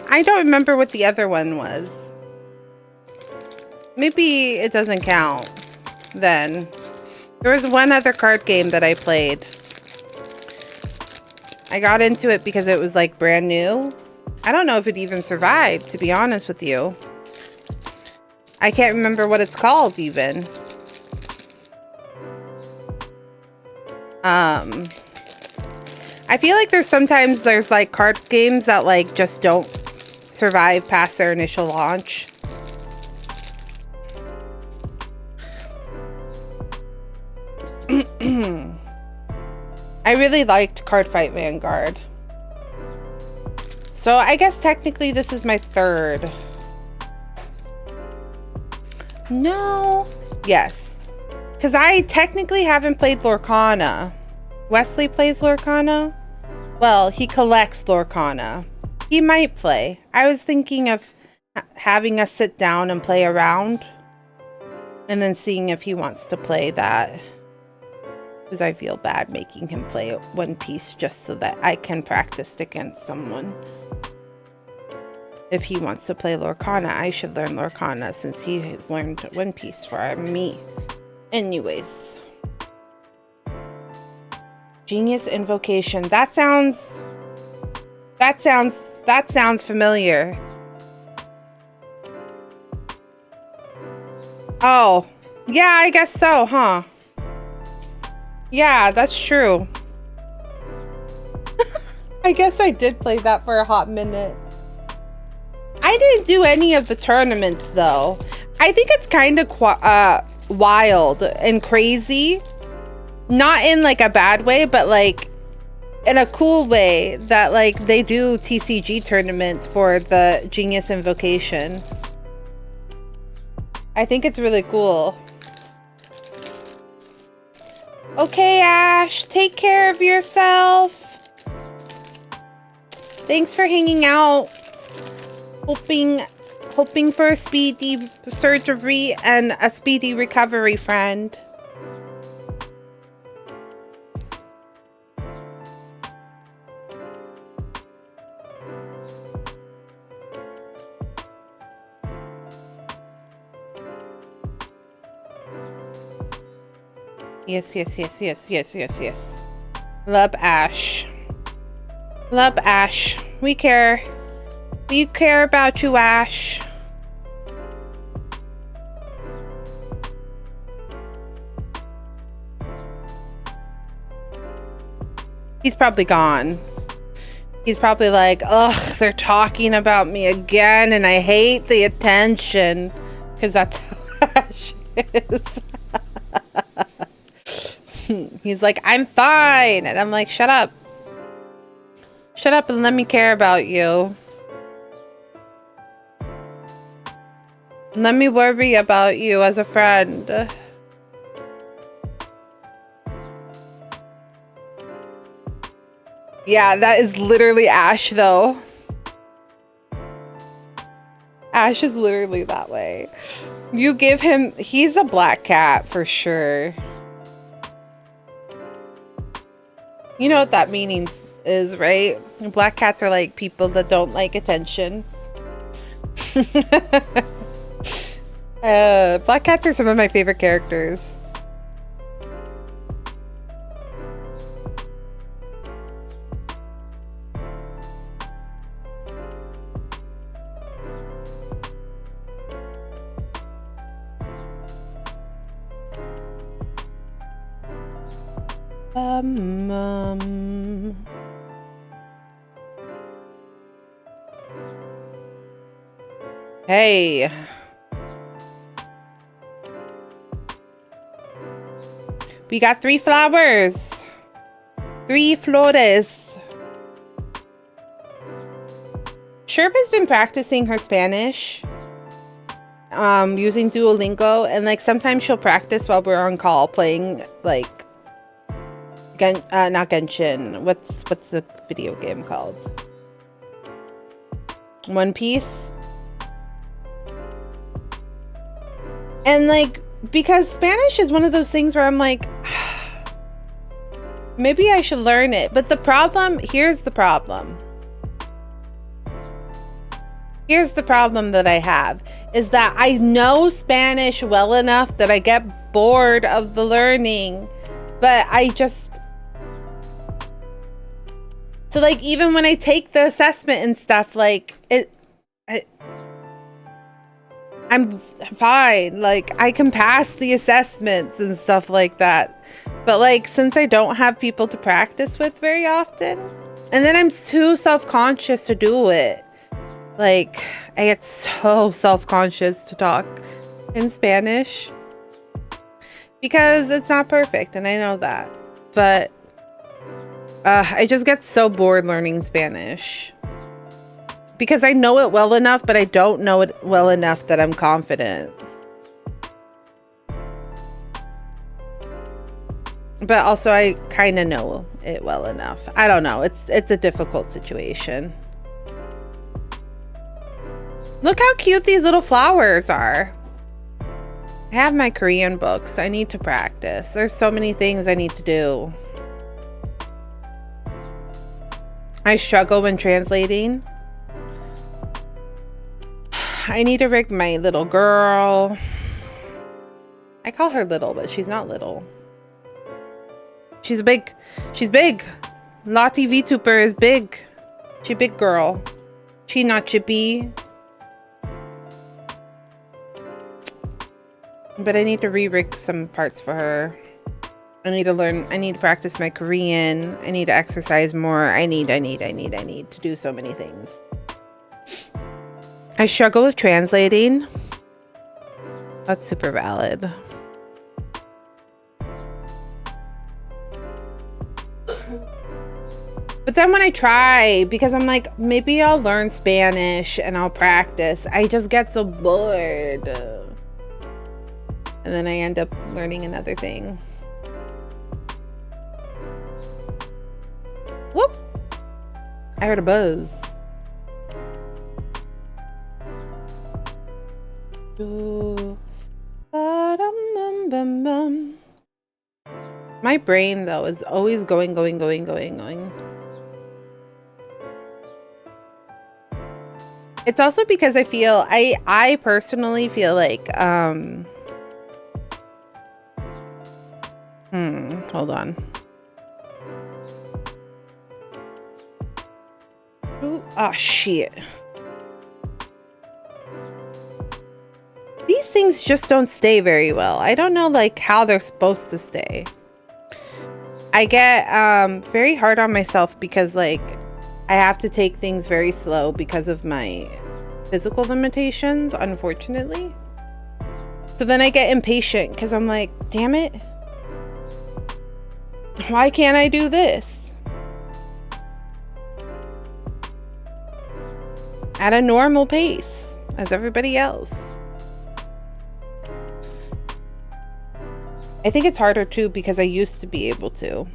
I don't remember what the other one was. Maybe it doesn't count then. There was one other card game that I played. I got into it because it was like brand new. I don't know if it even survived, to be honest with you. I can't remember what it's called even. I feel like there's like card games that like just don't survive past their initial launch. I really liked Card Fight Vanguard. So I guess technically this is my third. No. Yes. Because I technically haven't played Lorcana. Wesley plays Lorcana? Well, he collects Lorcana. He might play. I was thinking of having us sit down and play around. And then seeing if he wants to play that. Because I feel bad making him play One Piece just so that I can practice against someone. If he wants to play Lorcana, I should learn Lorcana since he has learned One Piece for me. Anyways. Genius Invocation. That sounds familiar. Oh, yeah, I guess so, huh? Yeah, that's true. I guess I did play that for a hot minute. I didn't do any of the tournaments though. I think it's kind of wild and crazy. Not in like a bad way, but like in a cool way that like they do TCG tournaments for the Genius Invocation. I think it's really cool. Okay, Ash, take care of yourself. Thanks for hanging out. Hoping for a speedy surgery and a speedy recovery, friend. Yes. Love Ash. Love Ash. We care. We care about you, Ash. He's probably gone. He's probably like, ugh, they're talking about me again and I hate the attention. Because that's how Ash is. He's like, I'm fine. And I'm like, shut up. Shut up and let me care about you. Let me worry about you as a friend. Yeah, that is literally Ash, though. Ash is literally that way. You give him, he's a black cat for sure. You know what that meaning is, right? Black cats are like people that don't like attention. Black cats are some of my favorite characters. Hey. We got 3 flowers. 3 flores. Sherp has been practicing her Spanish. Using Duolingo, and like sometimes she'll practice while we're on call playing like not Genshin. What's the video game called? One Piece. And like, because Spanish is one of those things where I'm like, maybe I should learn it. But the problem, here's the problem. Here's the problem that I have, is that I know Spanish well enough that I get bored of the learning, but I just, so like even when I take the assessment and stuff, like I'm fine, like I can pass the assessments and stuff like that, but like since I don't have people to practice with very often, and then I'm too self-conscious to do it. Like, I get so self-conscious to talk in Spanish because it's not perfect, and I know that. But I just get so bored learning Spanish because I know it well enough, but I don't know it well enough that I'm confident. But also, I kind of know it well enough. I don't know. It's a difficult situation. Look how cute these little flowers are. I have my Korean books. I need to practice. There's so many things I need to do. I struggle when translating. I need to rig my little girl. I call her little, but she's not little. She's big. She's big. Lottie VTuber is big. She big girl. She not chippy. But I need to re-rig some parts for her. I need to learn. I need to practice my Korean. I need to exercise more. I need to do so many things. I struggle with translating. That's super valid. But then when I try, because I'm like, maybe I'll learn Spanish and I'll practice, I just get so bored. And then I end up learning another thing. Whoop! I heard a buzz. My brain, though, is always going. It's also because I feel, I personally feel like, hold on. Ooh, oh, shit. These things just don't stay very well. I don't know, like, how they're supposed to stay. I get very hard on myself because, like, I have to take things very slow because of my physical limitations, unfortunately. So then I get impatient because I'm like, damn it. Why can't I do this at a normal pace as everybody else? I think it's harder too because I used to be able to.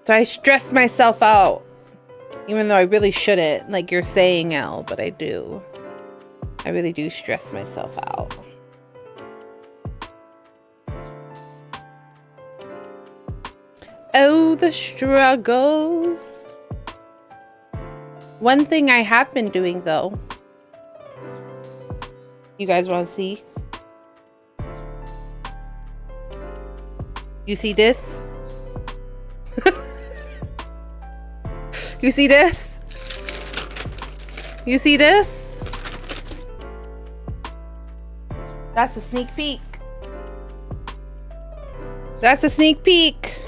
So I stress myself out, even though I really shouldn't, like you're saying, Elle, but I do. I really do stress myself out. Oh, the struggles. One thing I have been doing, though. You guys want to see? You see this? You see this? You see this? That's a sneak peek. That's a sneak peek.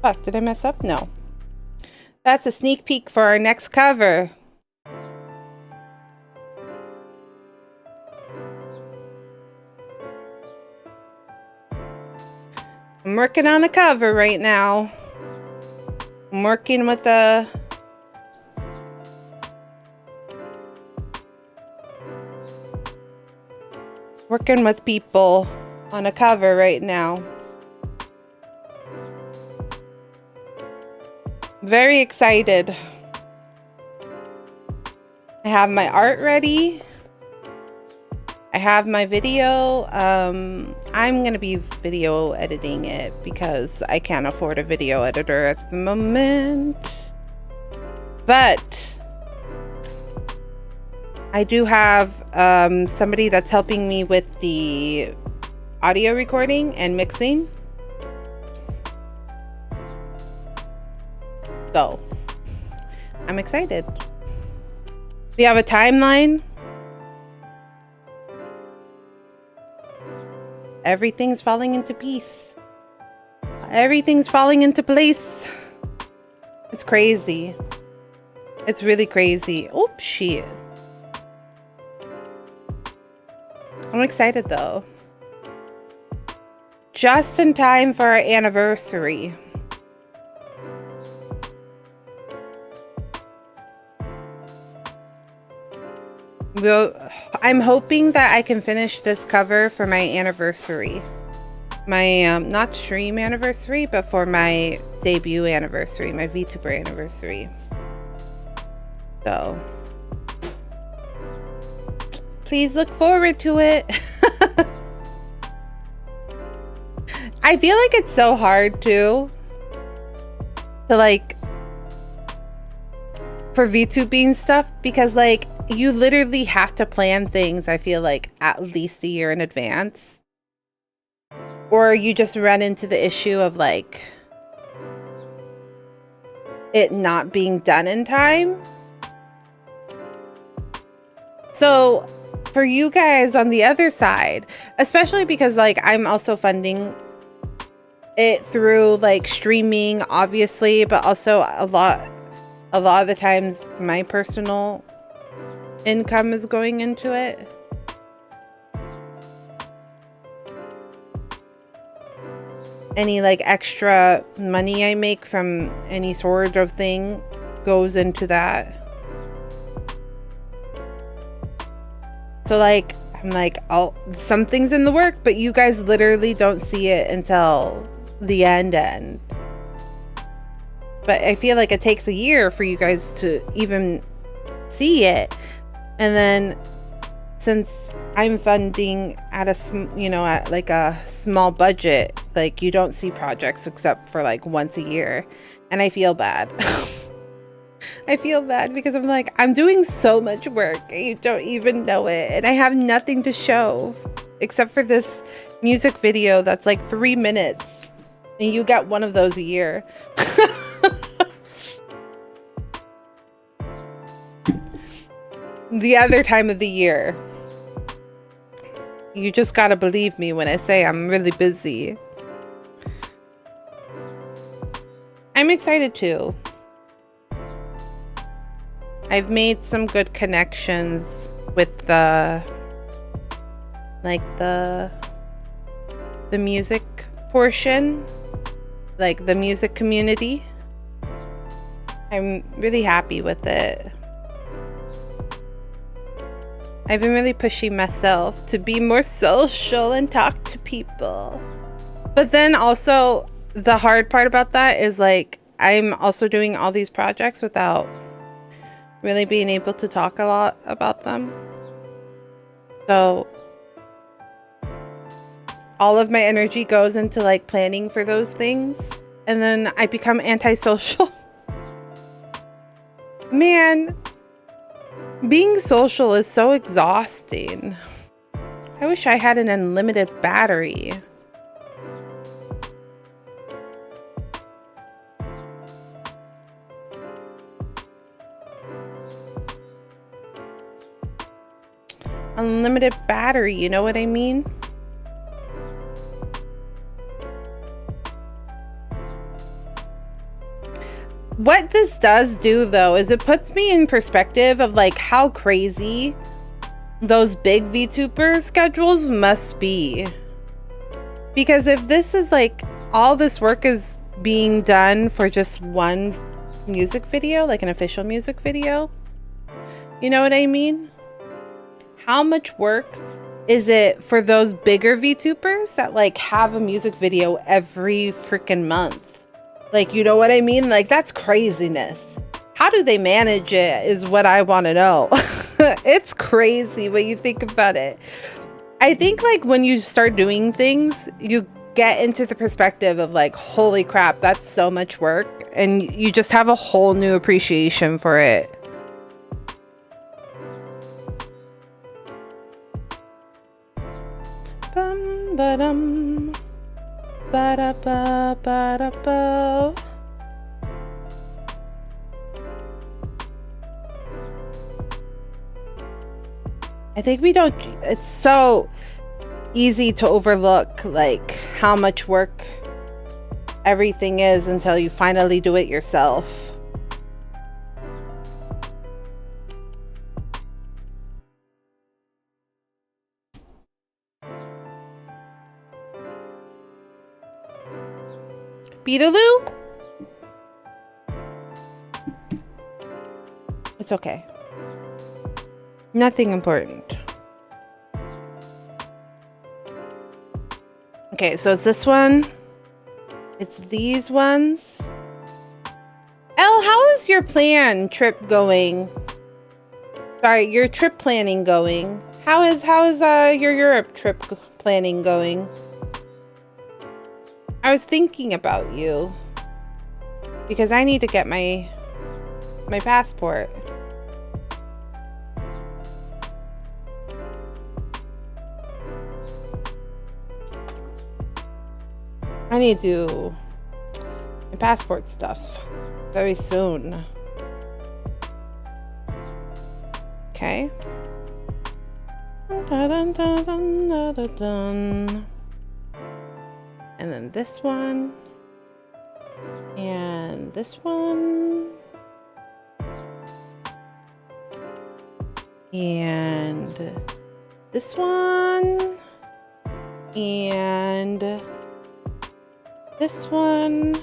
Fuck, did I mess up? No. That's a sneak peek for our next cover. I'm working on a cover right now. I'm working with people on a cover right now. Very excited. I have my art ready. I have my video. I'm gonna be video editing it because I can't afford a video editor at the moment. But I do have somebody that's helping me with the audio recording and mixing. So I'm excited. We have a timeline. Everything's falling into peace. Everything's falling into place. It's crazy. It's really crazy. Oh, shit. I'm excited though. Just in time for our anniversary. I'm hoping that I can finish this cover for my anniversary. My, not stream anniversary, but for my debut anniversary, my VTuber anniversary. So, please look forward to it. I feel like it's so hard too, to like, for VTubing stuff, because like, you literally have to plan things, I feel like, at least a year in advance. Or you just run into the issue of like it not being done in time. So for you guys on the other side, especially because like I'm also funding it through like streaming, obviously, but also a lot of the times my personal income is going into it. Any like extra money I make from any sort of thing goes into that. So like, I'm like, oh, something's in the work, but you guys literally don't see it until the end. But I feel like it takes a year for you guys to even see it. And then since I'm funding at at like a small budget, like you don't see projects except for like once a year. And I feel bad. I feel bad because I'm like, I'm doing so much work and you don't even know it. And I have nothing to show except for this music video that's like 3 minutes. And you get one of those a year. The other time of the year, you just gotta believe me when I say I'm really busy. I'm excited too. I've made some good connections with the music portion, like the music community. I'm really happy with it. I've been really pushing myself to be more social and talk to people. But then also the hard part about that is like I'm also doing all these projects without really being able to talk a lot about them. So all of my energy goes into like planning for those things, and then I become antisocial. Man, being social is so exhausting. I wish I had an unlimited battery. Unlimited battery, you know what I mean? What this does do though is it puts me in perspective of like how crazy those big VTuber schedules must be. Because if this is like all this work is being done for just one music video, like an official music video, you know what I mean? How much work is it for those bigger VTubers that like have a music video every freaking month? Like, you know what I mean? Like, that's craziness. How do they manage it is what I want to know. It's crazy when you think about it. I think like when you start doing things, you get into the perspective of like, holy crap, that's so much work. And you just have a whole new appreciation for it. Bum, ba-dum, ba-da-ba, ba-da-ba. I think we don't, it's so easy to overlook like how much work everything is until you finally do it yourself. Beetaloo? It's okay. Nothing important. Okay, so it's this one. It's these ones. Elle, how is your trip going? Sorry, your trip planning going? How is your Europe trip planning going? I was thinking about you because I need to get my passport. I need to do my passport stuff very soon. Okay. Dun, dun, dun, dun, dun, dun, dun. And then this one. And this one. And this one. And this one.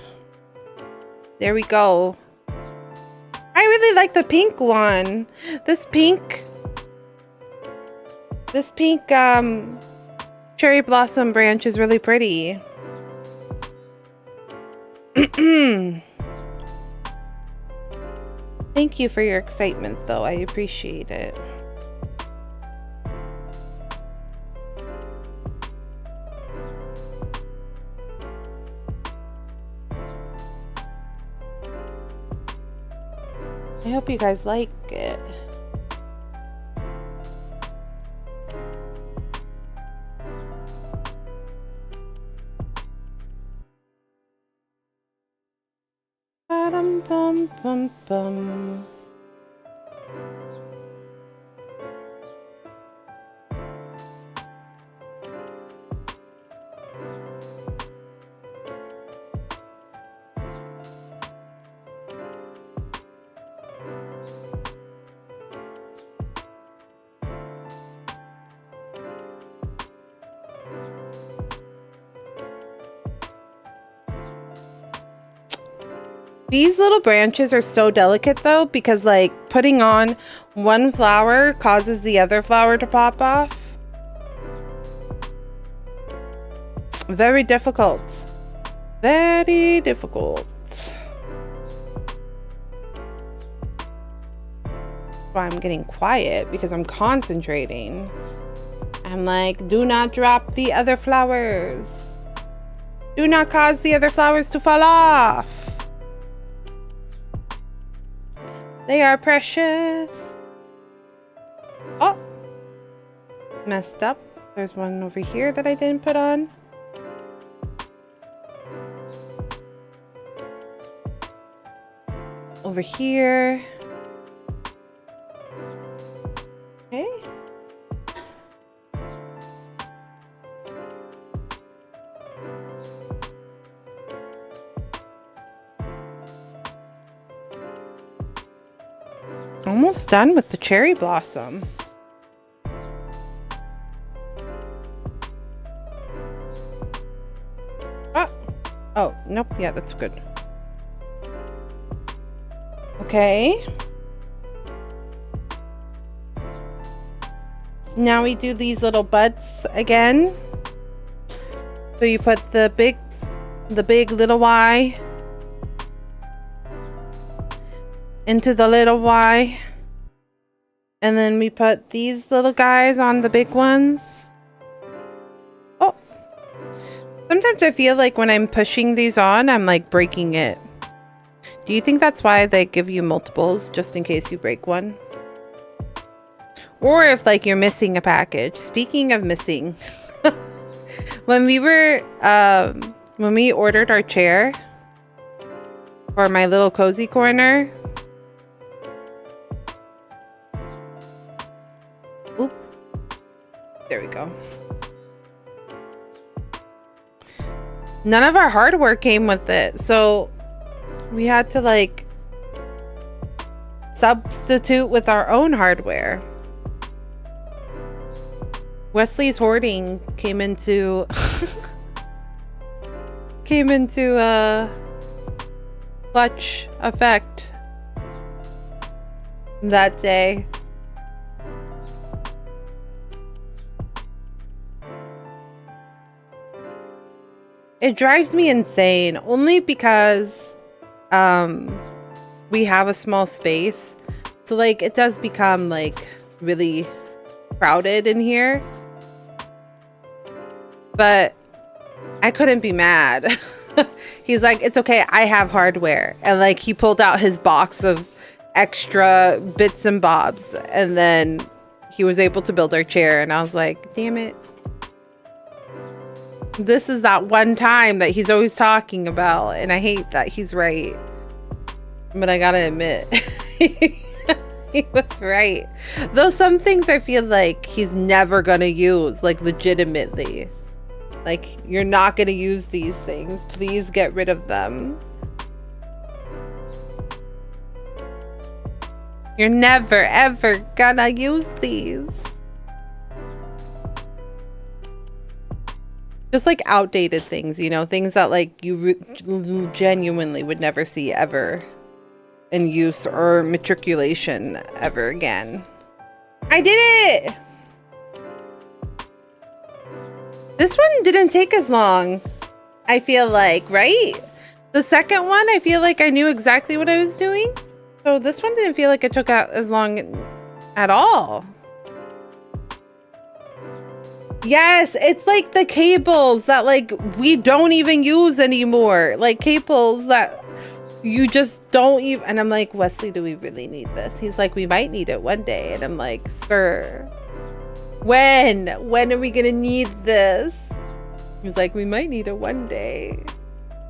There we go. I really like the pink one. This pink cherry blossom branch is really pretty. Thank you for your excitement though. I appreciate it. I hope you guys like it. Bum bum bum. These little branches are so delicate though, because like putting on one flower causes the other flower to pop off. Very difficult. Very difficult. That's why I'm getting quiet, because I'm concentrating. I'm like, do not drop the other flowers. Do not cause the other flowers to fall off. They are precious. Oh, messed up. There's one over here that I didn't put on. Over here. Okay. Almost done with the cherry blossom. Oh, nope. Yeah, that's good. Okay. Now we do these little buds again. So you put the big little Y into the little Y, and then we put these little guys on the big ones. Oh, sometimes I feel like when I'm pushing these on, I'm like breaking it. Do you think that's why they give you multiples, just in case you break one? Or if like you're missing a package. Speaking of missing, when we ordered our chair for my little cozy corner, oop, there we go. None of our hardware came with it, so we had to like substitute with our own hardware. Wesley's hoarding came into clutch effect that day. It drives me insane, only because we have a small space, so like it does become like really crowded in here. But I couldn't be mad. He's like, it's okay, I have hardware. And like he pulled out his box of extra bits and bobs, and then he was able to build our chair, and I was like, damn it. This is that one time that he's always talking about, and I hate that he's right. But I gotta admit, he was right. Though some things I feel like he's never gonna use, like legitimately. Like, you're not gonna use these things. Please get rid of them. You're never, ever gonna use these. Just like outdated things, you know, things that like you genuinely would never see ever in use or matriculation ever again. I did it! This one didn't take as long, I feel like, right? The second one, I feel like I knew exactly what I was doing. So this one didn't feel like it took out as long at all. Yes, it's like the cables that like we don't even use anymore. Like cables that you just don't even, and I'm like, Wesley, do we really need this? He's like, we might need it one day. And I'm like, sir, when are we gonna need this? He's like, we might need it one day.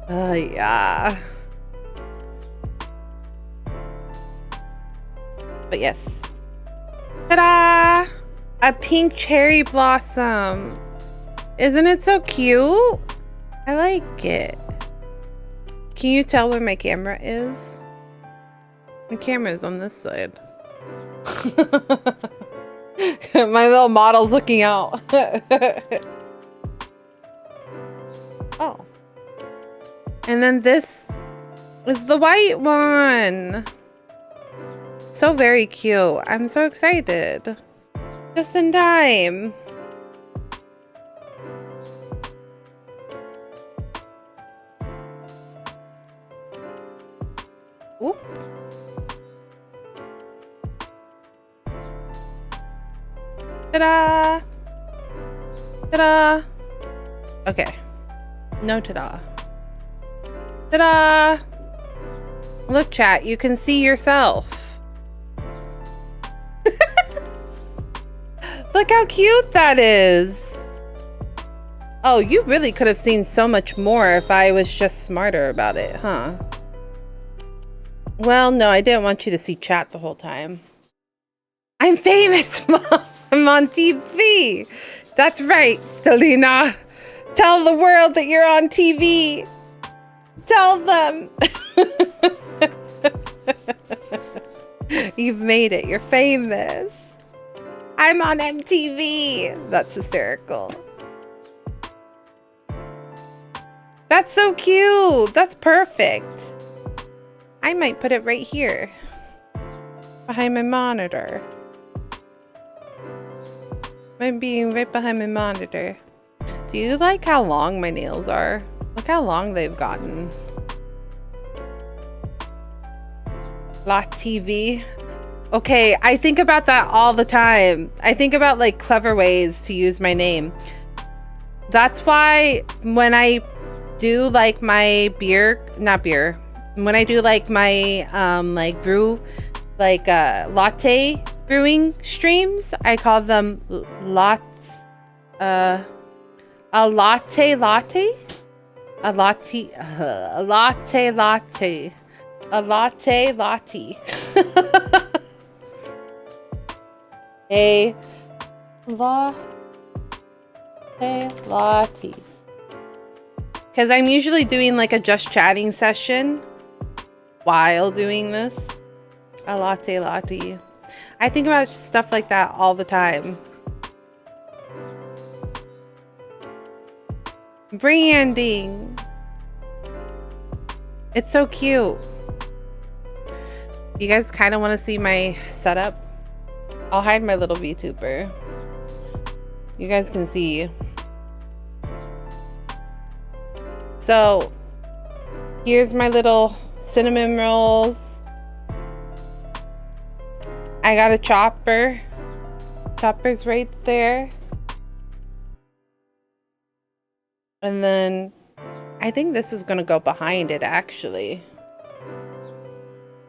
Yeah. But yes. Ta-da! A pink cherry blossom. Isn't it so cute? I like it. Can you tell where my camera is? My camera is on this side. My little model's looking out. Oh. And then this It's the white one. So very cute. I'm so excited. Just in time. Oop. Ta-da! Ta-da! Okay. No ta-da. Ta-da! Look, chat, you can see yourself. Look how cute that is. Oh, you really could have seen so much more if I was just smarter about it, huh? Well, no, I didn't want you to see chat the whole time. I'm famous, Mom. I'm on TV. That's right, Stelina. Tell the world that you're on TV. Tell them. You've made it. You're famous. I'm on MTV. That's hysterical. That's so cute. That's perfect. I might put it right here. Behind my monitor. Might be right behind my monitor. Do you like how long my nails are? Look how long they've gotten. LOTTIO. Okay, I think about that all the time. I think about like clever ways to use my name. That's why when I do like my when I do like my like brew, like latte brewing streams, I call them a latte latte. A latte latte. A latte latte. A latte latte. Because I'm usually doing like a just chatting session while doing this. A latte latte. I think about stuff like that all the time. Branding. It's so cute. You guys kind of want to see my setup? I'll hide my little VTuber. You guys can see. So here's my little cinnamon rolls. I got a chopper. Chopper's right there. And then I think this is gonna go behind it, actually.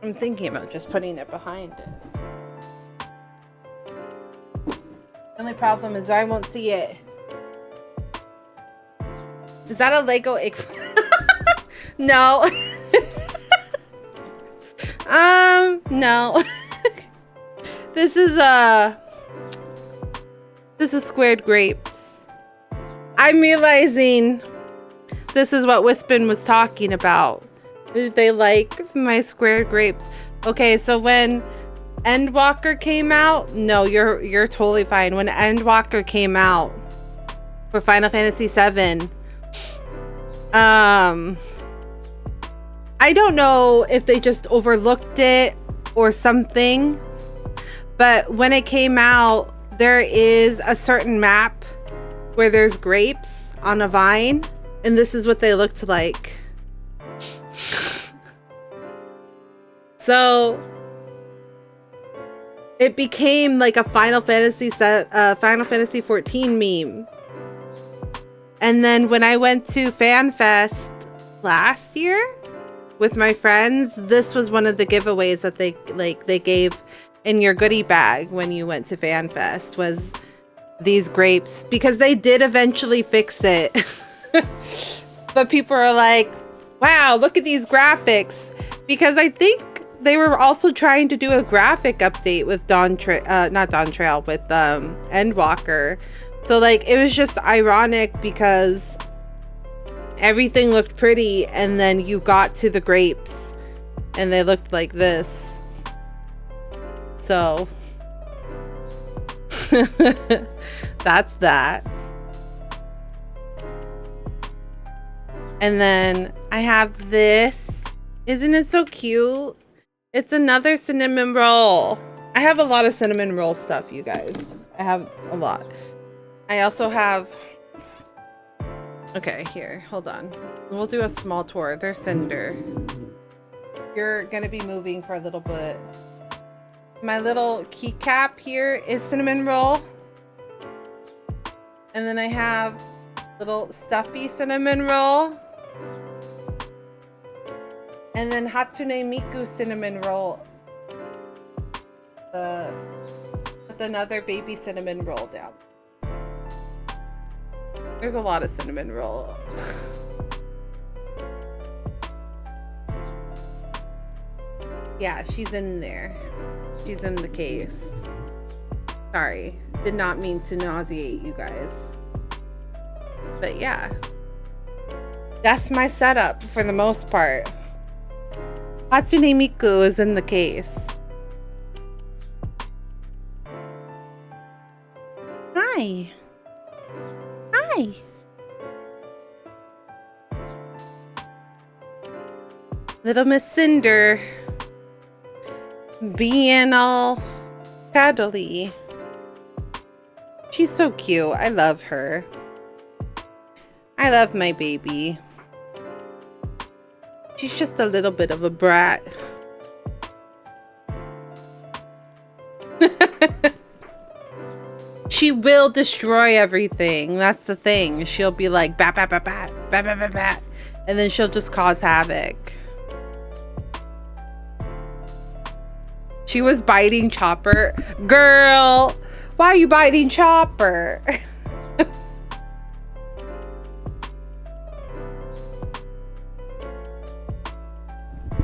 I'm thinking about just putting it behind it. The only problem is I won't see it. Is that a Lego egg? No. No. This is squared grapes. I'm realizing this is what Wispin was talking about. They like my squared grapes. Okay, so when Endwalker came out, no, you're totally fine. When Endwalker came out for Final Fantasy VII, I don't know if they just overlooked it or something, but when it came out, there is a certain map where there's grapes on a vine, and this is what they looked like. So it became like a Final Fantasy 14 meme. And then when I went to FanFest last year with my friends, this was one of the giveaways that they gave in your goodie bag when you went to FanFest, was these grapes, because they did eventually fix it. But people are like, wow, look at these graphics, because I think they were also trying to do a graphic update with with Endwalker. So like it was just ironic because everything looked pretty, and then you got to the grapes and they looked like this. So that's that. And then I have this Isn't it so cute? It's another cinnamon roll. I have a lot of cinnamon roll stuff, you guys. I have a lot. I also have... Okay, here, hold on. We'll do a small tour. There's Cinder. You're gonna be moving for a little bit. My little keycap here is cinnamon roll. And then I have little stuffy cinnamon roll. And then Hatsune Miku cinnamon roll. With another baby cinnamon roll down. There's a lot of cinnamon roll. Yeah, she's in there. She's in the case. Sorry, did not mean to nauseate you guys. But yeah, that's my setup for the most part. Hatsune Miku is in the case. Hi. Hi. Little Miss Cinder being all cuddly. She's so cute. I love her. I love my baby. She's just a little bit of a brat. She will destroy everything. That's the thing. She'll be like bat bat bat bat bat bat bat bat, and then she'll just cause havoc. She was biting Chopper. Girl, why are you biting Chopper?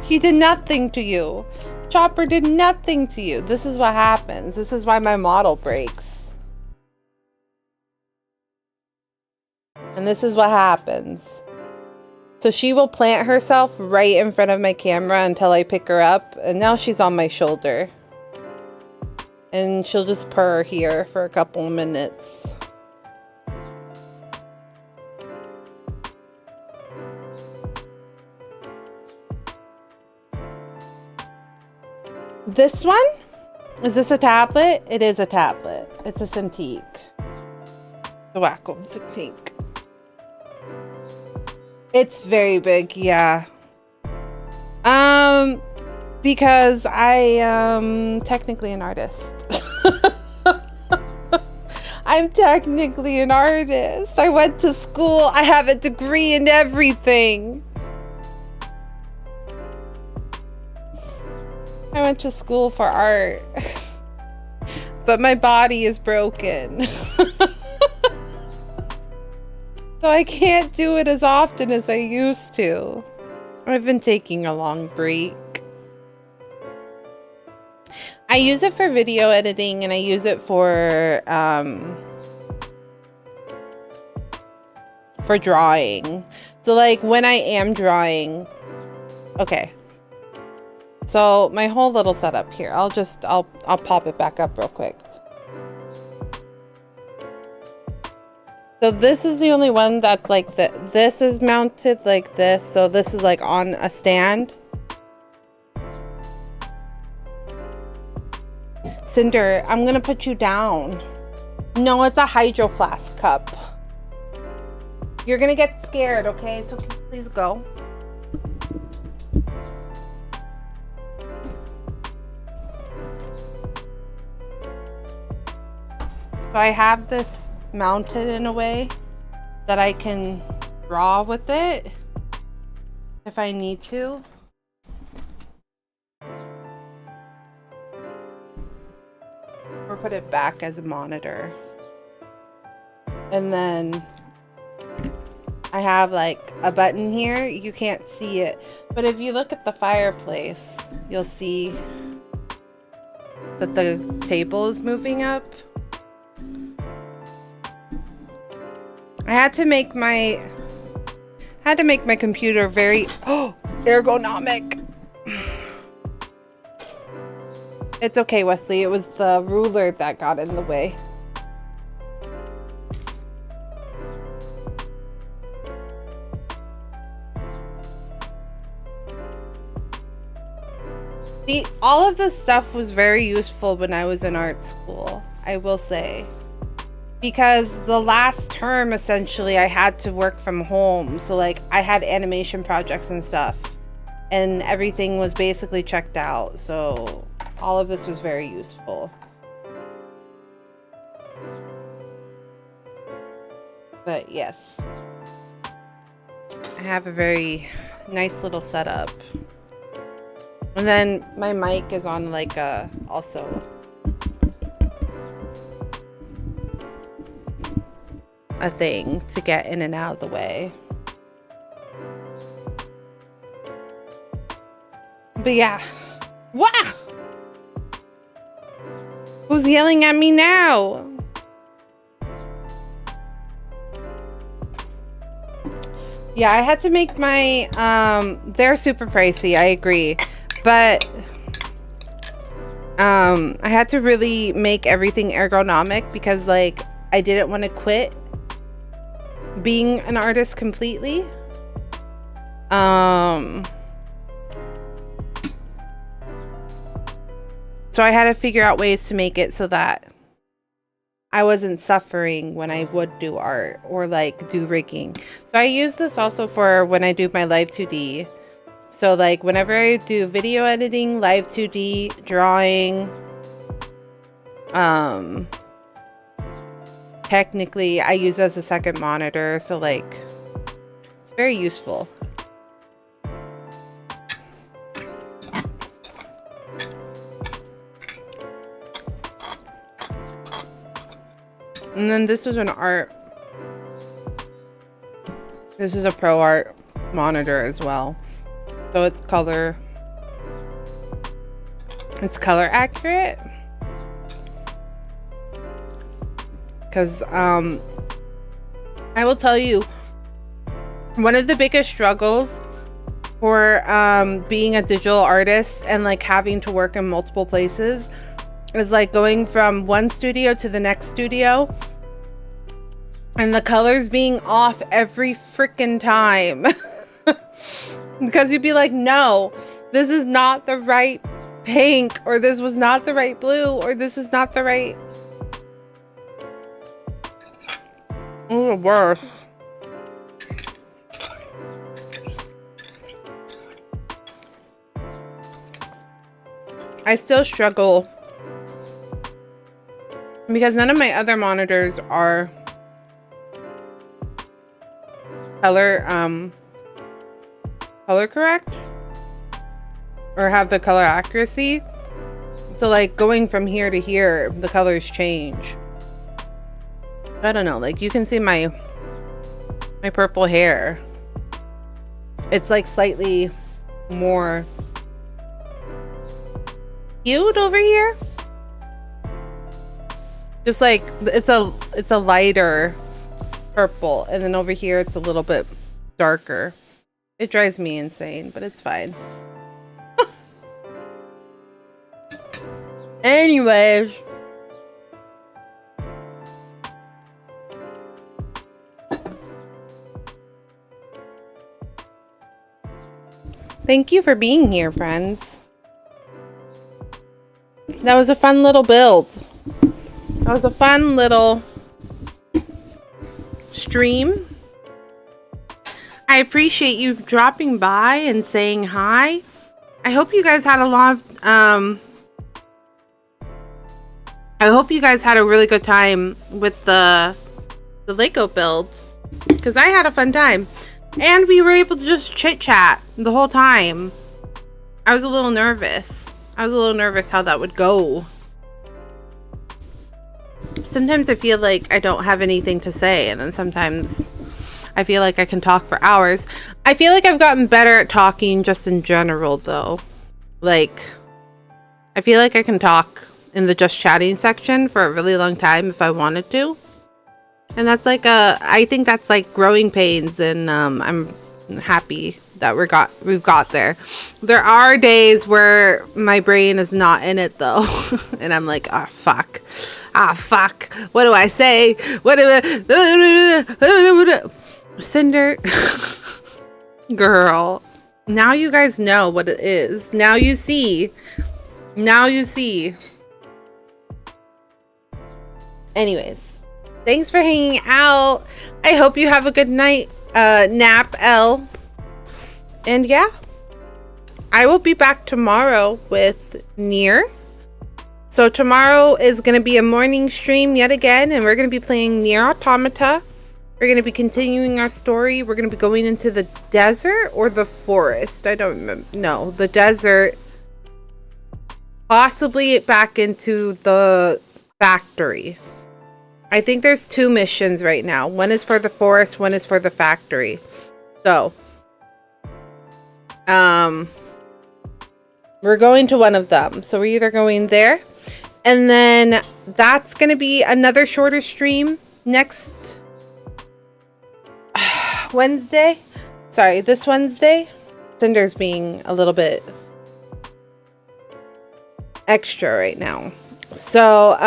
He did nothing to you. Chopper did nothing to you. This is what happens. This is why my model breaks. And this is what happens. So she will plant herself right in front of my camera until I pick her up. And now she's on my shoulder. And she'll just purr here for a couple of minutes. This one? Is this a tablet? It is a tablet. It's a Cintiq. The Wacom Cintiq. It's very big, yeah. Because I am technically an artist. I'm technically an artist. I went to school. I have a degree in everything. I went to school for art. But my body is broken. So I can't do it as often as I used to. I've been taking a long break. I use it for video editing and I use it for drawing. So like when I am drawing, okay. So my whole little setup here, I'll pop it back up real quick. So this is the only one that's like this is mounted like this. So this is like on a stand. Cinder, I'm gonna put you down. No, it's a Hydro Flask cup. You're gonna get scared, okay? So can you please go? So I have this mounted in a way that I can draw with it if I need to. Or put it back as a monitor. And then I have like a button here. You can't see it, but if you look at the fireplace, you'll see that the table is moving up. I had to make my computer very ergonomic. It's okay, Wesley. It was the ruler that got in the way. all of this stuff was very useful when I was in art school, I will say. Because the last term, essentially, I had to work from home. So, like, I had animation projects and stuff. And everything was basically checked out. So, all of this was very useful. But, yes. I have a very nice little setup. And then my mic is on, like, also a thing to get in and out of the way. But yeah. Wow! Who's yelling at me now? Yeah, I had to make my they're super pricey, I agree. But I had to really make everything ergonomic because, like, I didn't want to quit being an artist completely. So I had to figure out ways to make it so that I wasn't suffering when I would do art or, like, do rigging. So I use this also for when I do my live 2D. So, like, whenever I do video editing, live 2D, drawing, technically I use it as a second monitor. So, like, it's very useful. And then this is an art. This is a pro art monitor as well. So it's color accurate. Because I will tell you, one of the biggest struggles for being a digital artist and, like, having to work in multiple places is, like, going from one studio to the next studio and the colors being off every freaking time. Because you'd be like, no, this is not the right pink, or this was not the right blue, or this is not the right... Oh, worse. I still struggle because none of my other monitors are color correct or have the color accuracy. So, like, going from here to here, the colors change. I don't know, like, you can see my purple hair. It's, like, slightly more hued over here. Just like it's a lighter purple, and then over here it's a little bit darker. It drives me insane, but it's fine. Anyways, thank you for being here, friends. That was a fun little build. That was a fun little stream. I appreciate you dropping by and saying hi. I hope you guys had a lot of I hope you guys had a really good time with the Lego build, because I had a fun time. And we were able to just chit chat the whole time. I was a little nervous. How that would go. Sometimes I feel like I don't have anything to say, and then sometimes I feel like I can talk for hours. I feel like I've gotten better at talking just in general, though. Like, I feel like I can talk in the just chatting section for a really long time if I wanted to. And that's like I think that's like growing pains, and I'm happy that we've got there. There are days where my brain is not in it, though. And I'm like, oh, fuck. What do I say? Cinder. Girl. Now you guys know what it is. Now you see Now you see. Anyways, thanks for hanging out. I hope you have a good night, nap, L. And yeah, I will be back tomorrow with Nier. So tomorrow is going to be a morning stream yet again, and we're going to be playing Nier Automata. We're going to be continuing our story. We're going to be going into the desert or the forest. I don't remember. No, the desert. Possibly back into the factory. I think there's 2 missions right now. One is for the forest, one is for the factory. So, we're going to one of them. So we're either going there, and then that's going to be another shorter stream next Wednesday. Sorry, this Wednesday. Cinder's being a little bit extra right now. So,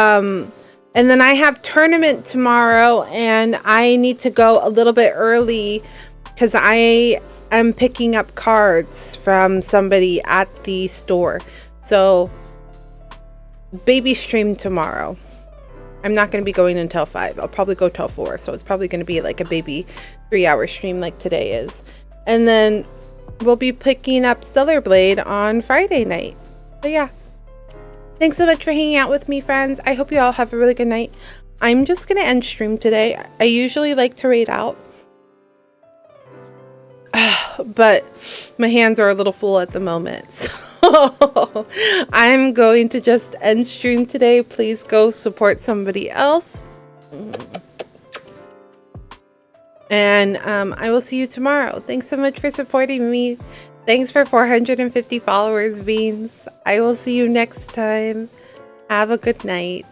and then I have tournament tomorrow, and I need to go a little bit early because I am picking up cards from somebody at the store. So, baby stream tomorrow. I'm not going to be going until 5. I'll probably go till 4. So it's probably going to be like a baby 3-hour stream like today is. And then we'll be picking up Stellar Blade on Friday night. So yeah. Thanks so much for hanging out with me, friends. I hope you all have a really good night. I'm just going to end stream today. I usually like to raid out. But my hands are a little full at the moment. So I'm going to just end stream today. Please go support somebody else. And I will see you tomorrow. Thanks so much for supporting me. Thanks for 450 followers, Beans. I will see you next time. Have a good night.